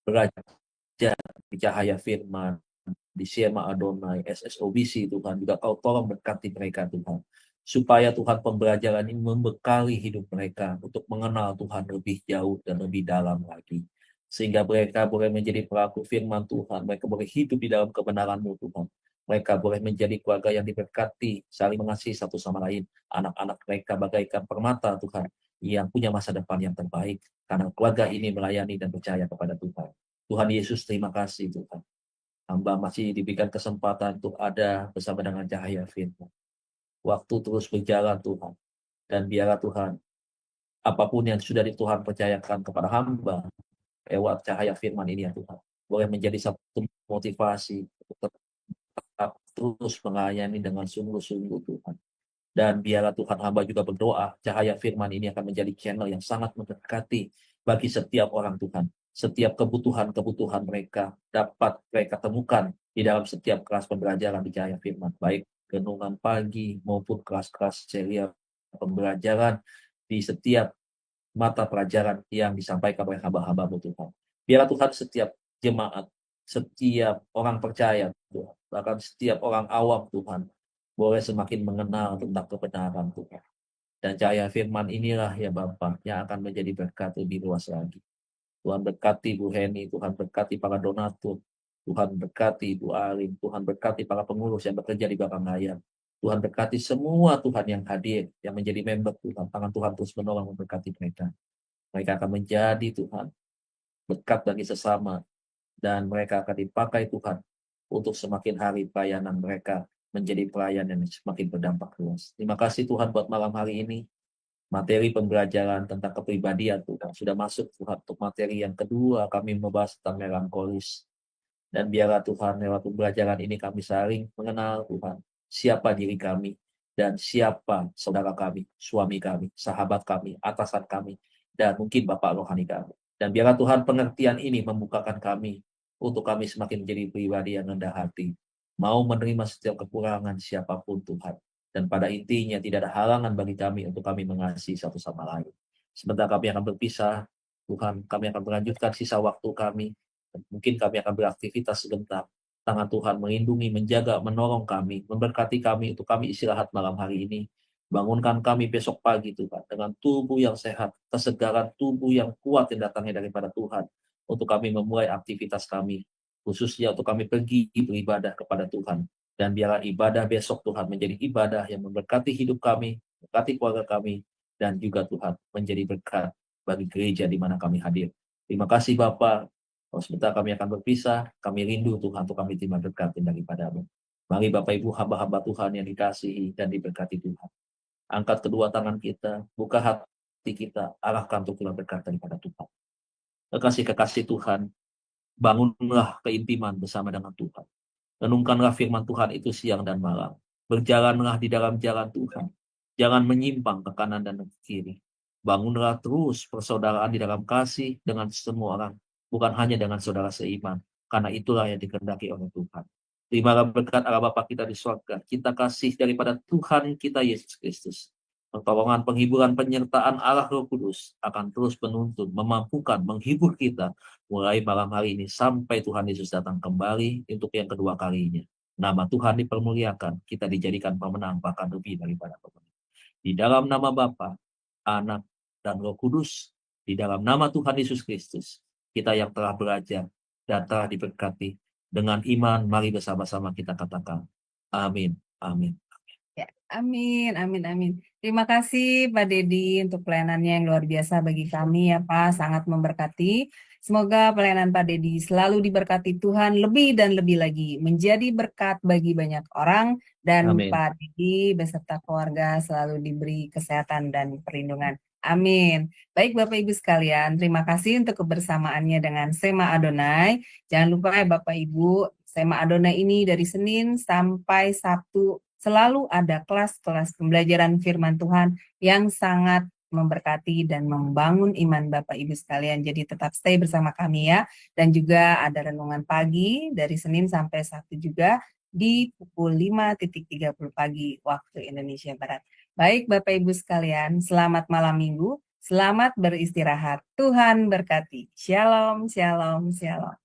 belajar di Cahaya Firman, di Shema Adonai, SSOBC Tuhan, juga kau tolong berkati mereka Tuhan. Supaya Tuhan pembelajaran ini membekali hidup mereka untuk mengenal Tuhan lebih jauh dan lebih dalam lagi. Sehingga mereka boleh menjadi pelaku firman Tuhan, mereka boleh hidup di dalam kebenaran-Mu Tuhan. Mereka boleh menjadi keluarga yang diberkati, saling mengasihi satu sama lain. Anak-anak mereka bagaikan permata Tuhan, yang punya masa depan yang terbaik, karena keluarga ini melayani dan percaya kepada Tuhan. Tuhan Yesus, terima kasih Tuhan. Hamba masih diberikan kesempatan untuk ada bersama dengan cahaya firman. Waktu terus berjalan Tuhan. Dan biarlah Tuhan, apapun yang sudah Tuhan percayakan kepada hamba, lewat cahaya firman ini ya Tuhan, boleh menjadi satu motivasi untuk tetap terus melayani dengan sungguh-sungguh Tuhan. Dan biarlah Tuhan, hamba juga berdoa, cahaya firman ini akan menjadi channel yang sangat mendekati bagi setiap orang Tuhan. Setiap kebutuhan-kebutuhan mereka dapat mereka temukan di dalam setiap kelas pembelajaran di cahaya firman. Baik renungan pagi maupun kelas-kelas serial pembelajaran di setiap mata pelajaran yang disampaikan oleh hamba-hamba Tuhan. Biarlah Tuhan, setiap jemaat, setiap orang percaya Tuhan, bahkan setiap orang awam Tuhan, boleh semakin mengenal tentang kebenaran Tuhan. Dan cahaya firman inilah ya Bapa yang akan menjadi berkat lebih luas lagi. Tuhan berkati Bu Heni, Tuhan berkati para donatur, Tuhan berkati Bu Alin, Tuhan berkati para pengurus yang bekerja di belakang layar. Tuhan berkati semua Tuhan yang hadir, yang menjadi member Tuhan. Tangan Tuhan terus menolong memberkati mereka. Mereka akan menjadi Tuhan berkat bagi sesama, dan mereka akan dipakai Tuhan untuk semakin hari pelayanan mereka menjadi pelayanan yang semakin berdampak luas. Terima kasih Tuhan buat malam hari ini. Materi pembelajaran tentang kepribadian Tuhan sudah masuk Tuhan untuk materi yang kedua, kami membahas tentang melankolis. Dan biarlah Tuhan, lewat pembelajaran ini kami saling mengenal Tuhan, siapa diri kami dan siapa saudara kami, suami kami, sahabat kami, atasan kami, dan mungkin Bapak rohani kami. Dan biarlah Tuhan, pengertian ini membukakan kami untuk kami semakin menjadi pribadi yang rendah hati, mau menerima setiap kekurangan siapapun Tuhan. Dan pada intinya tidak ada halangan bagi kami untuk kami mengasihi satu sama lain. Sebentar kami akan berpisah, Tuhan, kami akan melanjutkan sisa waktu kami. Mungkin kami akan beraktivitas sebentar. Tangan Tuhan melindungi, menjaga, menolong kami, memberkati kami untuk kami istirahat malam hari ini. Bangunkan kami besok pagi Tuhan, dengan tubuh yang sehat, kesegaran tubuh yang kuat yang datangnya daripada Tuhan, untuk kami memulai aktivitas kami, khususnya untuk kami pergi beribadah kepada Tuhan. Dan biarlah ibadah besok Tuhan menjadi ibadah yang memberkati hidup kami, memberkati keluarga kami, dan juga Tuhan menjadi berkat bagi gereja di mana kami hadir. Terima kasih Bapak. Kalau sebentar kami akan berpisah, kami rindu Tuhan untuk kami terima berkat daripada-Mu. Mari Bapak Ibu, hamba-hamba Tuhan yang dikasihi dan diberkati Tuhan. Angkat kedua tangan kita, buka hati kita, arahkan untuk terima berkat daripada Tuhan. Kekasih-kekasih Tuhan, bangunlah keintiman bersama dengan Tuhan. Renungkanlah firman Tuhan itu siang dan malam. Berjalanlah di dalam jalan Tuhan. Jangan menyimpang ke kanan dan ke kiri. Bangunlah terus persaudaraan di dalam kasih dengan semua orang, bukan hanya dengan saudara seiman, karena itulah yang dikehendaki oleh Tuhan. Terimalah berkat Allah Bapa kita di surga, cinta kasih daripada Tuhan kita Yesus Kristus, pertolongan, penghiburan, penyertaan Allah Roh Kudus akan terus menuntun, memampukan, menghibur kita mulai malam hari ini sampai Tuhan Yesus datang kembali untuk yang kedua kalinya. Nama Tuhan dipermuliakan, kita dijadikan pemenang bahkan lebih daripada pemenang. Di dalam nama Bapa, Anak, dan Roh Kudus, di dalam nama Tuhan Yesus Kristus, kita yang telah belajar dan telah diberkati dengan iman, mari bersama-sama kita katakan, amin, amin. Ya, amin, amin, amin. Terima kasih Pak Dedi untuk pelayanannya yang luar biasa bagi kami ya Pak, sangat memberkati. Semoga pelayanan Pak Dedi selalu diberkati Tuhan lebih dan lebih lagi, menjadi berkat bagi banyak orang, dan Amin. Pak Dedi beserta keluarga selalu diberi kesehatan dan perlindungan. Amin. Baik Bapak Ibu sekalian, terima kasih untuk kebersamaannya dengan Sema Adonai. Jangan lupa ya Bapak Ibu, Sema Adonai ini dari Senin sampai Sabtu selalu ada kelas-kelas pembelajaran firman Tuhan yang sangat memberkati dan membangun iman Bapak Ibu sekalian. Jadi tetap stay bersama kami ya. Dan juga ada renungan pagi dari Senin sampai Sabtu juga di pukul 5.30 pagi waktu Indonesia Barat. Baik Bapak Ibu sekalian, selamat malam minggu, selamat beristirahat. Tuhan berkati. Shalom, shalom, shalom.